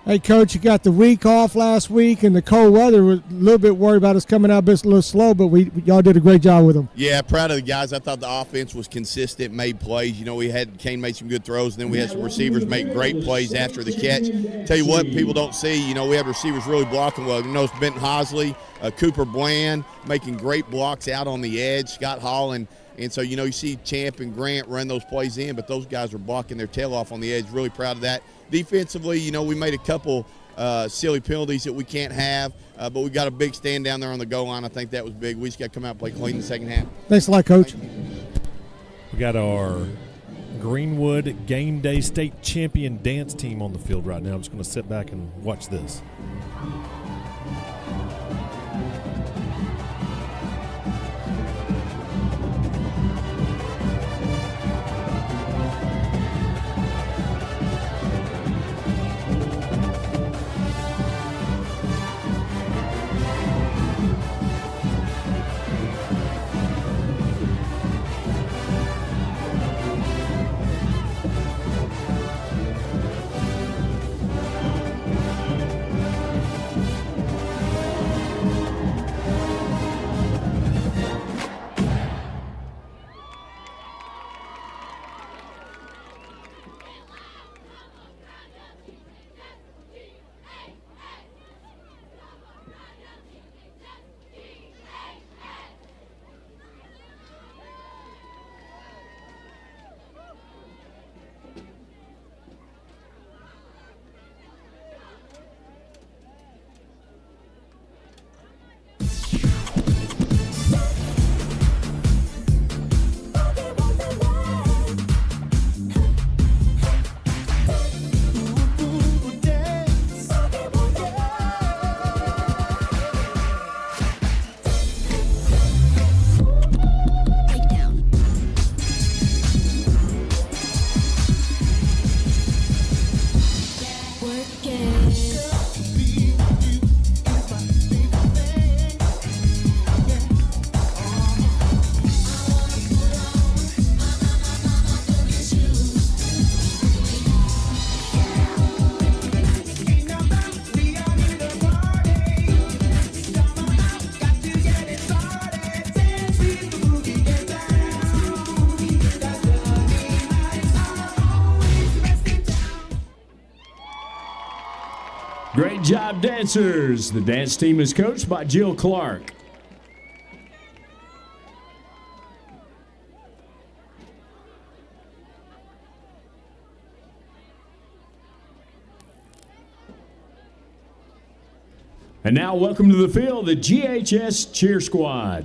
Hey, Coach, you got the week off last week, and the cold weather was a little bit worried about us coming out a little slow, but y'all did a great job with them. Yeah, proud of the guys. I thought the offense was consistent, made plays. You know, Kane made some good throws, and then we had some receivers make great plays after the catch. Tell you what, people don't see, you know, we have receivers really blocking well. You know, it's Benton Hosley, Cooper Bland making great blocks out on the edge, Scott Hall, and so, you know, you see Champ and Grant run those plays in, but those guys are blocking their tail off on the edge. Really proud of that. Defensively, you know, we made a couple silly penalties that we can't have, but we got a big stand down there on the goal line. I think that was big. We just got to come out and play clean in the second half. Thanks a lot, Coach. We got our Greenwood Game Day State Champion dance team on the field right now. I'm just going to sit back and watch this. Great job, dancers. The dance team is coached by Jill Clark. And now welcome to the field, the GHS Cheer Squad.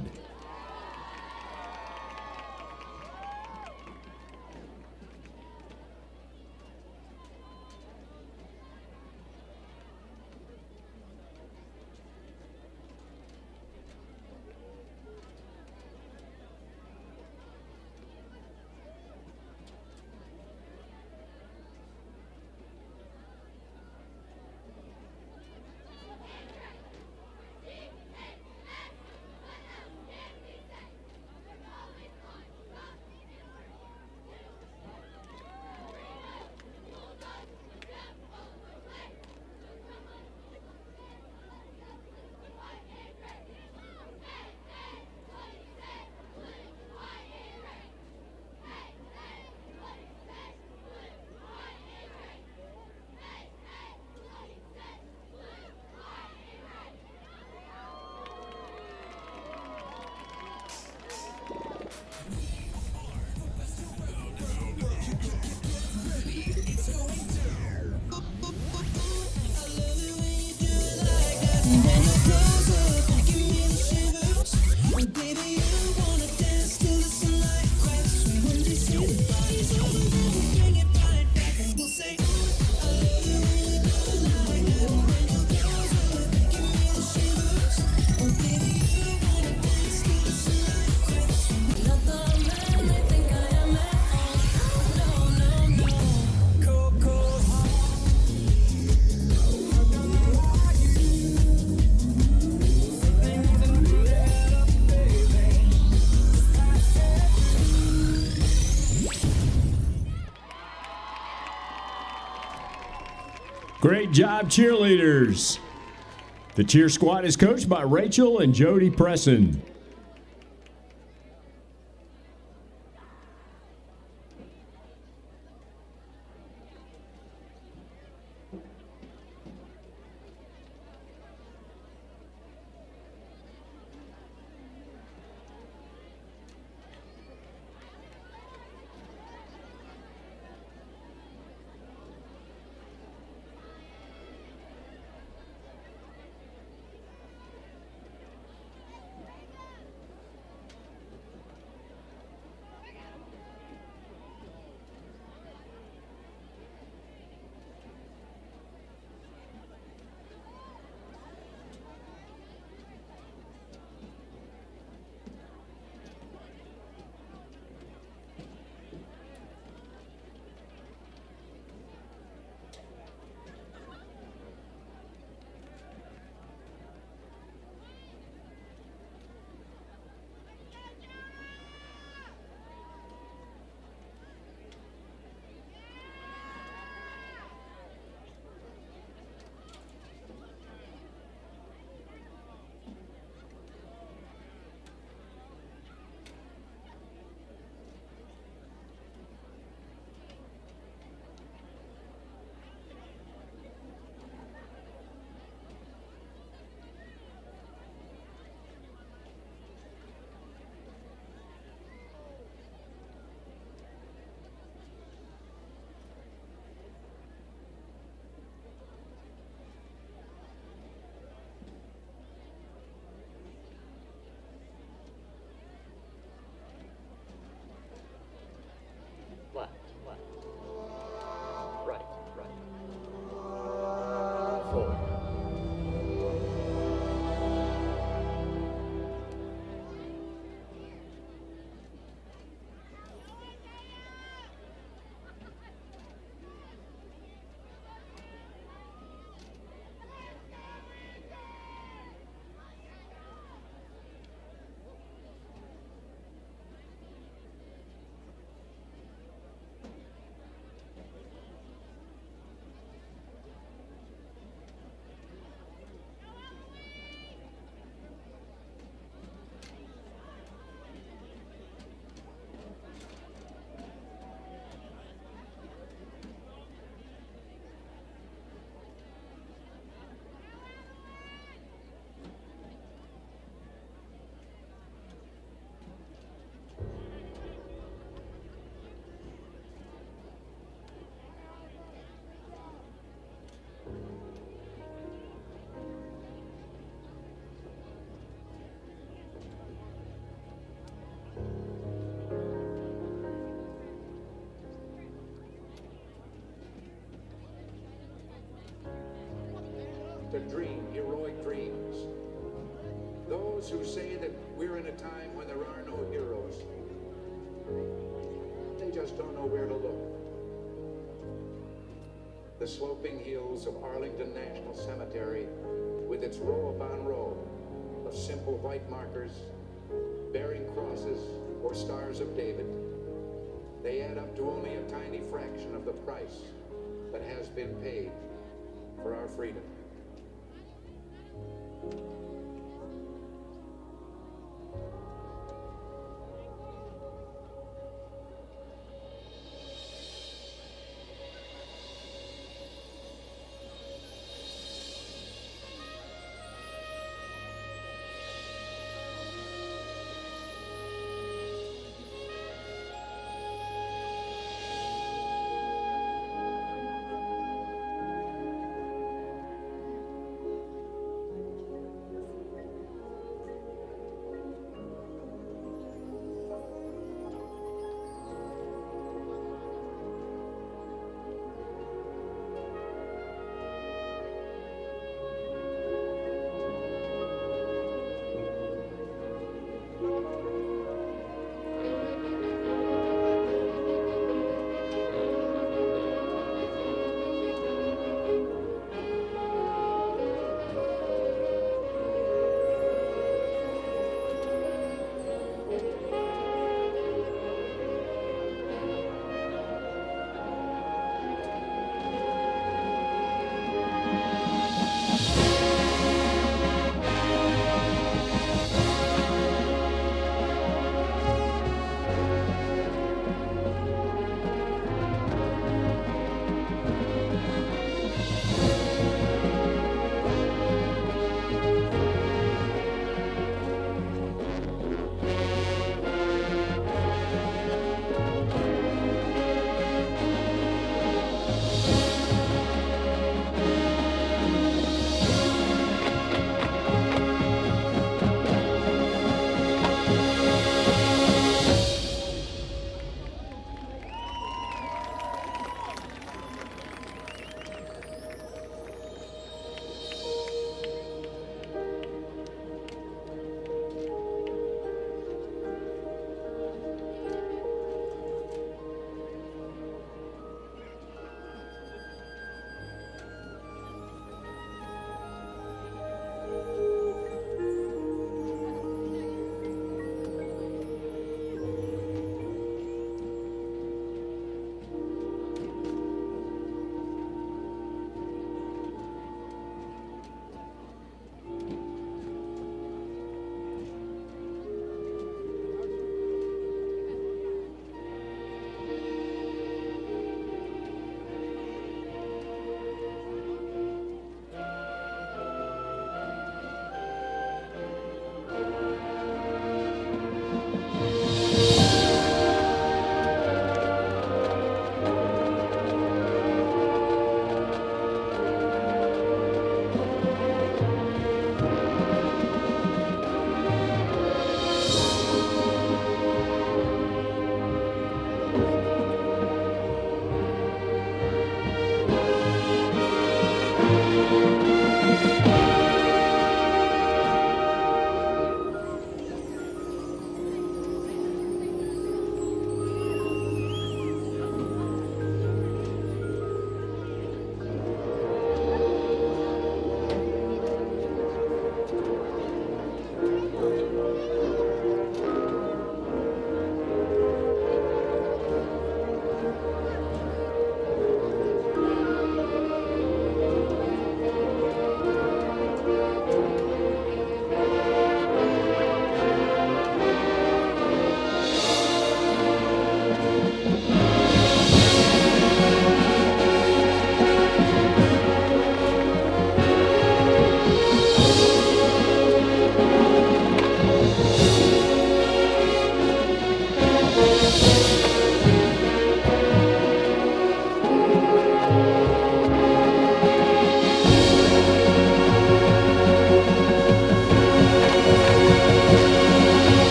Great job, cheerleaders. The cheer squad is coached by Rachel and Jody Presson. dream heroic dreams. Those who say that we're in a time when there are no heroes, they just don't know where to look. The sloping hills of Arlington National Cemetery, with its row upon row of simple white markers bearing crosses or stars of David, they add up to only a tiny fraction of the price that has been paid for our freedom.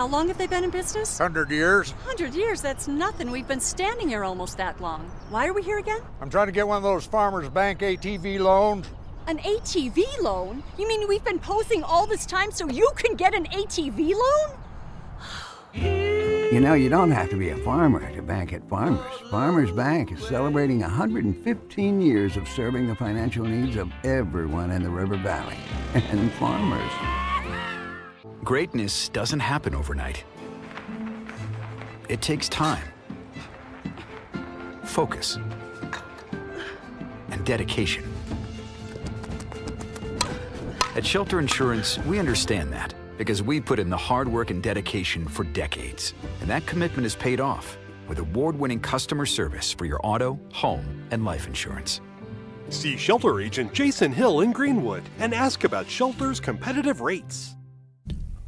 How long have they been in business? 100 years. 100 years, that's nothing. We've been standing here almost that long. Why are we here again? I'm trying to get one of those Farmers Bank ATV loans. An ATV loan? You mean we've been posing all this time so you can get an ATV loan? You know, you don't have to be a farmer to bank at Farmers. Farmers Bank is celebrating 115 years of serving the financial needs of everyone in the River Valley. And farmers. Greatness doesn't happen overnight. It takes time, focus, and dedication. At Shelter Insurance, we understand that because we put in the hard work and dedication for decades. And that commitment is paid off with award-winning customer service for your auto, home, and life insurance. See Shelter Agent Jason Hill in Greenwood and ask about Shelter's competitive rates.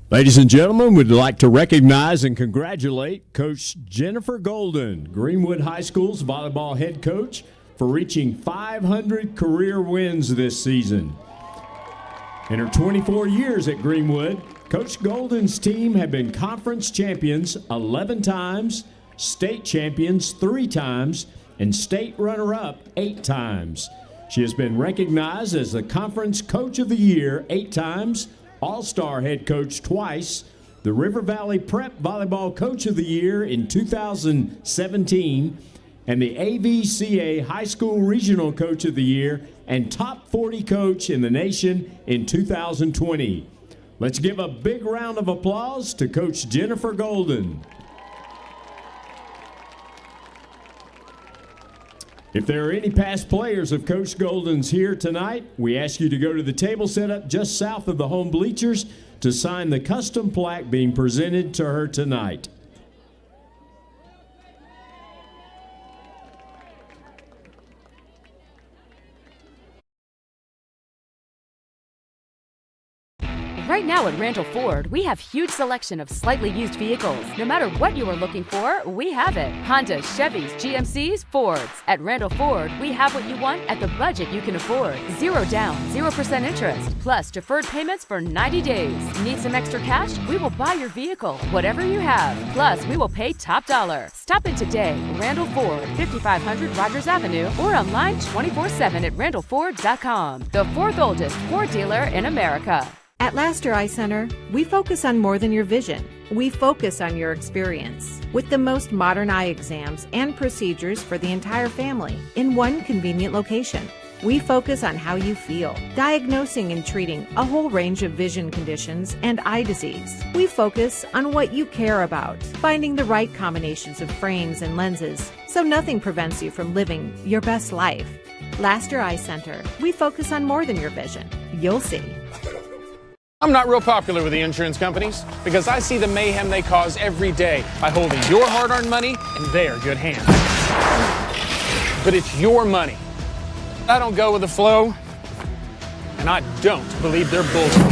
Ladies and gentlemen, we'd like to recognize and congratulate Coach Jennifer Golden, Greenwood High School's volleyball head coach, for reaching 500 career wins this season. In her 24 years at Greenwood, Coach Golden's team have been conference champions 11 times, state champions 3 times, and state runner-up 8 times. She has been recognized as the Conference Coach of the Year 8 times, All-Star Head Coach twice, the River Valley Prep Volleyball Coach of the Year in 2017, and the AVCA High School Regional Coach of the Year and Top 40 Coach in the nation in 2020. Let's give a big round of applause to Coach Jennifer Golden. If there are any past players of Coach Golden's here tonight, we ask you to go to the table set up just south of the home bleachers to sign the custom plaque being presented to her tonight. Right now at Randall Ford, we have huge selection of slightly used vehicles. No matter what you are looking for, we have it. Hondas, Chevys, GMCs, Fords. At Randall Ford, we have what you want at the budget you can afford. 0 down, 0% interest, plus deferred payments for 90 days. Need some extra cash? We will buy your vehicle, whatever you have. Plus, we will pay top dollar. Stop in today. Randall Ford, 5500 Rogers Avenue, or online 24/7 at randallford.com. The 4th oldest Ford dealer in America. At Laster Eye Center, we focus on more than your vision. We focus on your experience with the most modern eye exams and procedures for the entire family in one convenient location. We focus on how you feel, diagnosing and treating a whole range of vision conditions and eye disease. We focus on what you care about, finding the right combinations of frames and lenses so nothing prevents you from living your best life. Laster Eye Center, we focus on more than your vision. You'll see. I'm not real popular with the insurance companies because I see the mayhem they cause every day by holding your hard-earned money in their good hands. But it's your money. I don't go with the flow, and I don't believe their bullshit.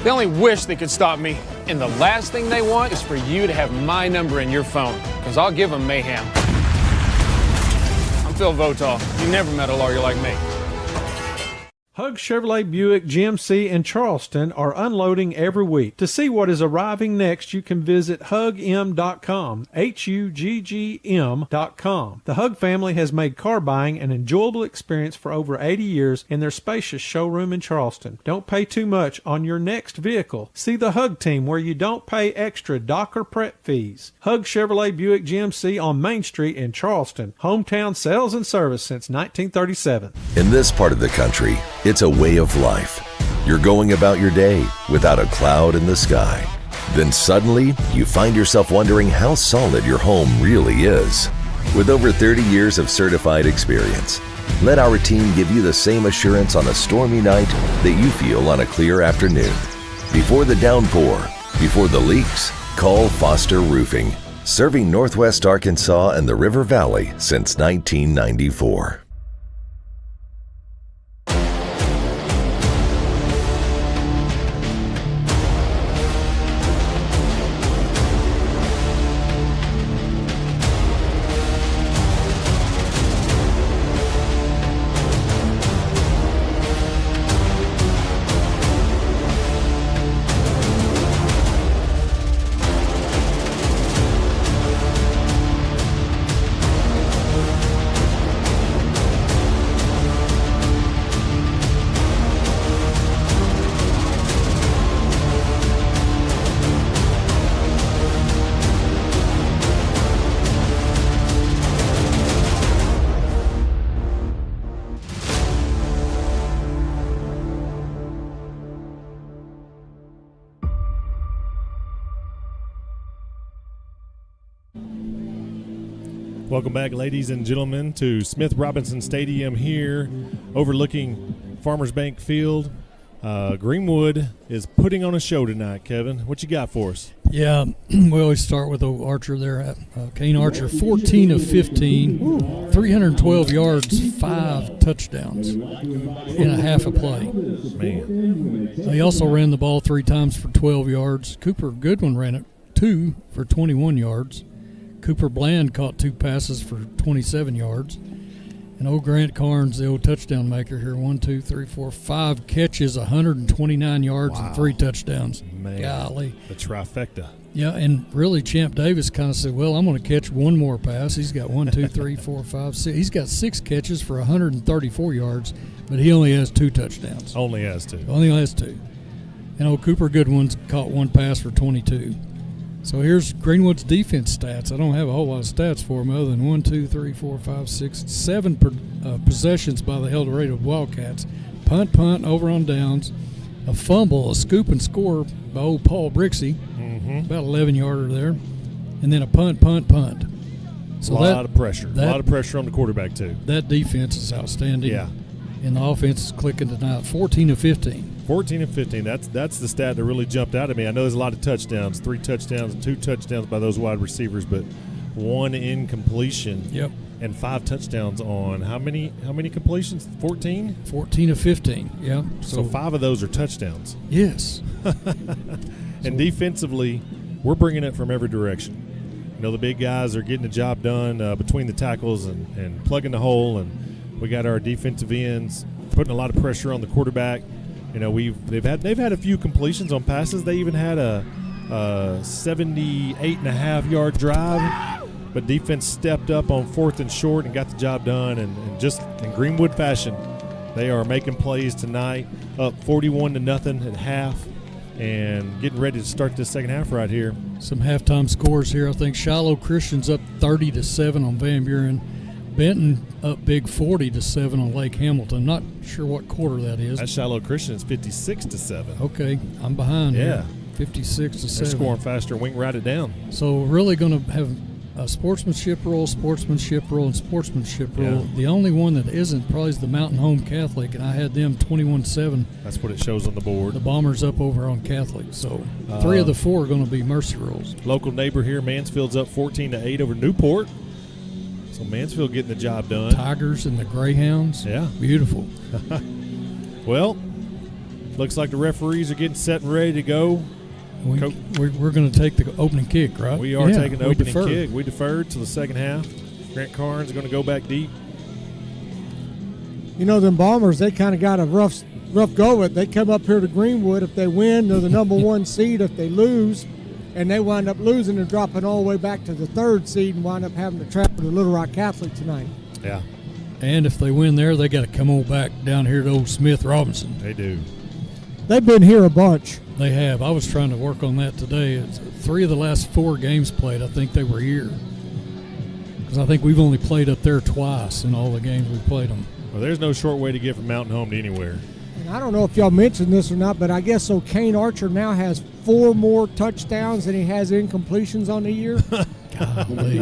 They only wish they could stop me, and the last thing they want is for you to have my number in your phone, because I'll give them mayhem. I'm Phil Votaw. You never met a lawyer like me. Hug Chevrolet Buick GMC in Charleston are unloading every week. To see what is arriving next, you can visit hugm.com, HUGGM.com. The Hug family has made car buying an enjoyable experience for over 80 years in their spacious showroom in Charleston. Don't pay too much on your next vehicle. See the Hug team where you don't pay extra dock or prep fees. Hug Chevrolet Buick GMC on Main Street in Charleston. Hometown sales and service since 1937. In this part of the country, it's a way of life. You're going about your day without a cloud in the sky. Then suddenly, you find yourself wondering how solid your home really is. With over 30 years of certified experience, let our team give you the same assurance on a stormy night that you feel on a clear afternoon. Before the downpour, before the leaks, call Foster Roofing, serving Northwest Arkansas and the River Valley since 1994. Welcome back, ladies and gentlemen, to Smith Robinson Stadium here, overlooking Farmers Bank Field. Greenwood is putting on a show tonight, Kevin. What you got for us? Yeah, we always start with Archer there. Kane Archer, 14 of 15, 312 yards, 5 touchdowns in a half a play. Man. They also ran the ball 3 times for 12 yards. Cooper Goodwin ran it 2 for 21 yards. Cooper Bland caught 2 passes for 27 yards. And old Grant Carnes, the old touchdown maker here, 5 catches, 129 yards, and 3 touchdowns. Man, golly. The trifecta. Yeah, and really Champ Davis kind of said, well, I'm going to catch one more pass. He's got 1, 2, 3, 4, 5, 6. He's got 6 catches for 134 yards, but he only has 2 touchdowns. Only has 2. Only has 2. And old Cooper Goodwin's caught 1 pass for 22. So here's Greenwood's defense stats. I don't have a whole lot of stats for them other than 1, 2, 3, 4, 5, 6, 7 possessions by the El Dorado Wildcats. Punt, over on downs. A fumble, a scoop and score by old Paul Brixey. About 11-yarder there. And then a punt. So a lot of pressure. A lot of pressure on the quarterback, too. That defense is outstanding. Yeah. And the offense is clicking tonight. 14 of 15. 14 and 15. That's the stat that really jumped out at me. I know there's a lot of touchdowns, 3 touchdowns and 2 touchdowns by those wide receivers, but 1 incompletion. Yep. And 5 touchdowns on how many completions? 14? 14 of 15. Yeah. So 5 of those are touchdowns. Yes. And defensively, we're bringing it from every direction. You know, the big guys are getting the job done between the tackles and plugging the hole, and we got our defensive ends putting a lot of pressure on the quarterback. You know, they've had a few completions on passes. They even had a 78.5-yard drive, but defense stepped up on 4th and short and got the job done. And just in Greenwood fashion, they are making plays tonight, up 41-0 at half, and getting ready to start this second half right here. Some halftime scores here. I think Shiloh Christian's up 30-7 on Van Buren. Benton up big 40-7 on Lake Hamilton. Not sure what quarter that is. That's Shiloh Christian. It's 56-7. Okay, I'm behind. Yeah, 56-7. They're scoring faster. We can write it down. So we're really going to have a sportsmanship rule, and sportsmanship rule. Yeah. The only one that isn't probably is the Mountain Home Catholic, and I had them 21-7. That's what it shows on the board. The Bombers up over on Catholic. So 3 of the 4 are going to be mercy rules. Local neighbor here, Mansfield's up 14-8 over Newport. So Mansfield getting the job done. Tigers and the Greyhounds. Yeah. Beautiful. Well, looks like the referees are getting set and ready to go. We're going to take the opening kick, right? We are taking the opening kick. We deferred to the second half. Grant Carnes is going to go back deep. You know, them Bombers, they kind of got a rough go of it. They come up here to Greenwood. If they win, they're the number 1 seed. If they lose, and they wind up losing and dropping all the way back to the 3rd seed and wind up having to travel to Little Rock Catholic tonight. Yeah. And if they win there, they got to come on back down here to old Smith Robinson. They do. They've been here a bunch. They have. I was trying to work on that today. It's 3 of the last 4 games played, I think they were here. Because I think we've only played up there twice in all the games we've played them. Well, there's no short way to get from Mountain Home to anywhere. And I don't know if y'all mentioned this or not, but I guess so Kane Archer now has 4 more touchdowns than he has incompletions on the year. Golly.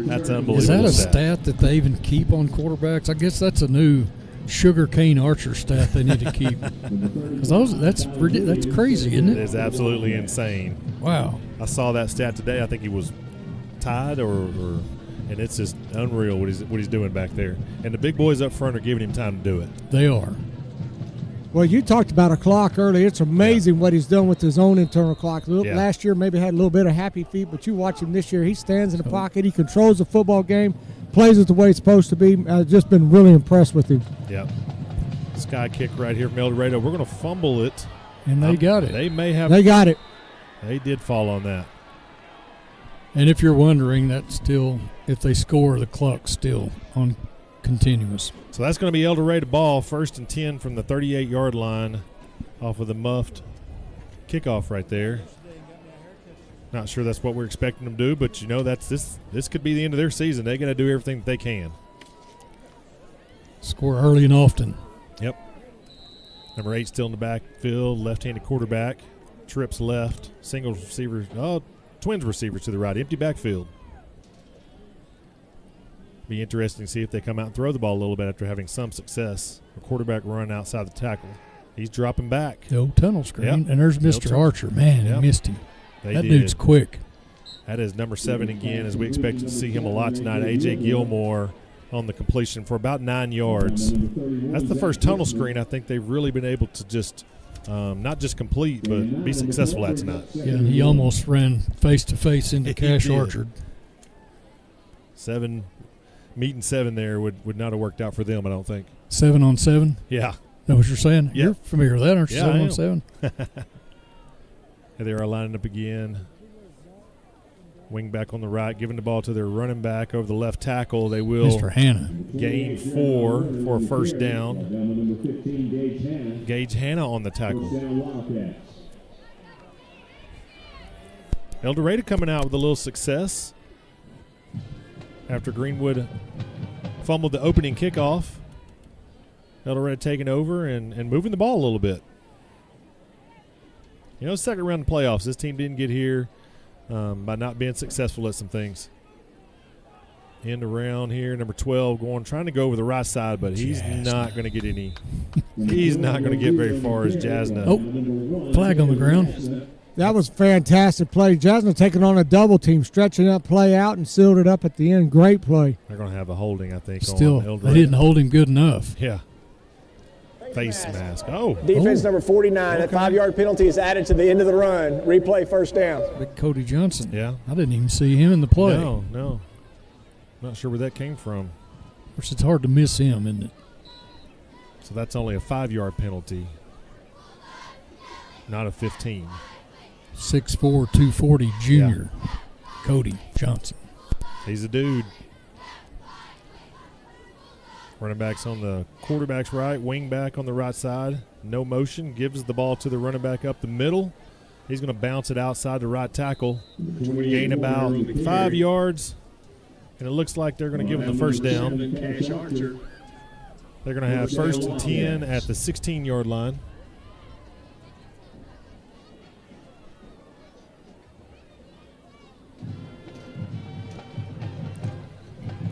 That's unbelievable. Is that a stat that they even keep on quarterbacks? I guess that's a new Sugar Cane Archer stat they need to keep. Because that's crazy, isn't it? It is absolutely insane. Wow. I saw that stat today. I think he was tied and it's just unreal what he's doing back there. And the big boys up front are giving him time to do it. They are. Well, you talked about a clock earlier. It's amazing what he's done with his own internal clock. Last year maybe had a little bit of happy feet, but you watch him this year. He stands in the pocket. He controls the football game, plays it the way it's supposed to be. I've just been really impressed with him. Yep. Sky kick right here from El Dorado. We're going to fumble it. And they got it. They may have. They got it. They did fall on that. And if you're wondering, that's still, if they score, the clock's still on continuous. So that's going to be El Dorado ball, 1st and 10 from the 38-yard line off of the muffed kickoff right there. Not sure that's what we're expecting them to do, but, you know, this could be the end of their season. They got to do everything that they can. Score early and often. Yep. Number 8 still in the backfield, left-handed quarterback. Trips left, single receiver. Twins receivers to the right, empty backfield. Be interesting to see if they come out and throw the ball a little bit after having some success. A quarterback run outside the tackle. He's dropping back. The old tunnel screen. Yep. And there's Mr. Archer. Man, he missed him. That dude's quick. That is number 7 again, as we expected to see him a lot tonight. A.J. Gilmore on the completion for about 9 yards. That's the first tunnel screen I think they've really been able to just not just complete, but be successful at tonight. Yeah, and he almost ran face-to-face into Cash Orchard. 7, meeting 7 there would not have worked out for them, I don't think. 7 on 7? Yeah. Is that what you're saying? Yep. You're familiar with that, aren't you? Yeah, 7 I on am. 7? They are lining up again. Wing back on the right, giving the ball to their running back over the left tackle. They will Mr. Hanna. gain 4 for a first down. Gage Hanna on the tackle. El Dorado coming out with a little success after Greenwood fumbled the opening kickoff. El Dorado taking over and moving the ball a little bit. You know, second round of playoffs, this team didn't get here by not being successful at some things. End around here, number 12 trying to go over the right side, but he's not going to get any. He's not going to get very far as Jasna. Oh, flag on the ground. That was a fantastic play. Jasna taking on a double team, stretching that play out and sealed it up at the end. Great play. They're going to have a holding, I think. Still, on El they didn't hold him good enough. Yeah. Face mask. Oh. Defense number 49. That 5-yard penalty is added to the end of the run. Replay first down. Big Cody Johnson. Yeah. I didn't even see him in the play. No. Not sure where that came from. Of course, it's hard to miss him, isn't it? So that's only a 5-yard penalty, not a 15. 6'4", 240 junior, Cody Johnson. He's a dude. Running backs on the quarterback's right, wing back on the right side. No motion, gives the ball to the running back up the middle. He's going to bounce it outside the right tackle. Gain about 5 yards. And it looks like they're going to give him the first down. They're going to have 1st and 10 at the 16-yard line.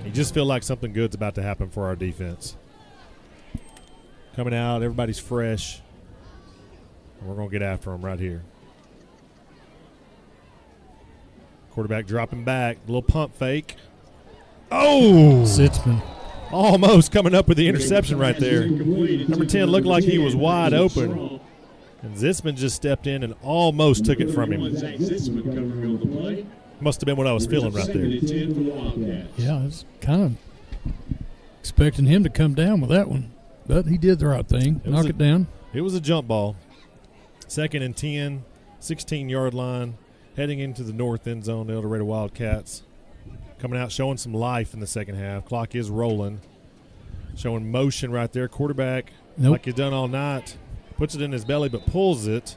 You just feel like something good's about to happen for our defense. Coming out, everybody's fresh. And we're going to get after them right here. Quarterback dropping back, little pump fake. Oh! Sitzman. Almost coming up with the interception right there. Number 10 looked like he was wide open. And Zitzman just stepped in and almost took it from him. Must have been what I was feeling right there. Yeah, I was kind of expecting him to come down with that one. But he did the right thing, knock it down. It was a jump ball. 2nd and 10, 16-yard line, heading into the north end zone, the El Dorado Wildcats. Coming out, showing some life in the second half. Clock is rolling. Showing motion right there. Quarterback, like he's done all night, puts it in his belly but pulls it.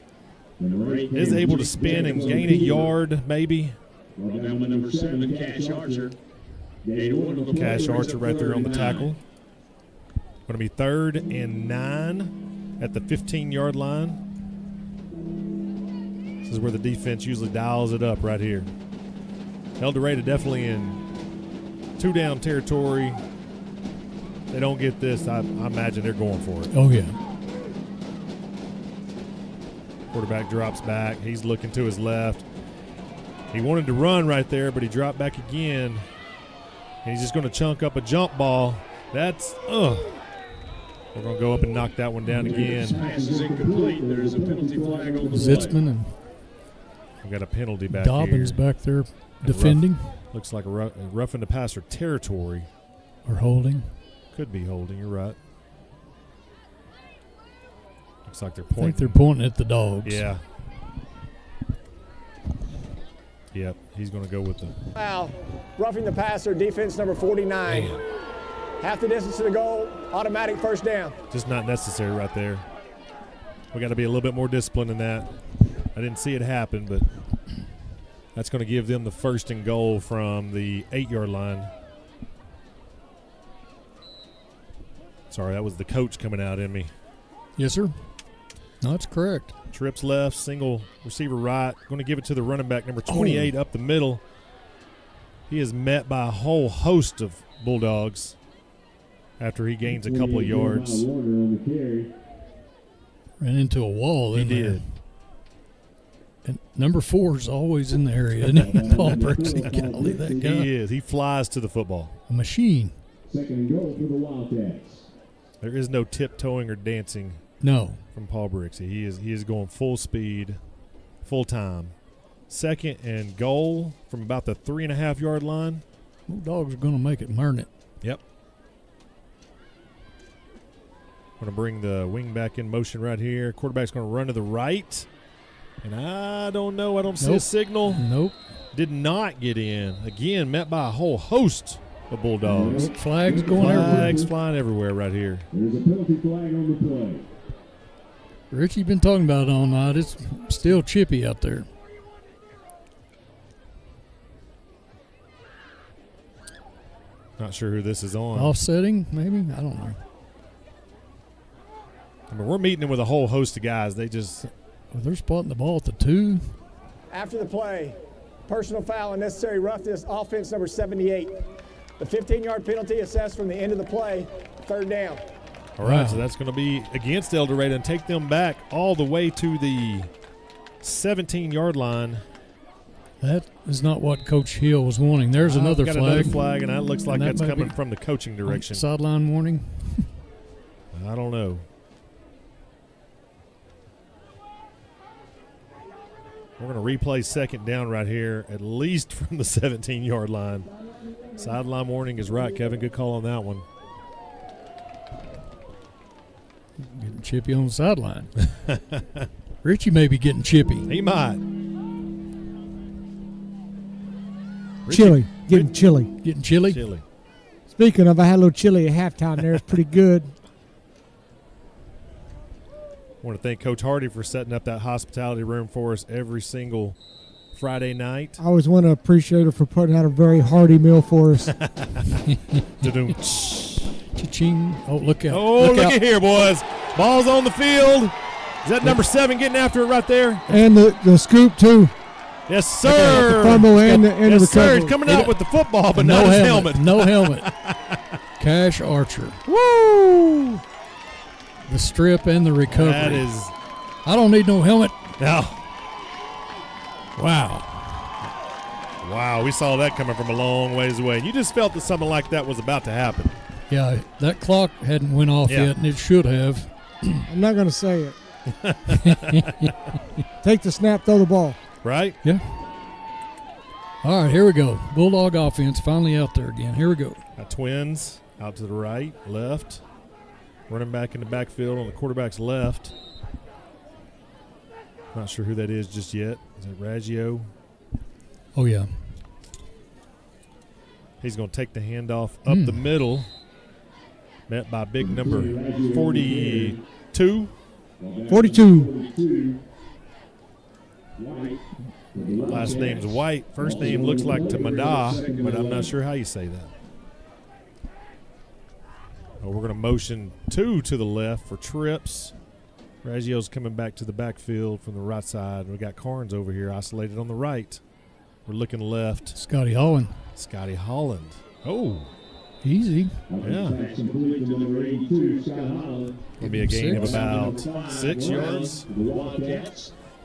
Is able to spin and gain a yard maybe. Number 7, Cash Archer. Cash Archer right there on the tackle. Going to be 3rd and 9 at the 15-yard line. This is where the defense usually dials it up right here. El Dorado definitely in 2-down territory. They don't get this, I imagine they're going for it. Oh, yeah. Quarterback drops back. He's looking to his left. He wanted to run right there, but he dropped back again. And he's just going to chunk up a jump ball. That's, We're going to go up and knock that one down again. Pass is incomplete. There is a penalty flag on the Zitzman and we've got a penalty back Dobbins here. back there defending. Looks like a roughing the passer territory. Or holding. Could be holding, you're right. Looks like they're I pointing. think they're pointing at the dogs. Yeah. Yep, he's going to go with the Foul. Roughing the passer, defense number 49. Man. Half the distance to the goal, automatic first down. Just not necessary right there. We got to be a little bit more disciplined than that. I didn't see it happen, but that's going to give them the 1st and goal from the 8-yard line. Sorry, that was the coach coming out in me. Yes, sir. No, that's correct. Trips left, single receiver right. Going to give it to the running back, number 28, up the middle. He is met by a whole host of Bulldogs after he gains a couple of yards. Ran into a wall. He did. And number 4 is always in the area, isn't he? Paul Brooksy, golly, that guy. He is. He flies to the football. A machine. Second and goal for the Wildcats. There is no tiptoeing or dancing. No. From Paul Brooksy. He is going full speed, full time. Second and goal from about the 3.5-yard line. Bulldogs are going to make it and earn it. Yep. Going to bring the wing back in motion right here. Quarterback's going to run to the right. And I don't know. I don't see a signal. Nope. Did not get in. Again, met by a whole host of Bulldogs. Flags going everywhere. Flags flying everywhere right here. There's a penalty flag on the play. Richie been talking about it all night. It's still chippy out there. Not sure who this is on. Offsetting, maybe? I don't know. I mean, we're meeting with a whole host of guys. They just... Well, they're spotting the ball at the 2. After the play, personal foul and necessary roughness, offense number 78. The 15-yard penalty assessed from the end of the play, 3rd down. All right, so that's going to be against El Dorado and take them back all the way to the 17-yard line. That is not what Coach Hill was wanting. There's another got flag. Another flag, and that looks like that's coming from the coaching direction. Sideline warning? I don't know. We're going to replay 2nd down right here, at least from the 17-yard line. Sideline warning is right, Kevin. Good call on that one. Getting chippy on the sideline. Richie may be getting chippy. He might. Chili. Getting chili. Getting chili? Chili. Speaking of, I had a little chili at halftime there. It's pretty good. I want to thank Coach Hardy for setting up that hospitality room for us every single Friday night. I always want to appreciate her for putting out a very hearty meal for us. Cha-ching. Oh, look out. Oh, look at here, boys. Ball's on the field. Is that number 7 getting after it right there? And the scoop, too. Yes, sir. The fumble and the yes, sir. recovery. He's coming out with the football, but no not his helmet. No helmet. Cash Archer. Woo! The strip and the recovery. That is. I don't need no helmet. No. Wow. Wow, we saw that coming from a long ways away. You just felt that something like that was about to happen. Yeah, that clock hadn't went off yet, and it should have. I'm not going to say it. Take the snap, throw the ball. Right? Yeah. All right, here we go. Bulldog offense finally out there again. Here we go. Twins out to the right, left. Running back in the backfield on the quarterback's left. Not sure who that is just yet. Is it Raggio? Oh, yeah. He's going to take the handoff up the middle. Met by big number 42. 42. Last name's White. First name looks like Tamada, but I'm not sure how you say that. We're going to motion 2 to the left for trips. Raggio's coming back to the backfield from the right side. We got Carnes over here isolated on the right. We're looking left. Scotty Holland. Scotty Holland. Oh. Easy. Yeah. It'll be a gain of about 6 yards.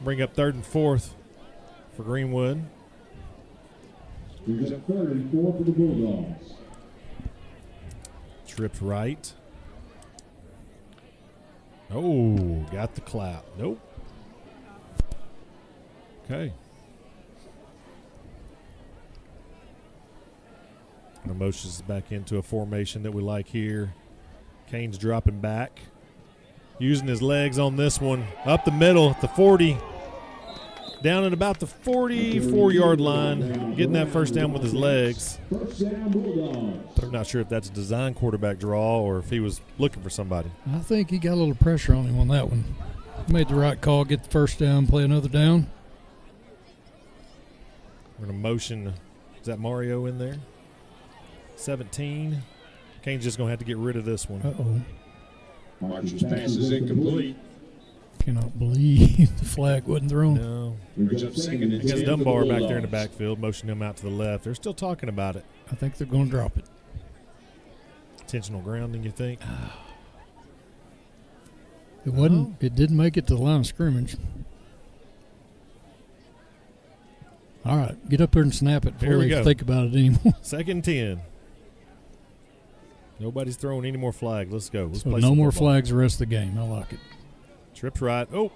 Bring up 3rd and 4th for Greenwood. There's a 3rd and 4 for the Bulldogs. Tripped right. Oh, got the clap. Nope. Okay. And motions back into a formation that we like here. Kane's dropping back. Using his legs on this one. Up the middle at the 40. Down at about the 44-yard line. Getting that first down with his legs. I'm not sure if that's a design quarterback draw or if he was looking for somebody. I think he got a little pressure on him on that one. He made the right call, get the first down, play another down. We're going to motion. Is that Mario in there? 17. Kane's just going to have to get rid of this one. Uh-oh. Marshall's pass is incomplete. Cannot believe the flag wasn't thrown. No. Because Dunbar back there in the backfield, motioning him out to the left. They're still talking about it. I think they're going to drop it. Intentional grounding, you think? It wasn't. It didn't make it to the line of scrimmage. All right, get up there and snap it before they think about it anymore. 2nd and 10. Nobody's throwing any more flags. Let's go. Let's So play no some more football. flags the rest of the game. I like it. Trips right. Oh.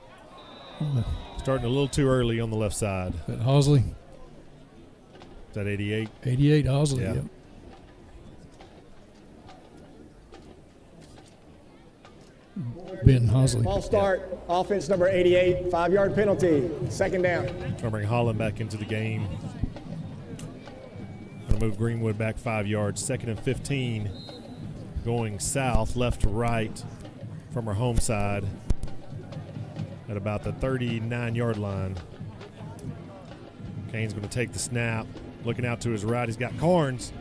Starting a little too early on the left side. That Hosley. Is that 88? 88 Hosley, Yeah. yep. Ben Hosley. False start, offense number 88, 5-yard penalty, 2nd down. Trying to bring Holland back into the game. Going to move Greenwood back 5 yards. 2nd and 15. Going south, left to right from our home side at about the 39-yard line. Kane's going to take the snap. Looking out to his right, he's got Carnes.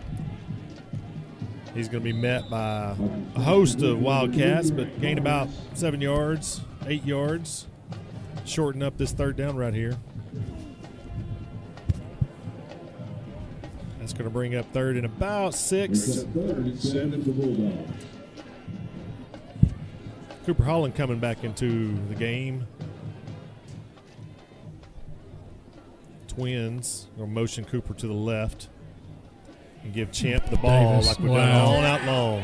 He's going to be met by a host of Wildcats, but gained about 7 yards, 8 yards. Shorten up this 3rd down right here. That's going to bring up 3rd and about 6. Cooper Holland coming back into the game. Twins will motion Cooper to the left and give Champ the ball Davis. like we've done all out long.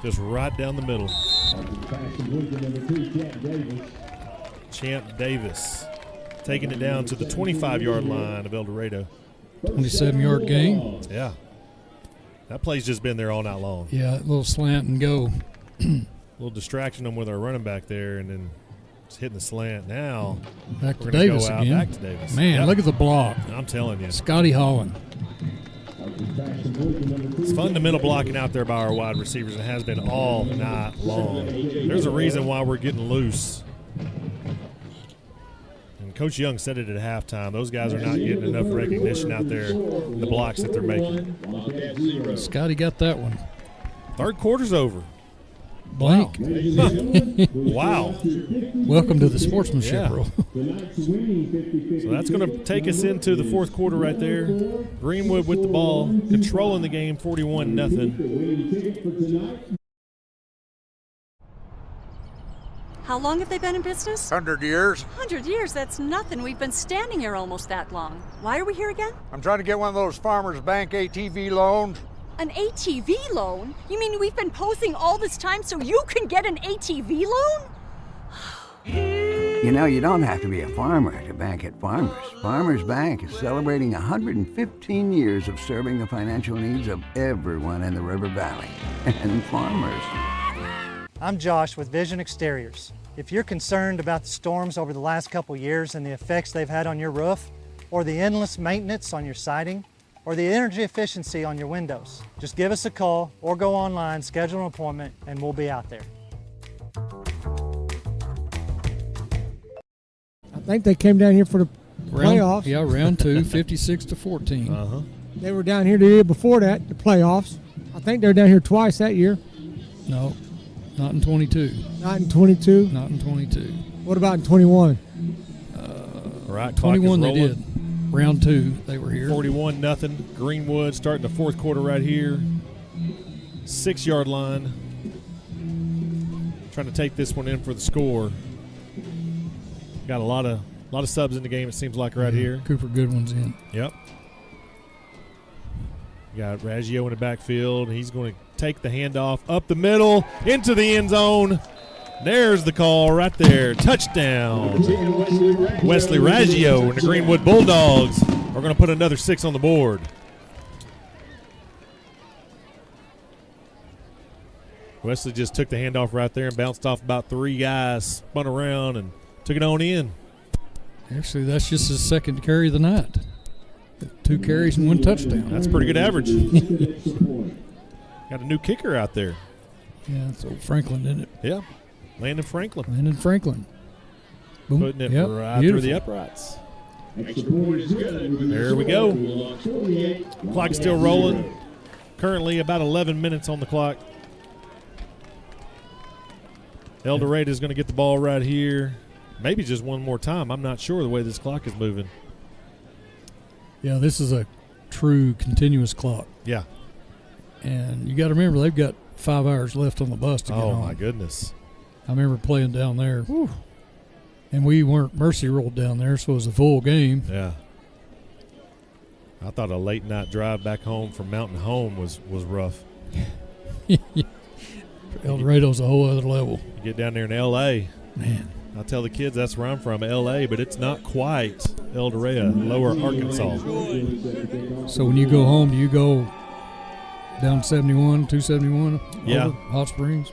Just right down the middle. Champ Davis taking it down to the 25-yard line of El Dorado. 27-yard gain. Yeah. That play's just been there all night long. Yeah, a little slant and go. A little distraction them with our running back there, and then just hitting the slant. Now Back to we're gonna Davis go out again. Back to Davis. Man, Yep. look at the block. I'm telling you. Scotty Holland. It's fundamental blocking out there by our wide receivers. It has been all night long. There's a reason why we're getting loose. And Coach Young said it at halftime. Those guys are not getting enough recognition out there in the blocks that they're making. Scotty got that one. 3rd quarter's over. Blank. Wow. Welcome to the sportsmanship Yeah. rule. So that's going to take us into the 4th quarter right there. Greenwood with the ball, controlling the game 41-0. How long have they been in business? 100 years. 100 years, that's nothing. We've been standing here almost that long. Why are we here again? I'm trying to get one of those Farmers Bank ATV loans. An ATV loan? You mean we've been posing all this time so you can get an ATV loan? You know, you don't have to be a farmer to bank at Farmers. Farmers Bank is celebrating 115 years of serving the financial needs of everyone in the River Valley. And farmers. I'm Josh with Vision Exteriors. If you're concerned about the storms over the last couple years and the effects they've had on your roof, or the endless maintenance on your siding, or the energy efficiency on your windows, just give us a call or go online, schedule an appointment, and we'll be out there. I think they came down here for the playoffs. Yeah, round 2, 56-14. Uh-huh. They were down here the year before that, the playoffs. I think they were down here twice that year. No, not in 22. Not in 22? Not in 22. What about in 21? Right, 21 they rolling. did. Round 2, they were here. 41-0. Greenwood starting the 4th quarter right here. 6-yard line. Trying to take this one in for the score. Got a lot of subs in the game, it seems like, right here. Cooper Goodwin's in. Yep. Got Raggio in the backfield. He's going to take the handoff up the middle into the end zone. There's the call right there. Touchdown. Wesley Raggio and the Greenwood Bulldogs are going to put another 6 on the board. Wesley just took the handoff right there and bounced off about 3 guys, spun around, and took it on in. Actually, that's just his 2nd carry of the night. 2 carries and 1 touchdown. That's pretty good average. Got a new kicker out there. Yeah, it's old Franklin, isn't it? Yeah. Landon Franklin. Boom. Putting it Yep, right beautiful. through the uprights. There we go. Clock's still rolling. Currently about 11 minutes on the clock. El Dorado is going to get the ball right here. Maybe just one more time. I'm not sure the way this clock is moving. Yeah, this is a true continuous clock. Yeah. And you got to remember, they've got 5 hours left on the bus to get home. Oh, my goodness. I remember playing down there. Whew. And we weren't mercy rolled down there, so it was a full game. Yeah. I thought a late night drive back home from Mountain Home was rough. El Dorado's a whole other level. You get down there in L.A. Man. I tell the kids that's where I'm from, L.A., but it's not quite El Dorado, lower Arkansas. So when you go home, do you go down 71, 271? Yeah. Over Hot Springs?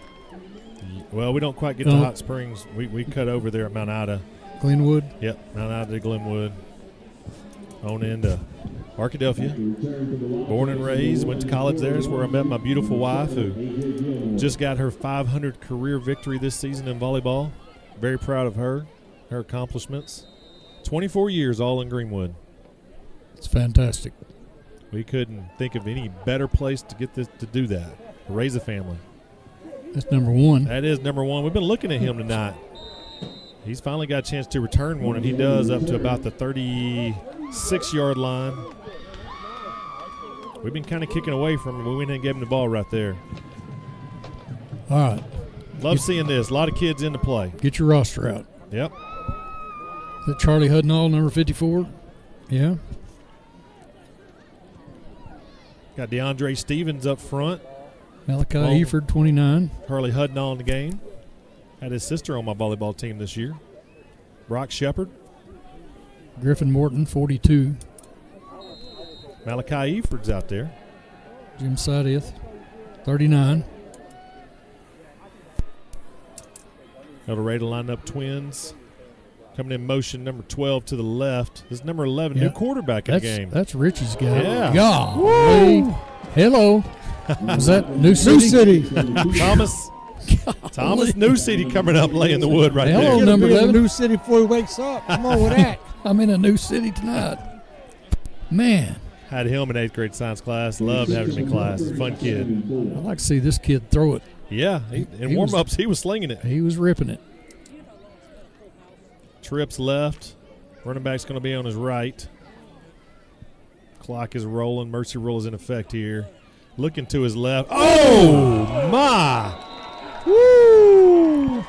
Well, we don't quite get to Hot Springs. We cut over there at Mount Ida. Glenwood? Yep, Mount Ida to Glenwood. On into Arkadelphia. Born and raised, went to college there. Is where I met my beautiful wife, who just got her 500 career victory this season in volleyball. Very proud of her accomplishments. 24 years all in Greenwood. It's fantastic. We couldn't think of any better place to get this to do that, to raise a family. That's number one. That is number one. We've been looking at him tonight. He's finally got a chance to return one, and he does up to about the 36-yard line. We've been kind of kicking away from him. We went in and gave him the ball right there. All right. Love seeing this. A lot of kids in the play. Get your roster out. Yep. Is that Charlie Hudnall, number 54? Yeah. Got DeAndre Stevens up front. Malachi Eford, 29. Hurley Hudnall in the game. Had his sister on my volleyball team this year. Brock Shepard. Griffin Morton, 42. Malachi Eford's out there. Jim Sideth, 39. El Dorado lined up twins. Coming in motion, number 12 to the left. This is number 11, new quarterback in the game. That's Richie's guy. Yeah. Golly. Hello. Was that New City? Thomas New City coming up, laying the wood right there. Hello, number 11. New City before he wakes up. Come on with that. I'm in a new city tonight. Man. Had him in 8th grade science class. Loved having him in class. Fun kid. I'd like to see this kid throw it. Yeah. In warm-ups, he was slinging it. He was ripping it. Trips left. Running back's going to be on his right. Clock is rolling. Mercy rule is in effect here. Looking to his left. Oh, my. Woo.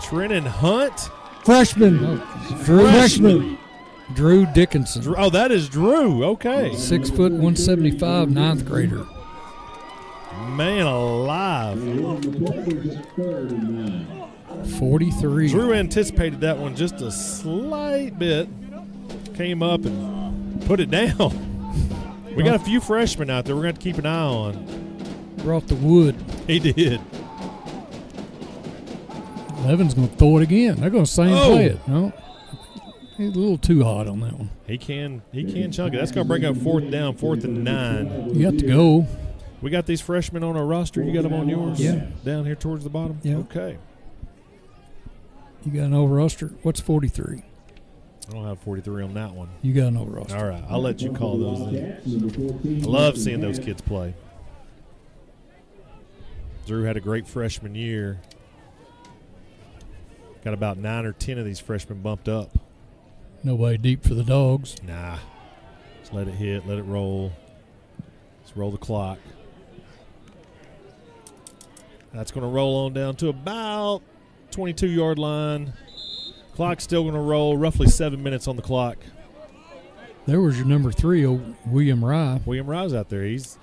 Trenton Hunt. Freshman. Freshman. Drew Dickinson. Oh, that is Drew. Okay. 6 foot, 175, 9th grader. Man alive. 43. Drew anticipated that one just a slight bit. Came up and put it down. We got a few freshmen out there we're going to keep an eye on. Brought the wood. He did. Levin's going to throw it again. They're going to play it. No, he's a little too hot on that one. He can chunk it. That's going to bring up 4th down, 4th and 9. You got to go. We got these freshmen on our roster. You got them on yours? Yeah. Down here towards the bottom? Yeah. Okay. You got an over roster? What's 43? I don't have 43 on that one. You got an over roster. All right. I'll let you call those in. I love seeing those kids play. Drew had a great freshman year. Got about 9 or 10 of these freshmen bumped up. Nobody deep for the dogs. Nah. Just let it hit. Let it roll. Let's roll the clock. That's going to roll on down to about 22-yard line. Clock's still going to roll. Roughly 7 minutes on the clock. There was your number 3, William Rye. William Rye's out there. He's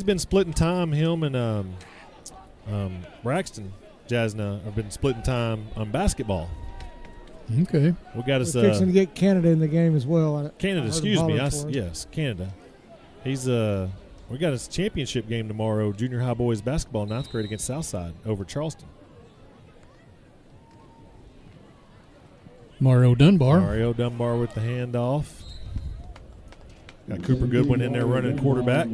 been splitting time. Him and Braxton Jasna have been splitting time on basketball. Okay. We got us We're fixing to get Canada in the game as well. Canada, excuse me. Yes, Canada. He's we got his championship game tomorrow, junior high boys basketball, 9th grade against Southside over Charleston. Mario Dunbar with the handoff. Got Cooper Goodwin in there running quarterback.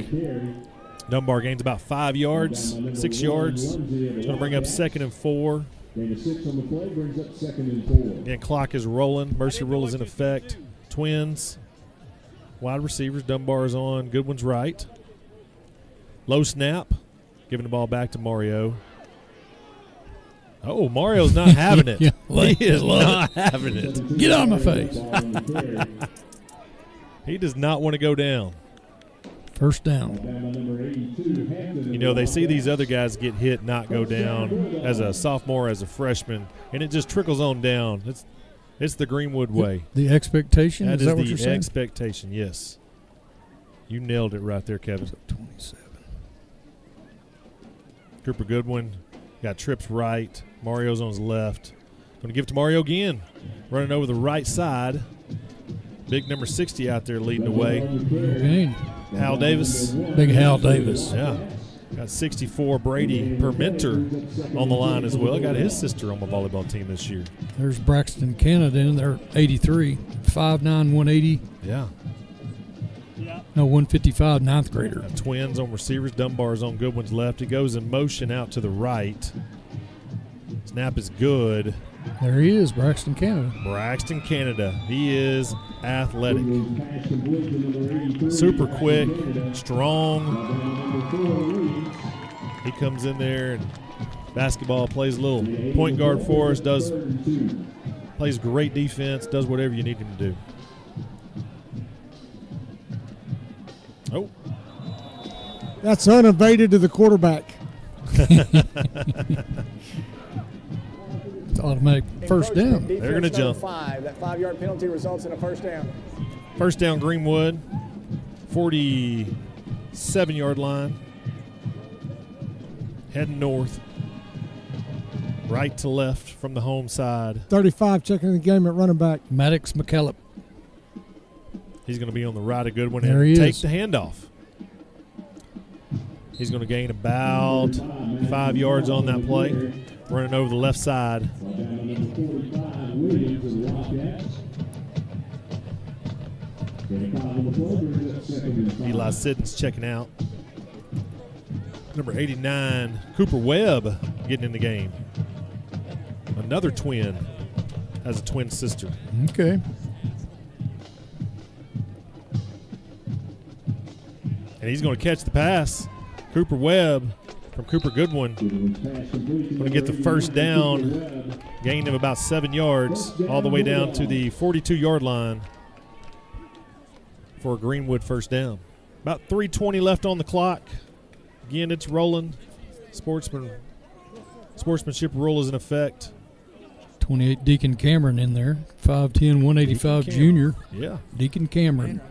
Dunbar gains about 5 yards, 6 yards. It's going to bring up 2nd and 4. Gain of 6 on the play brings up 2nd and 4. Again, clock is rolling. Mercy rule is in effect. Twins. Wide receivers. Dunbar is on. Goodwin's right. Low snap. Giving the ball back to Mario. Oh, Mario's not having it. Yeah, he is love not having it. Get out of my face. He does not want to go down. First down. You know, they see these other guys get hit, not go down as a sophomore, as a freshman, and it just trickles on down. It's the Greenwood way. The expectation? That is that what the you're saying? expectation, yes. You nailed it right there, Kevin. 27. Cooper Goodwin got trips right. Mario's on his left. Going to give it to Mario again. Running over the right side. Big number 60 out there leading the way. Okay. Hal Davis. Big Hal Davis. Yeah. Got 64 Brady Permenter on the line as well. Got his sister on my volleyball team this year. There's Braxton Canada in there, 83. 5'9", 180. Yeah. No, 155, ninth grader. Got twins on receivers. Dunbar's on Goodwin's left. He goes in motion out to the right. Snap is good. There he is, Braxton Canada. Braxton Canada. He is athletic. Super quick, strong. He comes in there and basketball, plays a little point guard for us, plays great defense, does whatever you need him to do. Oh. That's unevaded to the quarterback. It's automatic first down. They're going to jump. 5. That 5-yard penalty results in a first down. First down, Greenwood. 47-yard line. Heading north. Right to left from the home side. 35 checking the game at running back. Maddox McCallum. He's going to be on the right of Goodwin There and he take is. the handoff. He's going to gain about 5 yards on that play. Running over the left side. Eli Siddons checking out. Number 89, Cooper Webb getting in the game. Another twin. Has a twin sister. Okay. And he's going to catch the pass. Cooper Webb from Cooper Goodwin. Going to get the first down. Gain of about 7 yards. All the way down to the 42-yard line for a Greenwood first down. About 3:20 left on the clock. Again, it's rolling. Sportsmanship rule is in effect. 28 Deacon Cameron in there. 5'10", 185 junior. Yeah. Deacon Cameron.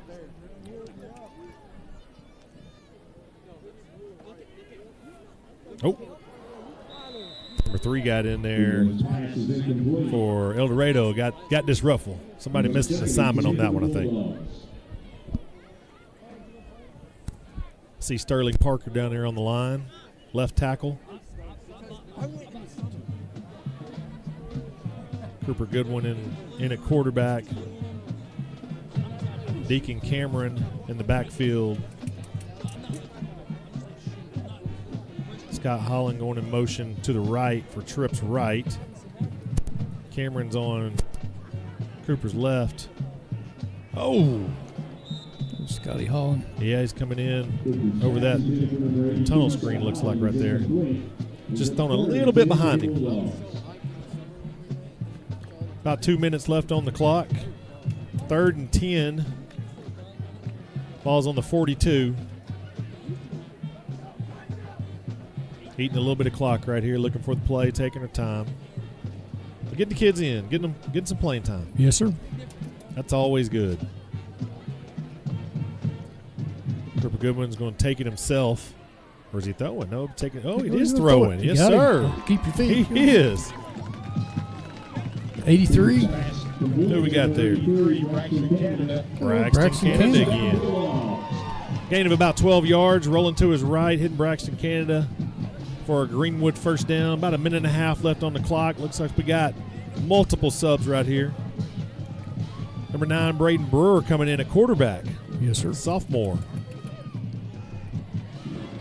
Oh. Number 3 got in there for El Dorado. Got disruffle. Somebody missed an assignment on that one, I think. See Sterling Parker down there on the line. Left tackle. Cooper Goodwin in at quarterback. Deacon Cameron in the backfield. Scott Holland going in motion to the right for trips right. Cameron's on Cooper's left. Oh! Scotty Holland. Yeah, he's coming in over that tunnel screen, looks like right there. Just thrown a little bit behind him. About 2 minutes left on the clock. 3rd and 10. Ball's on the 42. Eating a little bit of clock right here, looking for the play, taking her time. But getting the kids in, getting some playing time. Yes, sir. That's always good. Cooper Goodwin's going to take it himself. Or is he throwing? No, taking. Oh, he is throwing. Yes, sir. Keep your feet. He is. 83. Who we got there? Braxton Canada again. Gain of about 12 yards, rolling to his right, hitting Braxton Canada for a Greenwood first down. About a minute and a half left on the clock. Looks like we got multiple subs right here. Number 9, Braden Brewer coming in at quarterback. Yes, sir. Sophomore.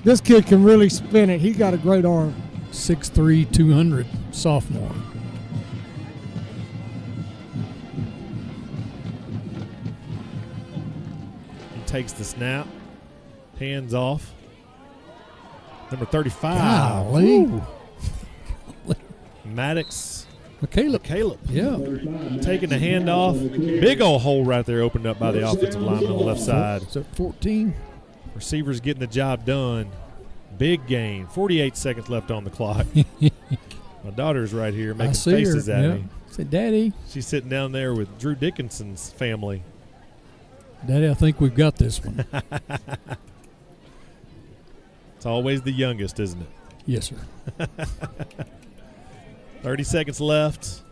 This kid can really spin it. He got a great arm. 6'3", 200, sophomore. He takes the snap. Hands off. Number 35. Golly. Maddox. Caleb. Yeah. Taking the handoff. Big old hole right there opened up by the offensive lineman on the left side. Is that 14? Receivers getting the job done. Big gain. 48 seconds left on the clock. My daughter's right here making faces at me. Say, Daddy. She's sitting down there with Drew Dickinson's family. Daddy, I think we've got this one. It's always the youngest, isn't it? Yes, sir. 30 seconds left.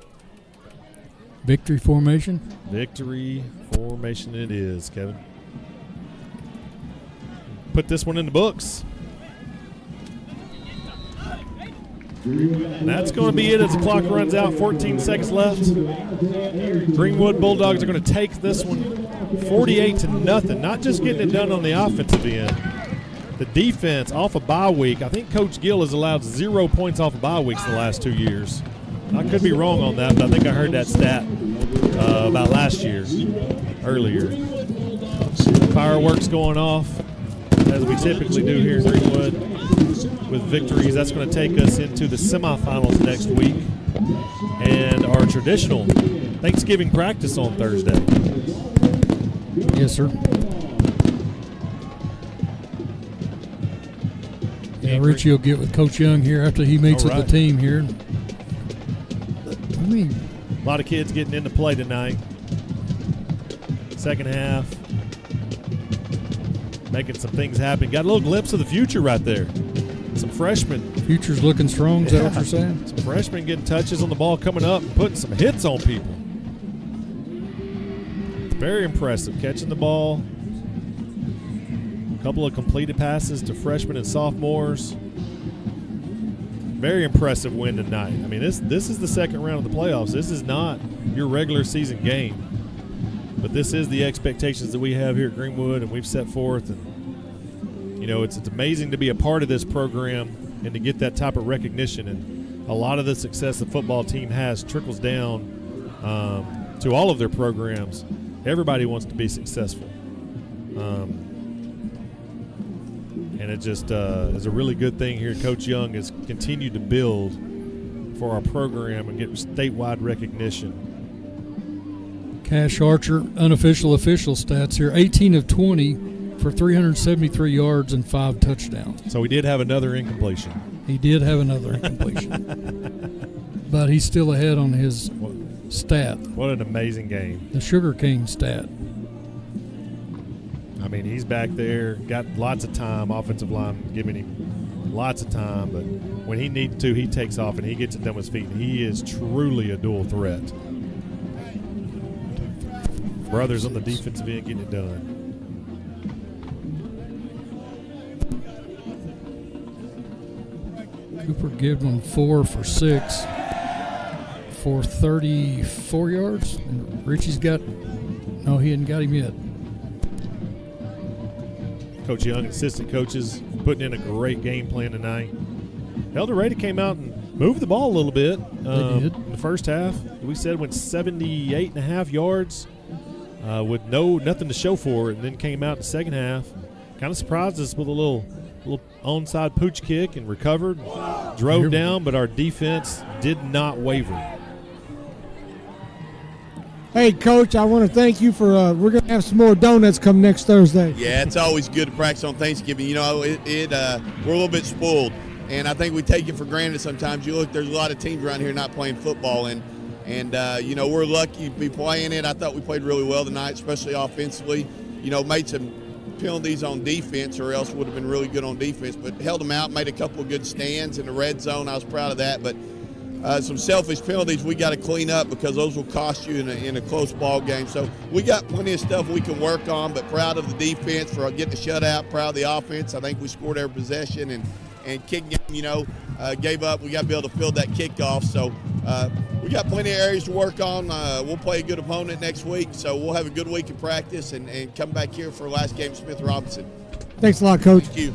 Victory formation. Victory formation it is, Kevin. Put this one in the books. And that's going to be it as the clock runs out. 14 seconds left. Greenwood Bulldogs are going to take this one 48-0. Not just getting it done on the offensive end. The defense off a bye week. I think Coach Gill has allowed 0 points off of bye weeks the last 2 years. I could be wrong on that, but I think I heard that stat about last year, earlier. Fireworks going off, as we typically do here in Greenwood with victories. That's going to take us into the semifinals next week and our traditional Thanksgiving practice on Thursday. Yes, sir. Yeah, Richie will get with Coach Young here after he meets with the team here. A lot of kids getting into play tonight. Second half. Making some things happen. Got a little glimpse of the future right there. Some freshmen. Future's looking strong, is that what you're saying? Some freshmen getting touches on the ball coming up and putting some hits on people. Very impressive. Catching the ball. A couple of completed passes to freshmen and sophomores. Very impressive win tonight. I mean, this is the second round of the playoffs. This is not your regular season game. But this is the expectations that we have here at Greenwood, and we've set forth. And, you know, it's amazing to be a part of this program and to get that type of recognition. And a lot of the success the football team has trickles down to all of their programs. Everybody wants to be successful. And it just is a really good thing here. Coach Young has continued to build for our program and get statewide recognition. Cash Archer, unofficial official stats here, 18 of 20 for 373 yards and 5 touchdowns. So he did have another incompletion. He did have another incompletion. But he's still ahead on his stat. What an amazing game. The Sugar King stat. I mean, he's back there, got lots of time, offensive line giving him lots of time, but when he needs to, he takes off and he gets it done with his feet. He is truly a dual threat. Brothers on the defensive end getting it done. Cooper Giblin 4 for 6 for 34 yards. And Richie's got, no, he hadn't got him yet. Coach Young, assistant coaches, putting in a great game plan tonight. El Dorado came out and moved the ball a little bit in the first half. We said went 78.5 yards with nothing to show for it, and then came out in the second half. Kind of surprised us with a little onside pooch kick and recovered, drove down, but our defense did not waver. Hey, Coach, I want to thank you for we're going to have some more donuts come next Thursday. Yeah, it's always good to practice on Thanksgiving. You know, we're a little bit spoiled, and I think we take it for granted sometimes. You look, there's a lot of teams around here not playing football, and you know, we're lucky to be playing it. I thought we played really well tonight, especially offensively. You know, made some penalties on defense, or else would have been really good on defense, but held them out, made a couple of good stands in the red zone. I was proud of that, but some selfish penalties we got to clean up because those will cost you in a close ball game. So we got plenty of stuff we can work on, but proud of the defense for getting the shutout, proud of the offense. I think we scored every possession, and kick game, you know, gave up. We got to be able to field that kickoff. So we got plenty of areas to work on. We'll play a good opponent next week, so we'll have a good week of practice and come back here for the last game of Smith Robinson. Thanks a lot, Coach. Thank you.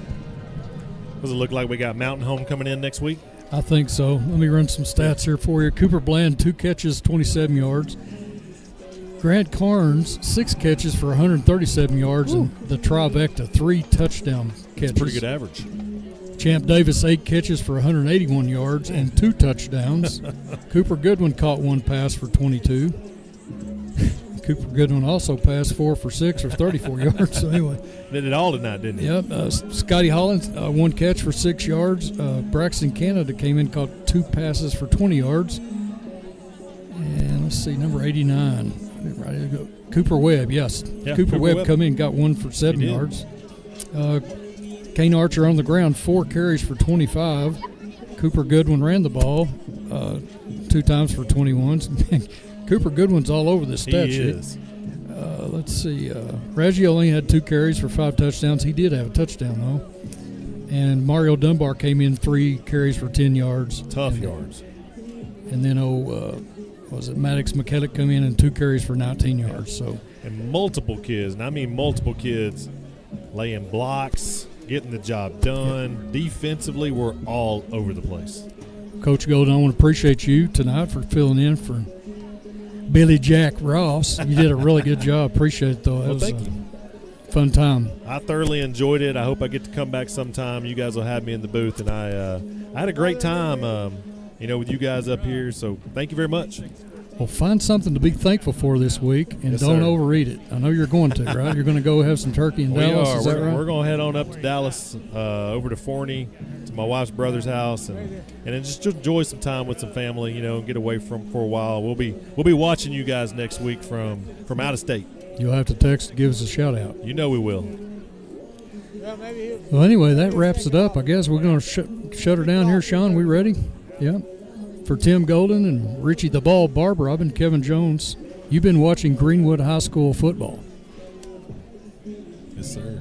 Does it look like we got Mountain Home coming in next week? I think so. Let me run some stats here for you. Cooper Bland, 2 catches, 27 yards. Grant Carnes, 6 catches for 137 yards. Ooh. And the Trivecta, 3 touchdown catches. That's a pretty good average. Champ Davis, 8 catches for 181 yards and 2 touchdowns. Cooper Goodwin caught 1 pass for 22. Cooper Goodwin also passed 4 for 6 or 34 yards. So anyway, did it all tonight, didn't he? Yep. Scotty Hollins, 1 catch for 6 yards. Braxton Canada came in, caught 2 passes for 20 yards. And let's see, number 89, Cooper Webb. Yes, yeah, Cooper Webb come in, got 1 for 7 yards. Kane Archer on the ground, 4 carries for 25. Cooper Goodwin ran the ball 2 times for 21. Cooper Goodwin's all over the stat sheet. He is. Let's see. Reggie only had 2 carries for 5 touchdowns. He did have a touchdown, though. And Mario Dunbar came in 3 carries for 10 yards. Tough yards. And then, Maddox McKellick come in and 2 carries for 19 yards. So, and multiple kids, and I mean multiple kids, laying blocks, getting the job done. Defensively, we're all over the place. Coach Golden, I want to appreciate you tonight for filling in for Billy Jack Ross. You did a really good job. Appreciate it, though. Well, thank you. Fun time. I thoroughly enjoyed it. I hope I get to come back sometime. You guys will have me in the booth, and I had a great time, with you guys up here. So thank you very much. Well, find something to be thankful for this week, and Yes, don't sir. overeat it. I know you're going to, right? You're going to go have some turkey in Dallas. Is that right? We're going to head on up to Dallas, over to Forney, to my wife's brother's house, and then just enjoy some time with some family. Get away for a while. We'll be watching you guys next week from out of state. You'll have to text to give us a shout out. You know we will. Well, anyway, that wraps it up. I guess we're going to shut her down here, Sean. We ready? Yeah. For Tim Golden and Richie the Ball Barber, I've been Kevin Jones. You've been watching Greenwood High School football. Yes, sir.